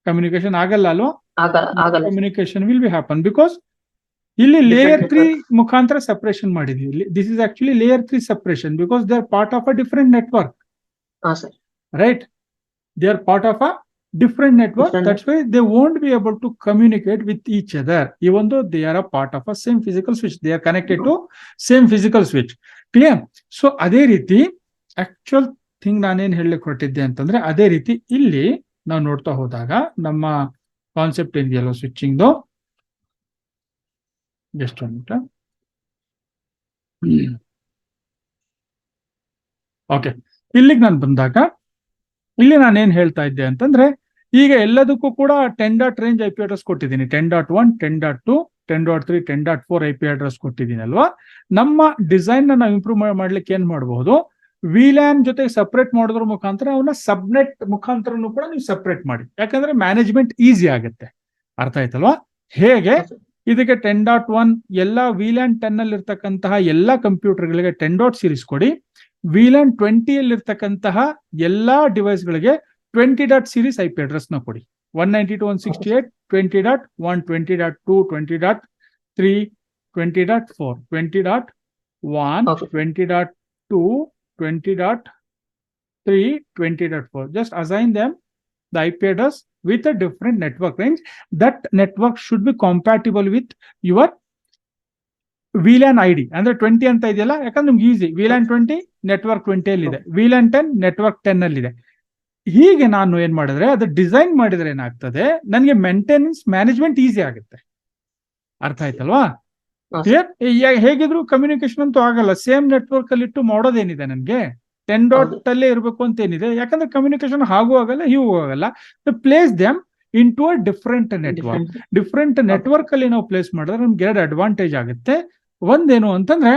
ಕಮ್ಯುನಿಕೇಶನ್ ಆಗಲ್ಲ ಅಲ್ವಾ? Communication will be happen because ಇಲ್ಲಿ ಲೇಯರ್ 3 ಮುಖಾಂತರ ಸೆಪರೇಷನ್ ಮಾಡಿದೀವಿ. This is actually layer 3 separation because they are part of a different network. Right, they are part of a different network. That's why they won't be able to communicate with each other, even though they are a part of a same physical switch. They are connected to same physical switch. Clear? So ಅದೇ ರೀತಿ ಆಕ್ಚುಯಲ್ ಥಿಂಗ್ ನಾನೇನ್ ಹೇಳಲಿಕ್ಕೆ ಹೊರಟಿದ್ದೆ ಅಂತಂದ್ರೆ, ಅದೇ ರೀತಿ ಇಲ್ಲಿ ನಾವು ನೋಡ್ತಾ ಹೋದಾಗ ನಮ್ಮ ಕಾನ್ಸೆಪ್ಟ್ ಏನಿದೆಯಲ್ಲ ಸ್ವಿಚಿಂಗ್ದು, ಎಷ್ಟು ಅಂತ ಓಕೆ, ಇಲ್ಲಿಗೆ ನಾನು ಬಂದಾಗ ಇಲ್ಲಿ ನಾನೇನ್ ಹೇಳ್ತಾ ಇದ್ದೆ ಅಂತಂದ್ರೆ, ಈಗ ಎಲ್ಲದಕ್ಕೂ ಕೂಡ 10. ರೇಂಜ್ IP ಅಡ್ರೆಸ್ ಕೊಟ್ಟಿದ್ದೀನಿ. 10.1, 10.2, 10.3, 10.4 IP ಅಡ್ರೆಸ್ ಕೊಟ್ಟಿದ್ದೀನಿ ಅಲ್ವಾ? ನಮ್ಮ ಡಿಸೈನ್ ನ ನಾವು ಇಂಪ್ರೂವ್ ಮಾಡ್ಲಿಕ್ಕೆ ಏನ್ ಮಾಡಬಹುದು, VLAN ಜೊತೆ ಸಪರೇಟ್ ಮಾಡೋದ್ರ ಮುಖಾಂತರ ಅವನ್ನ ಸಬ್ನೆಟ್ ಮುಖಾಂತರನು ಕೂಡ ನೀವು ಸಪರೇಟ್ ಮಾಡಿ, ಯಾಕಂದ್ರೆ ಮ್ಯಾನೇಜ್ಮೆಂಟ್ ಈಸಿ ಆಗುತ್ತೆ. ಅರ್ಥ ಆಯ್ತಲ್ವಾ? ಹೇಗೆ ಇದಕ್ಕೆ 10.1 ಎಲ್ಲ VLAN 10 ಅಲ್ಲಿ ಇರ್ತಕ್ಕಂತಹ ಎಲ್ಲಾ ಕಂಪ್ಯೂಟರ್ಗಳಿಗೆ 10. ಸೀರೀಸ್ ಕೊಡಿ. VLAN 20 ಅಲ್ಲಿ ಇರ್ತಕ್ಕಂತಹ ಎಲ್ಲಾ ಡಿವೈಸ್ ಗಳಿಗೆ 20. ಸೀರೀಸ್ IP ಅಡ್ರೆಸ್ ನ ಕೊಡಿ. 192.168, 20.1, 20.2, 20.3, 20.4, 20.1, 20.2, 20.3, 20.4. Just assign them the IP address with a different network range. That network should be compatible with your VLAN ID. ಅಂದ್ರೆ 20 ಅಂತ ಇದೆಯಲ್ಲ, ಯಾಕಂದ್ರೆ ನಿಮ್ಗೆ ಈಸಿ. VLAN 20 ನೆಟ್ವರ್ಕ್ 20 ಅಲ್ಲಿ ಇದೆ, VLAN 10 ನೆಟ್ವರ್ಕ್ 10 ಅಲ್ಲಿ ಇದೆ. ಹೀಗೆ ನಾನು ಏನ್ ಮಾಡಿದ್ರೆ, ಅದು ಡಿಸೈನ್ ಮಾಡಿದ್ರೆ ಏನಾಗ್ತದೆ, ನನಗೆ ಮೇಂಟೆನೆನ್ಸ್ ಮ್ಯಾನೇಜ್ಮೆಂಟ್ ಈಸಿ ಆಗುತ್ತೆ. ಅರ್ಥ ಆಯ್ತಲ್ವಾ? ಹೇಗಿದ್ರು ಕಮ್ಯುನಿಕೇಶನ್ ಅಂತೂ ಆಗಲ್ಲ. ಸೇಮ್ ನೆಟ್ವರ್ಕ್ ಅಲ್ಲಿ ಇಟ್ಟು ಮಾಡೋದೇನಿದೆ, ನನಗೆ 10. ಅಲ್ಲೇ ಇರಬೇಕು ಅಂತ ಏನಿದೆ, ಯಾಕಂದ್ರೆ ಕಮ್ಯುನಿಕೇಶನ್ ಹಾಗೂ ಆಗಲ್ಲ, ಹೀಗೂ ಆಗಲ್ಲ. Place them into a different network. Different network ಅಲ್ಲಿ ನಾವು ಪ್ಲೇಸ್ ಮಾಡಿದ್ರೆ ನಮ್ಗೆ 2 ಅಡ್ವಾಂಟೇಜ್ ಆಗುತ್ತೆ. ಒಂದೇನು ಅಂತಂದ್ರೆ,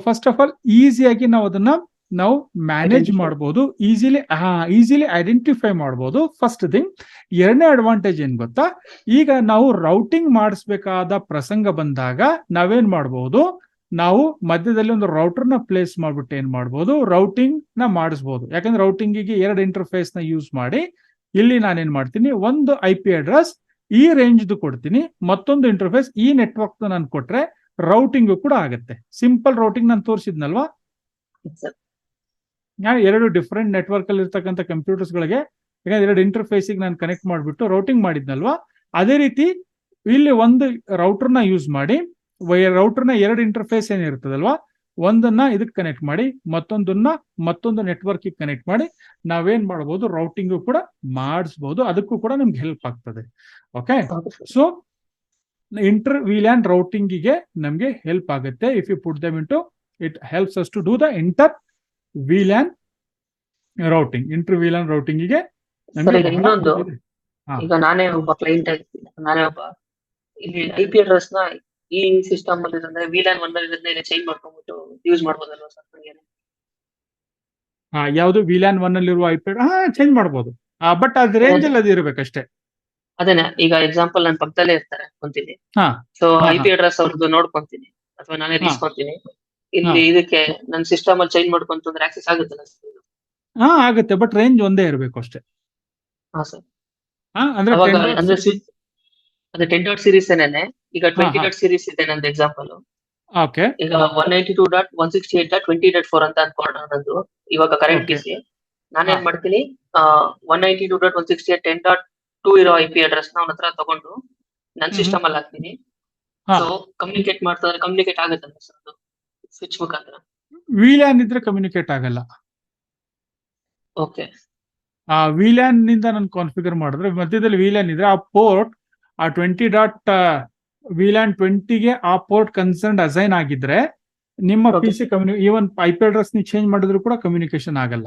ಫಸ್ಟ್ ಆಫ್ ಆಲ್ ಈಸಿಯಾಗಿ ನಾವು ಅದನ್ನ ಮ್ಯಾನೇಜ್ ಮಾಡಬಹುದು, ಈಸಿಲಿ ಐಡೆಂಟಿಫೈ ಮಾಡಬಹುದು. First thing. ಎರಡನೇ ಅಡ್ವಾಂಟೇಜ್ ಏನ್ ಗೊತ್ತಾ, ಈಗ ನಾವು ರೌಟಿಂಗ್ ಮಾಡಿಸ್ಬೇಕಾದ ಪ್ರಸಂಗ ಬಂದಾಗ ನಾವೇನ್ ಮಾಡಬಹುದು, ನಾವು ಮಧ್ಯದಲ್ಲಿ ಒಂದು ರೌಟರ್ ನ ಪ್ಲೇಸ್ ಮಾಡ್ಬಿಟ್ಟು ಏನ್ ಮಾಡ್ಬೋದು, ರೌಟಿಂಗ್ ನ ಮಾಡಿಸ್ಬೋದು. ಯಾಕಂದ್ರೆ ರೌಟಿಂಗಿಗೆ 2 ಇಂಟರ್ಫೇಸ್ ನ ಯೂಸ್ ಮಾಡಿ ಇಲ್ಲಿ ನಾನೇನ್ ಮಾಡ್ತೀನಿ, ಒಂದು IP ಅಡ್ರೆಸ್ ಈ ರೇಂಜ್ ಕೊಡ್ತೀನಿ, ಮತ್ತೊಂದು ಇಂಟರ್ಫೇಸ್ ಈ ನೆಟ್ವರ್ಕ್ ನಾನು ಕೊಟ್ರೆ ರೌಟಿಂಗ್ ಕೂಡ ಆಗುತ್ತೆ. ಸಿಂಪಲ್ ರೌಟಿಂಗ್ ನಾನು ತೋರಿಸಿದ್ನಲ್ವಾ, ನಾನು 2 ಡಿಫರೆಂಟ್ ನೆಟ್ವರ್ಕ್ ಅಲ್ಲಿ ಇರ್ತಕ್ಕಂಥ ಕಂಪ್ಯೂಟರ್ಸ್ ಗಳಿಗೆ ಈಗ 2 ಇಂಟರ್ಫೇಸ್ ನಾನು ಕನೆಕ್ಟ್ ಮಾಡಿಬಿಟ್ಟು ರೌಟಿಂಗ್ ಮಾಡಿದ್ನಲ್ವಾ, ಅದೇ ರೀತಿ ಇಲ್ಲಿ ಒಂದು ರೌಟರ್ ನ ಯೂಸ್ ಮಾಡಿ ರೌಟರ್ ನ 2 ಇಂಟರ್ಫೇಸ್ ಏನಿರ್ತದಲ್ವಾ, ಒಂದನ್ನ ಇದಕ್ಕೆ ಕನೆಕ್ಟ್ ಮಾಡಿ ಮತ್ತೊಂದನ್ನ ಮತ್ತೊಂದು ನೆಟ್ವರ್ಕ್ ಕನೆಕ್ಟ್ ಮಾಡಿ ನಾವೇನ್ ಮಾಡಬಹುದು, ರೌಟಿಂಗ್ ಕೂಡ ಮಾಡಿಸಬಹುದು. ಅದಕ್ಕೂ ಕೂಡ ನಮ್ಗೆ ಹೆಲ್ಪ್ ಆಗ್ತದೆ. Okay, so inter VLAN routing ಗೆ ನಮ್ಗೆ ಹೆಲ್ಪ್ ಆಗುತ್ತೆ. If you put them into it helps us to do the inter VLAN routing. Inter VLAN routing ಗೆ ಇನ್ನೊಂದು, ಈಗ ನಾನೇ ಒಬ್ಬ ಕ್ಲೈಂಟ್ ಆಗಿರ್ತೀನಿ, ನಾನೇ ಒಬ್ಬ ಇಲ್ಲಿ IP ಅಡ್ರೆಸ್ ನ ಈ ಸಿಸ್ಟಮ್ ಅಲ್ಲಿ ಅಂದ್ರೆ VLAN 1 ಅಲ್ಲಿ ಚೇಂಜ್ ಮಾಡ್ಕೊಂಡ್ಬಿಟ್ಟು ಯೂಸ್ ಮಾಡ್ಬೋದಲ್ವಾ ಸರ್? ಯಾವುದು VLAN 1 ಅಲ್ಲಿರುವ IP ಚೇಂಜ್ ಮಾಡಬಹುದು, ಬಟ್ ಅದ್ ರೇಂಜ್ ಅಲ್ಲಿ ಅದು ಇರಬೇಕಷ್ಟೇ. ಅದೇನಾ, ಈಗ ಎಕ್ಸಾಂಪಲ್ ನಾನು ಪಕ್ಕದಲ್ಲೇ ಇರ್ತಾರೆ ಅಂತೀನಿ, ಸೊ IP ಅಡ್ರೆಸ್ ಅವ್ರದ್ದು ನೋಡ್ಕೊಂತೀನಿ ಅಥವಾ ನಾನೇ తీసుಕೊಂತೀನಿ, ಇಲ್ಲಿ ಇದಕ್ಕೆ ನನ್ನ ಸಿಸ್ಟಮ್ ಅಲ್ಲಿ ಚೇಂಜ್ ಮಾಡ್ಕೊಂತಂದ್ರೆ ಆಕ್ಸೆಸ್ ಆಗುತ್ತಲ್ಲ? ಆಗುತ್ತೆ, ಬಟ್ ರೇಂಜ್ ಒಂದೇ ಇರಬೇಕು ಅಷ್ಟೇ. ಸರ್, ಅಂದ್ರೆ ಅದೇ 10 ಸೀರೀಸ್ ಏನೇನೆ, ಈಗ 20 ಸೀರೀಸ್ ಇದೆ ನಂದು ಎಕ್ಸಾಂಪಲ್. ಓಕೆ, ಈಗ 192.168.20.4 ಅಂತ ಅನ್ಕೊಂಡ ನಂದು ಇವಾಗ ಕರೆಂಟ್ PC. ನಾನೇನ್ ಮಾಡ್ತೀನಿ, 192.168.10.2 ಇರೋ IP ಅಡ್ರೆಸ್ ನ ಅವನ ಹತ್ರ ತಗೊಂಡು ನನ್ನ ಸಿಸ್ಟಮ್ ಅಲ್ಲಿ ಹಾಕ್ತೀನಿ. ಸೊ ಕಮ್ಯುನಿಕೇಟ್ ಆಗುತ್ತಲ್ಲ ಸರ್ ಅದು ಸ್ವಿಚ್ ಮುಖಾಂತರ? VLAN ಇದ್ರೆ ಕಮ್ಯುನಿಕೇಟ್ ಆಗಲ್ಲ. ಓಕೆ, VLAN ನಿಂದ ನಾನು ಕಾನ್ಫಿಗರ್ ಮಾಡಿದ್ರೆ ಮಧ್ಯದಲ್ಲಿ VLAN ಇದ್ರೆ ಆ ಪೋರ್ಟ್ 20.VLAN 20ಗೆ ಆ ಪೋರ್ಟ್ ಕನ್ಸರ್ನ್ ಅಸೈನ್ ಆಗಿದ್ರೆ ನಿಮ್ಮ PC ಈವನ್ IP ಅಡ್ರೆಸ್ ನೀವು ಚೇಂಜ್ ಮಾಡಿದ್ರು ಕೂಡ ಕಮ್ಯುನಿಕೇಶನ್ ಆಗಲ್ಲ.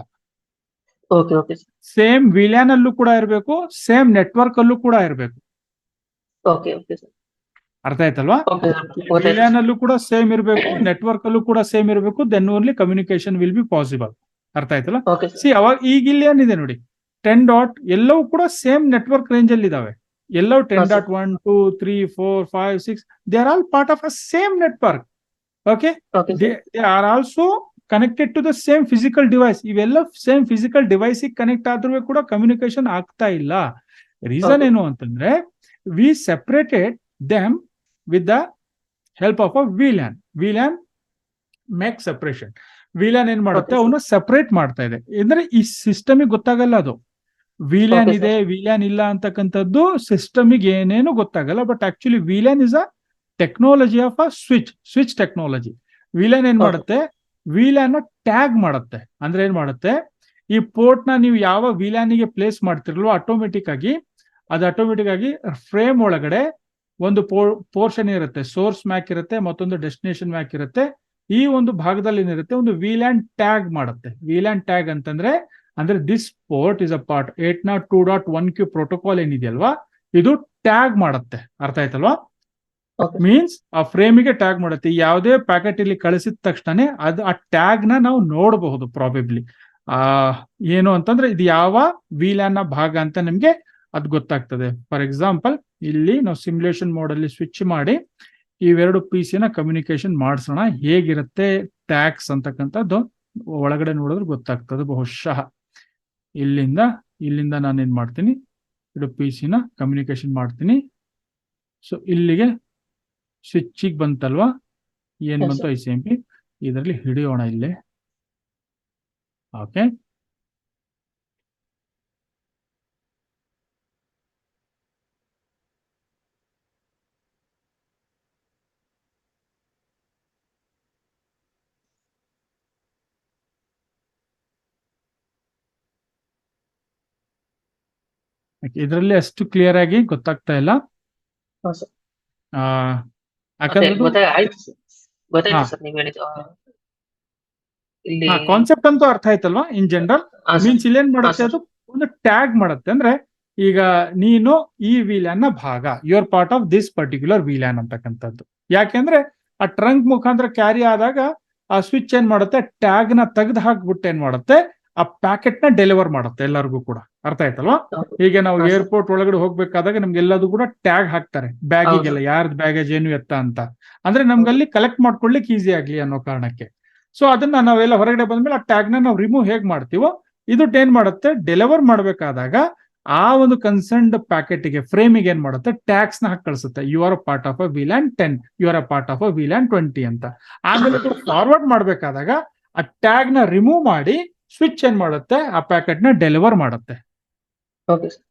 ಸೇಮ್ VLAN ಅಲ್ಲೂ ಕೂಡ ಇರಬೇಕು, ಸೇಮ್ ನೆಟ್ವರ್ಕ್ ಅಲ್ಲೂ ಕೂಡ ಇರಬೇಕು. ಅರ್ಥ ಆಯ್ತಲ್ವಾ? VLAN ಅಲ್ಲೂ ಕೂಡ ಸೇಮ್ ಇರಬೇಕು, ನೆಟ್ವರ್ಕ್ ಅಲ್ಲೂ ಕೂಡ ಸೇಮ್ ಇರಬೇಕು, then only communication will be possible. ಅರ್ಥ ಆಯ್ತಲ್ಲ? ಅವಾಗ ಈಗ ಇಲ್ಲಿ ಏನಿದೆ ನೋಡಿ, 10. ಎಲ್ಲವೂ ಕೂಡ ಸೇಮ್ ನೆಟ್ವರ್ಕ್ ರೇಂಜ್ ಅಲ್ಲಿ ಇದಾವೆ. ಎಲ್ಲವೂ 10.1, 2, 3, 4, 5, 6 they are all part of a same network. Okay, they are also connected to the same physical device. ಇವೆಲ್ಲ ಸೇಮ್ ಫಿಸಿಕಲ್ ಡಿವೈಸ್ ಕನೆಕ್ಟ್ ಆದ್ರೂ ಕೂಡ ಕಮ್ಯುನಿಕೇಶನ್ ಆಗ್ತಾ ಇಲ್ಲ. ರೀಸನ್ ಏನು ಅಂತಂದ್ರೆ, we separated them with the help of a VLAN. VLAN make separation. VLAN ಏನ್ ಮಾಡುತ್ತೆ, ಅವನ್ನ ಸೆಪರೇಟ್ ಮಾಡ್ತಾ ಇದೆ. ಅಂದ್ರೆ ಈ ಸಿಸ್ಟಮಿಗೆ ಗೊತ್ತಾಗಲ್ಲ ಅದು VLAN ಇದೆ VLAN ಇಲ್ಲ ಅಂತಕ್ಕಂಥದ್ದು ಸಿಸ್ಟಮಿಗೆ ಏನೇನು ಗೊತ್ತಾಗಲ್ಲ. But actually VLAN is a technology of a switch technology. VLAN ಏನ್ ಮಾಡುತ್ತೆ, VLAN ನ ಟ್ಯಾಗ್ ಮಾಡುತ್ತೆ. ಅಂದ್ರೆ ಏನ್ ಮಾಡುತ್ತೆ, ಈ ಪೋರ್ಟ್ ನ ನೀವು ಯಾವ VLAN ಗೆ ಪ್ಲೇಸ್ ಮಾಡ್ತಿರಲ್ವೋ ಆಟೋಮೆಟಿಕ್ ಆಗಿ ಫ್ರೇಮ್ ಒಳಗಡೆ ಒಂದು ಪೋರ್ಷನ್ ಇರುತ್ತೆ, ಸೋರ್ಸ್ ಮ್ಯಾಕ್ ಇರುತ್ತೆ, ಮತ್ತೊಂದು ಡೆಸ್ಟಿನೇಷನ್ ಮ್ಯಾಕ್ ಇರುತ್ತೆ. ಈ ಒಂದು ಭಾಗದಲ್ಲಿ ಏನಿರುತ್ತೆ, ಒಂದು VLAN ಟ್ಯಾಗ್ ಮಾಡುತ್ತೆ. VLAN ಟ್ಯಾಗ್ ಅಂತಂದ್ರೆ this port is a part 802.1q protocol ಏನಿದೆಯಲ್ವಾ, ಇದು ಟ್ಯಾಗ್ ಮಾಡುತ್ತೆ. ಅರ್ಥ ಆಯ್ತಲ್ವಾ? ಮೀನ್ಸ್ ಆ ಫ್ರೇಮಿಗೆ ಟ್ಯಾಗ್ ಮಾಡುತ್ತೆ. ಯಾವುದೇ ಪ್ಯಾಕೆಟ್ ಇಲ್ಲಿ ಕಳಿಸಿದ ತಕ್ಷಣ ಅದು ಆ ಟ್ಯಾಗ್ ನ ನಾವು ನೋಡಬಹುದು. ಪ್ರಾಬೆಬ್ಲಿ ಏನು ಅಂತಂದ್ರೆ ಇದು ಯಾವ VLAN ನ ಭಾಗ ಅಂತ ನಿಮ್ಗೆ ಅದು ಗೊತ್ತಾಗ್ತದೆ. ಫಾರ್ ಎಕ್ಸಾಂಪಲ್, ಇಲ್ಲಿ ನಾವು ಸಿಮ್ಯುಲೇಷನ್ ಮೋಡ್ ಅಲ್ಲಿ ಸ್ವಿಚ್ ಮಾಡಿ ಇವೆರಡು PC ನ ಕಮ್ಯುನಿಕೇಶನ್ ಮಾಡಿಸೋಣ. ಹೇಗಿರುತ್ತೆ ಟ್ಯಾಗ್ಸ್ ಅಂತಕ್ಕಂಥದ್ದು ಒಳಗಡೆ ನೋಡಿದ್ರೆ ಗೊತ್ತಾಗ್ತದೆ. ಬಹುಶಃ ಇಲ್ಲಿಂದ ನಾನೇನ್ ಮಾಡ್ತೀನಿ, ಇದು PC ನ ಕಮ್ಯುನಿಕೇಶನ್ ಮಾಡ್ತೀನಿ. ಸೊ ಇಲ್ಲಿಗೆ ಸ್ವಿಚ್ಗೆ ಬಂತಲ್ವಾ, ಏನ್ ಬಂತು ICMP, ಇದರಲ್ಲಿ ಹಿಡಿಯೋಣ ಇಲ್ಲಿ. ಓಕೆ, ಇದರಲ್ಲಿ ಅಷ್ಟು ಕ್ಲಿಯರ್ ಆಗಿ ಗೊತ್ತಾಗ್ತಾ ಇಲ್ಲ. ಕಾನ್ಸೆಪ್ಟ್ ಅಂತೂ ಅರ್ಥ ಆಯ್ತಲ್ವಾ? ಇನ್ ಜನರಲ್ ಮೀನ್ಸ್ ಇಲ್ಲೇನ್ ಮಾಡುತ್ತೆ, ಅದು ಒಂದು ಟ್ಯಾಗ್ ಮಾಡುತ್ತೆ. ಅಂದ್ರೆ ಈಗ ನೀನು ಈ VLAN ನ ಭಾಗ, you are part of this particular VLAN ಅಂತಕ್ಕಂಥದ್ದು. ಯಾಕೆಂದ್ರೆ ಆ ಟ್ರಂಕ್ ಮುಖಾಂತರ ಕ್ಯಾರಿ ಆದಾಗ ಆ ಸ್ವಿಚ್ ಏನ್ ಮಾಡುತ್ತೆ, ಟ್ಯಾಗ್ ನ ತೆಗೆದು ಹಾಕ್ಬಿಟ್ಟು ಏನ್ ಮಾಡುತ್ತೆ, ಆ ಪ್ಯಾಕೆಟ್ ನ ಡೆಲಿವರ್ ಮಾಡುತ್ತೆ ಎಲ್ಲರಿಗೂ ಕೂಡ. ಅರ್ಥ ಆಯ್ತಲ್ವಾ? ಈಗ ನಾವು ಹಾ, sir. ಏರ್ಪೋರ್ಟ್ ಒಳಗಡೆ ಹೋಗ್ಬೇಕಾದಾಗ ನಮ್ಗೆ ಎಲ್ಲದೂ ಕೂಡ ಟ್ಯಾಗ್ ಹಾಕ್ತಾರೆ, ಬ್ಯಾಗಿಗೆಲ್ಲ ಯಾರ್ದು ಬ್ಯಾಗೇಜ್ ಏನು ಎತ್ತ ಅಂತ. ಅಂದ್ರೆ ನಮ್ಗೆ ಅಲ್ಲಿ ಕಲೆಕ್ಟ್ ಮಾಡ್ಕೊಳ್ಲಿಕ್ಕೆ ಈಸಿ ಆಗ್ಲಿ ಅನ್ನೋ ಕಾರಣಕ್ಕೆ. ಸೊ ಅದನ್ನ ನಾವೆಲ್ಲ ಹೊರಗಡೆ ಬಂದ್ಮೇಲೆ ಆ ಟ್ಯಾಗ್ ನ ನಾವು ರಿಮೂವ್ ಹೇಗ್ ಮಾಡ್ತೀವೋ ಇದು ಏನ್ ಮಾಡುತ್ತೆ, ಡೆಲಿವರ್ ಮಾಡ್ಬೇಕಾದಾಗ ಆ ಒಂದು ಕನ್ಸರ್ನ್ಡ್ ಪ್ಯಾಕೆಟ್ ಗೆ ಫ್ರೇಮಿಗೆ ಏನ್ ಮಾಡುತ್ತೆ, ಟ್ಯಾಗ್ಸ್ ನ ಹಾಕಿ ಕಳಿಸುತ್ತೆ. You are part of a VLAN 10, you are part of a VLAN 20 ಅಂತ. ಆಮೇಲೆ ಫಾರ್ವರ್ಡ್ ಮಾಡ್ಬೇಕಾದಾಗ ಆ ಟ್ಯಾಗ್ ನ ರಿಮೂವ್ ಮಾಡಿ ಸ್ವಿಚ್ ಏನ್ ಮಾಡುತ್ತೆ, ಆ ಪ್ಯಾಕೆಟ್ ನ ಡೆಲಿವರ್ ಮಾಡುತ್ತೆ. Okay, sir.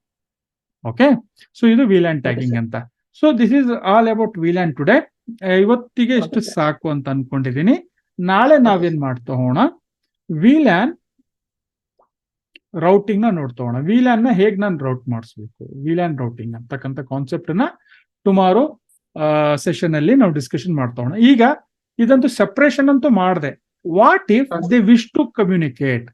ಓಕೆ, ಸೊ ಇದು VLAN ಟ್ಯಾಗಿಂಗ್ ಅಂತ. So this is all about VLAN today. ಇವತ್ತಿಗೆ ಇಷ್ಟು Okay, sir. ಸಾಕು ಅಂತ ಅನ್ಕೊಂಡಿದೀನಿ. ನಾಳೆ ನಾವೇನ್ ಮಾಡ್ತಾ ಹೋಗೋಣ, VLAN ರೌಟಿಂಗ್ ನ ನೋಡ್ತೋಣ. VLAN ನ ಹೇಗ್ ನಾನು ರೌಟ್ ಮಾಡಿಸ್ಬೇಕು, VLAN ರೌಟಿಂಗ್ ಅಂತಕ್ಕಂಥ ಕಾನ್ಸೆಪ್ಟ್ ನ ಟುಮಾರೋ ಸೆಷನ್ ಅಲ್ಲಿ ನಾವು ಡಿಸ್ಕಷನ್ ಮಾಡ್ತೋಣ. ಈಗ ಇದಂತೂ ಸೆಪರೇಷನ್ ಅಂತೂ ಮಾಡಿದೆ. What if they wish to communicate?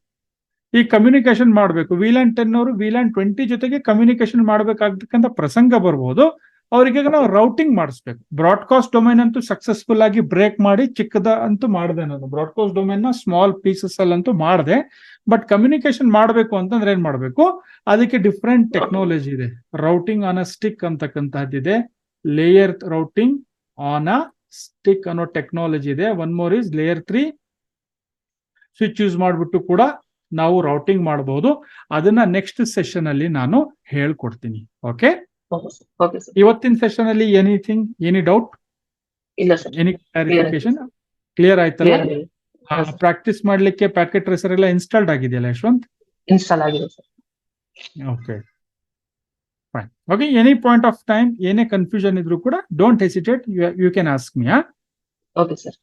ಈ ಕಮ್ಯುನಿಕೇಶನ್ ಮಾಡಬೇಕು, VLAN 10 ಅವರು VLAN 20 ಜೊತೆಗೆ ಕಮ್ಯುನಿಕೇಶನ್ ಮಾಡಬೇಕಾಗ್ತಕ್ಕಂಥ ಪ್ರಸಂಗ ಬರ್ಬೋದು. ಅವರಿಗೆ ನಾವು ರೌಟಿಂಗ್ ಮಾಡಿಸ್ಬೇಕು. ಬ್ರಾಡ್ಕಾಸ್ಟ್ ಡೊಮೈನ್ ಅಂತೂ ಸಕ್ಸಸ್ಫುಲ್ ಆಗಿ ಬ್ರೇಕ್ ಮಾಡಿ ಚಿಕ್ಕದ ಅಂತೂ ಮಾಡಿದೆ ನಾನು. ಬ್ರಾಡ್ಕಾಸ್ಟ್ ಡೊಮೈನ್ ನ ಸ್ಮಾಲ್ ಪೀಸಸ್ ಅಲ್ಲಂತೂ ಮಾಡಿದೆ. ಬಟ್ ಕಮ್ಯುನಿಕೇಶನ್ ಮಾಡಬೇಕು ಅಂತಂದ್ರೆ ಏನ್ ಮಾಡಬೇಕು, ಅದಕ್ಕೆ ಡಿಫ್ರೆಂಟ್ ಟೆಕ್ನಾಲಜಿ ಇದೆ. ರೌಟಿಂಗ್ ಆನ್ ಅ ಸ್ಟಿಕ್ ಅಂತಕ್ಕಂತಹದ್ದಿದೆ, layer routing on a stick ಅನ್ನೋ ಟೆಕ್ನಾಲಜಿ ಇದೆ. One more is layer 3 switch use ಮಾಡಿಬಿಟ್ಟು ಕೂಡ ನಾವು ರೌಟಿಂಗ್ ಮಾಡಬಹುದು. ಅದನ್ನ ನೆಕ್ಸ್ಟ್ ಸೆಷನ್ ಅಲ್ಲಿ ನಾನು ಹೇಳ್ಕೊಡ್ತೀನಿ. Okay, Okay, sir. ಇವತ್ತಿನ ಸೆಷನ್ ಅಲ್ಲಿ ಎನಿ ಡೌಟ್, ಇಲ್ಲ ಸರ್, ಎನಿ ಕ್ಲಾರಿಫಿಕೇಶನ್? ಕ್ಲಿಯರ್ ಆಯ್ತಲ್ಲ? ಕ್ಲಿಯರ್ ಪ್ರಾಕ್ಟೀಸ್ ಮಾಡ್ಲಿಕ್ಕೆ ಪ್ಯಾಕೆಟ್ ಟ್ರೇಸರ್ ಎಲ್ಲ ಇನ್ಸ್ಟಾಲ್ಡ್ ಆಗಿದೆಯಲ್ಲ ಯಶವಂತ್? ಇನ್ಸ್ಟಾಲ್ ಆಗಿದೆ sir. Okay, fine. Okay, any point of time ಏನೇ ಕನ್ಫ್ಯೂಷನ್ ಇದ್ರೂ ಕೂಡ don't hesitate, you can ask me. Okay sir.